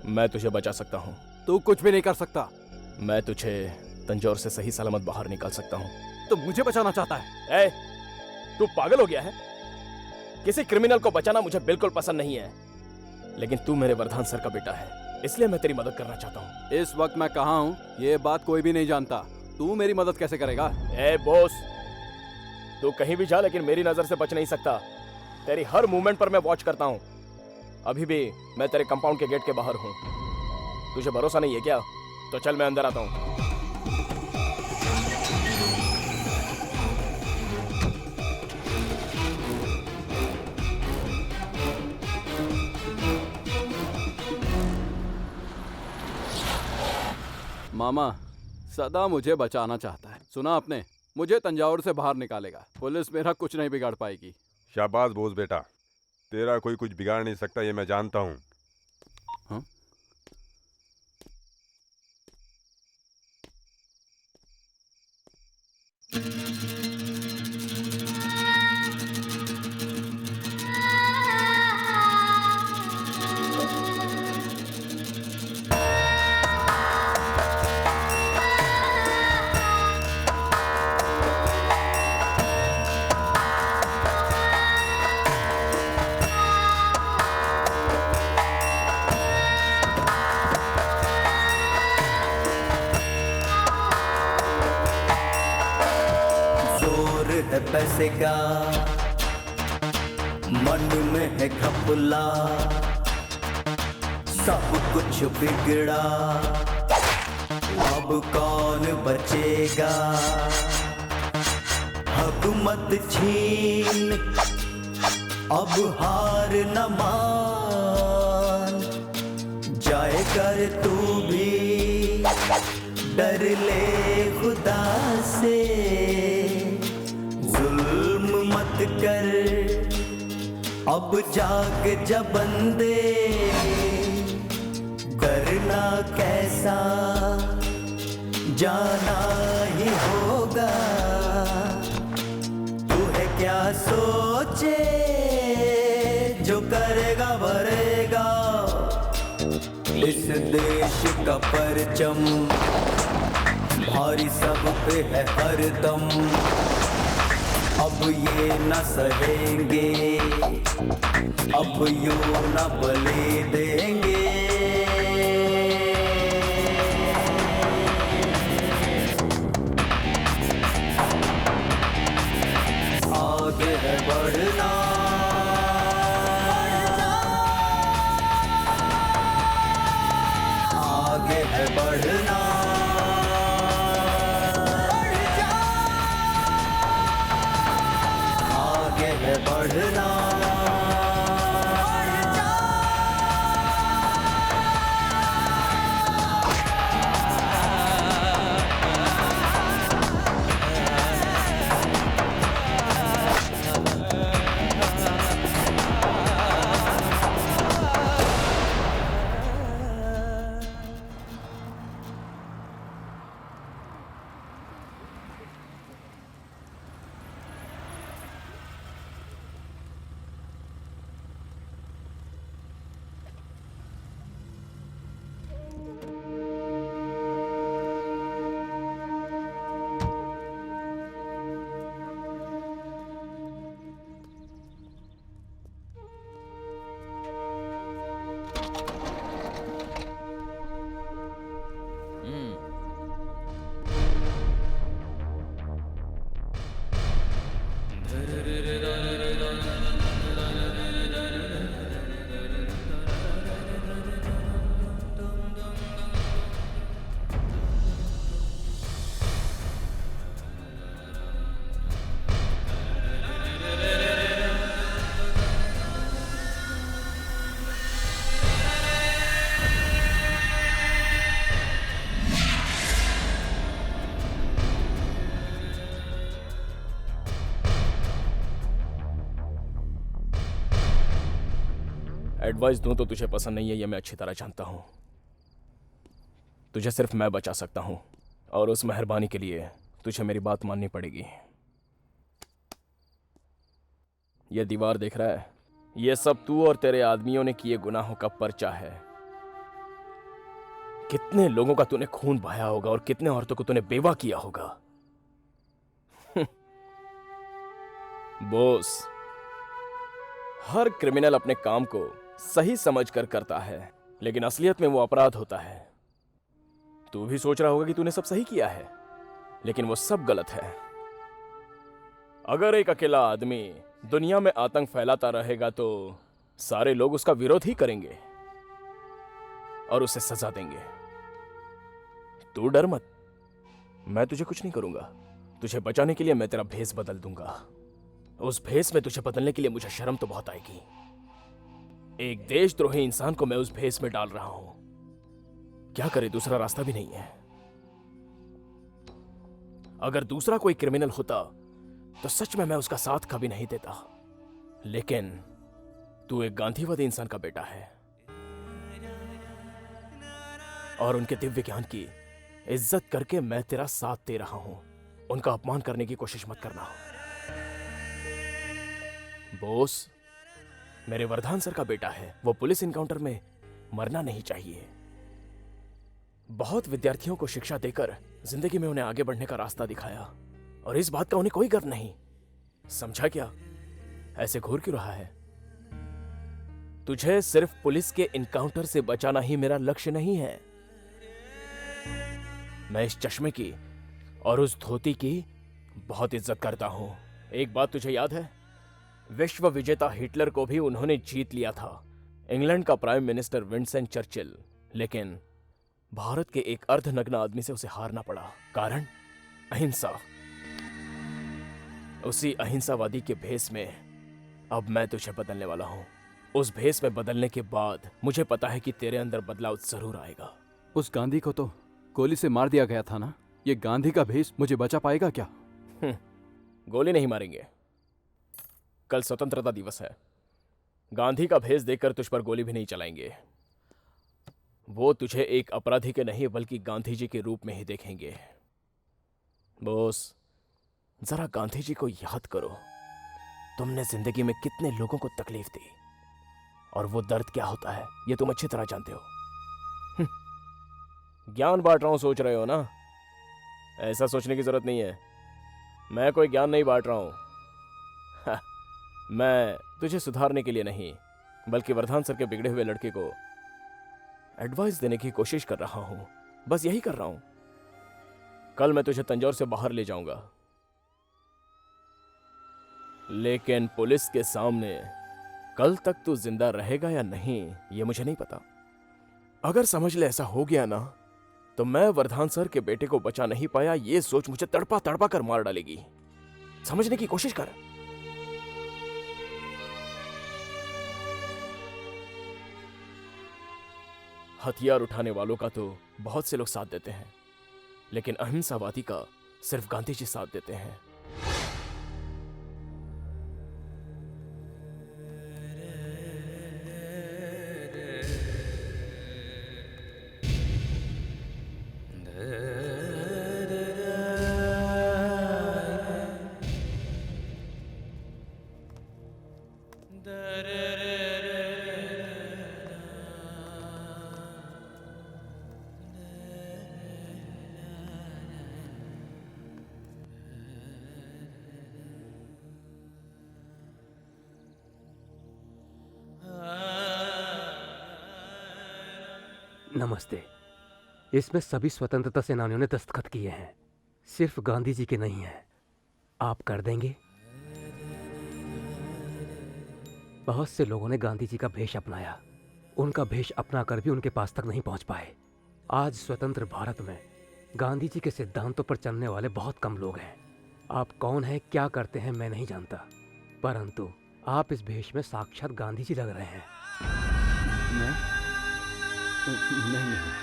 मैं तुझे बचा सकता हूं। तू कुछ भी नहीं कर सकता। मैं तुझे तंजौर से सही सलामत बाहर निकाल सकता हूं। तो मुझे बचाना चाहता है? तू पागल हो गया है? किसी क्रिमिनल को बचाना मुझे बिल्कुल पसंद नहीं है, लेकिन तू मेरे वर्धान सर का बेटा है, इसलिए मैं तेरी मदद करना चाहता हूँ। इस वक्त मैं कहाँ हूँ ये बात कोई भी नहीं जानता। तू मेरी मदद कैसे करेगा? बॉस, तू कहीं भी जा, लेकिन मेरी नजर से बच नहीं सकता। तेरी हर मूवमेंट पर मैं वॉच करता हूँ। अभी भी मैं तेरे कंपाउंड के गेट के बाहर हूँ। तुझे भरोसा नहीं है क्या? तो चल, मैं अंदर आता हूँ। मामा, सदा मुझे बचाना चाहता है। सुना आपने? मुझे तंजावुर से बाहर निकालेगा। पुलिस मेरा कुछ नहीं बिगाड़ पाएगी। शाबाश बोस बेटा, तेरा कोई कुछ बिगाड़ नहीं सकता, ये मैं जानता हूँ। हाँ? पैसे का मन में है घपला, सब कुछ बिगड़ा, अब कौन बचेगा? हक मत छीन, अब हार न मान, जाए कर तू भी, डर ले खुदा से, जुल्म मत कर, अब जाग जा बंदे, करना कैसा जाना ही होगा। तू है क्या सोचे, जो करेगा भरेगा, इस देश का परचम भारी सब पे है हरदम। अब ये न सहेंगे, अब यूं न बलि देंगे। आगे है बढ़ना, आगे है बढ़ना, आगे है बढ़ना। एडवाइस दूं तो तुझे पसंद नहीं है, ये मैं अच्छी तरह जानता हूं। तुझे सिर्फ मैं बचा सकता हूं, और उस मेहरबानी के लिए तुझे मेरी बात माननी पड़ेगी। ये दीवार देख रहा है? ये सब तू और तेरे आदमियों ने किए गुनाहों का पर्चा है। कितने लोगों का तूने खून बहाया होगा और कितने औरतों को तूने बेवा किया होगा। बॉस, हर क्रिमिनल अपने काम को सही समझकर करता है, लेकिन असलियत में वो अपराध होता है। तू भी सोच रहा होगा कि तूने सब सही किया है, लेकिन वो सब गलत है। अगर एक अकेला आदमी दुनिया में आतंक फैलाता रहेगा तो सारे लोग उसका विरोध ही करेंगे और उसे सजा देंगे। तू डर मत, मैं तुझे कुछ नहीं करूंगा। तुझे बचाने के लिए मैं तेरा भेष बदल दूंगा। उस भेष में तुझे बदलने के लिए मुझे शर्म तो बहुत आएगी। एक देशद्रोही इंसान को मैं उस भेष में डाल रहा हूं। क्या करे, दूसरा रास्ता भी नहीं है। अगर दूसरा कोई क्रिमिनल होता तो सच में मैं उसका साथ कभी नहीं देता, लेकिन तू एक गांधीवादी इंसान का बेटा है और उनके दिव्य ज्ञान की इज्जत करके मैं तेरा साथ दे रहा हूं। उनका अपमान करने की कोशिश मत करना। बॉस, मेरे वर्धान सर का बेटा है, वो पुलिस इनकाउंटर में मरना नहीं चाहिए। बहुत विद्यार्थियों को शिक्षा देकर जिंदगी में उन्हें आगे बढ़ने का रास्ता दिखाया, और इस बात का उन्हें कोई गर्व नहीं। समझा क्या? ऐसे घूर क्यों रहा है? तुझे सिर्फ पुलिस के इनकाउंटर से बचाना ही मेरा लक्ष्य नहीं है। मैं इस चश्मे की और उस धोती की बहुत इज्जत करता हूं। एक बात तुझे याद है? विश्व विजेता हिटलर को भी उन्होंने जीत लिया था, इंग्लैंड का प्राइम मिनिस्टर विंस्टन चर्चिल, लेकिन भारत के एक अर्धनग्न आदमी से उसे हारना पड़ा। कारण अहिंसा। उसी अहिंसावादी के भेष में अब मैं तुझे बदलने वाला हूं। उस भेष में बदलने के बाद मुझे पता है कि तेरे अंदर बदलाव जरूर आएगा। उस गांधी को तो गोली से मार दिया गया था ना, ये गांधी का भेष मुझे बचा पाएगा क्या? गोली नहीं मारेंगे। कल स्वतंत्रता दिवस है। गांधी का भेष देखकर तुझ पर गोली भी नहीं चलाएंगे। वो तुझे एक अपराधी के नहीं बल्कि गांधी जी के रूप में ही देखेंगे। बॉस, जरा गांधी जी को याद करो। तुमने जिंदगी में कितने लोगों को तकलीफ दी, और वो दर्द क्या होता है ये तुम अच्छी तरह जानते हो। ज्ञान बांट रहा हूं सोच रहे हो ना? ऐसा सोचने की जरूरत नहीं है। मैं कोई ज्ञान नहीं बांट रहा हूं। मैं तुझे सुधारने के लिए नहीं, बल्कि वर्धान सर के बिगड़े हुए लड़के को एडवाइस देने की कोशिश कर रहा हूं। बस यही कर रहा हूं। कल मैं तुझे तंजौर से बाहर ले जाऊंगा, लेकिन पुलिस के सामने कल तक तू जिंदा रहेगा या नहीं ये मुझे नहीं पता। अगर समझ ले ऐसा हो गया ना, तो मैं वर्धान सर के बेटे को बचा नहीं पाया ये सोच मुझे तड़पा तड़पा कर मार डालेगी। समझने की कोशिश कर। हथियार उठाने वालों का तो बहुत से लोग साथ देते हैं, लेकिन अहिंसावादी का सिर्फ गांधी जी साथ देते हैं। नमस्ते। इसमें सभी स्वतंत्रता सेनानियों ने दस्तखत किए हैं, सिर्फ गांधी जी के नहीं हैं। आप कर देंगे? बहुत से लोगों ने गांधी जी का भेष अपनाया, उनका भेष अपना कर भी उनके पास तक नहीं पहुंच पाए। आज स्वतंत्र भारत में गांधी जी के सिद्धांतों पर चलने वाले बहुत कम लोग हैं। आप कौन हैं, क्या करते हैं मैं नहीं जानता, परंतु आप इस भेष में साक्षात गांधी जी लग रहे हैं। नहीं।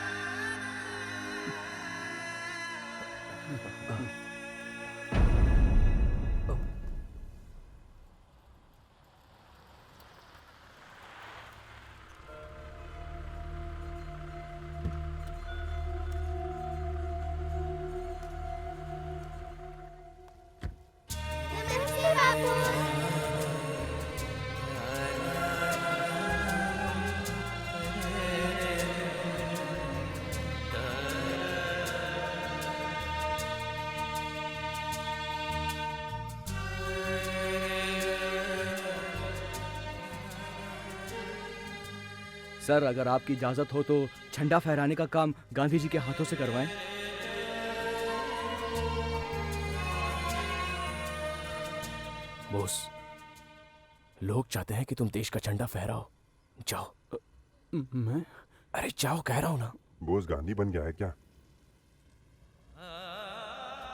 सर अगर आपकी इजाजत हो तो झंडा फहराने का काम गांधी जी के हाथों से करवाएं। बोस, लोग चाहते हैं कि तुम देश का झंडा फहराओ। जाओ। मैं? अरे जाओ कह रहा हूं ना। बोस गांधी बन गया है क्या?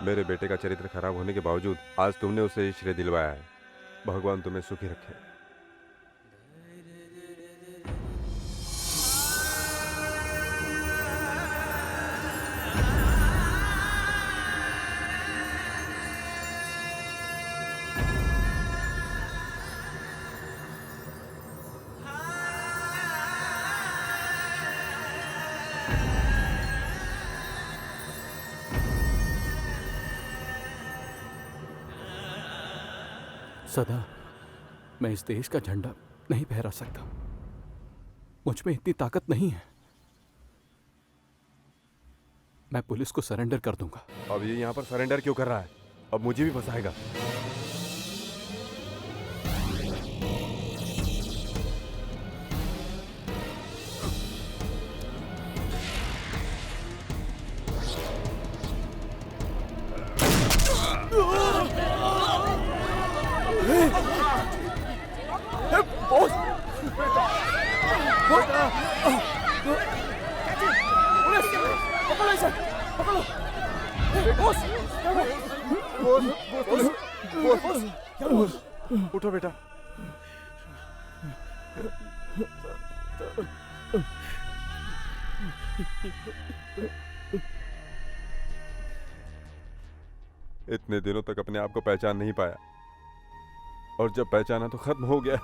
मेरे बेटे का चरित्र खराब होने के बावजूद आज तुमने उसे श्रेय दिलवाया है। भगवान तुम्हें सुखी रखे। सदा मैं इस देश का झंडा नहीं फहरा सकता। मुझ में इतनी ताकत नहीं है। मैं पुलिस को सरेंडर कर दूंगा। अब ये यहाँ पर सरेंडर क्यों कर रहा है? अब मुझे भी फंसाएगा। उठो बेटा। इतने दिनों तक अपने आप को पहचान नहीं पाया और जब पहचाना तो खत्म हो गया।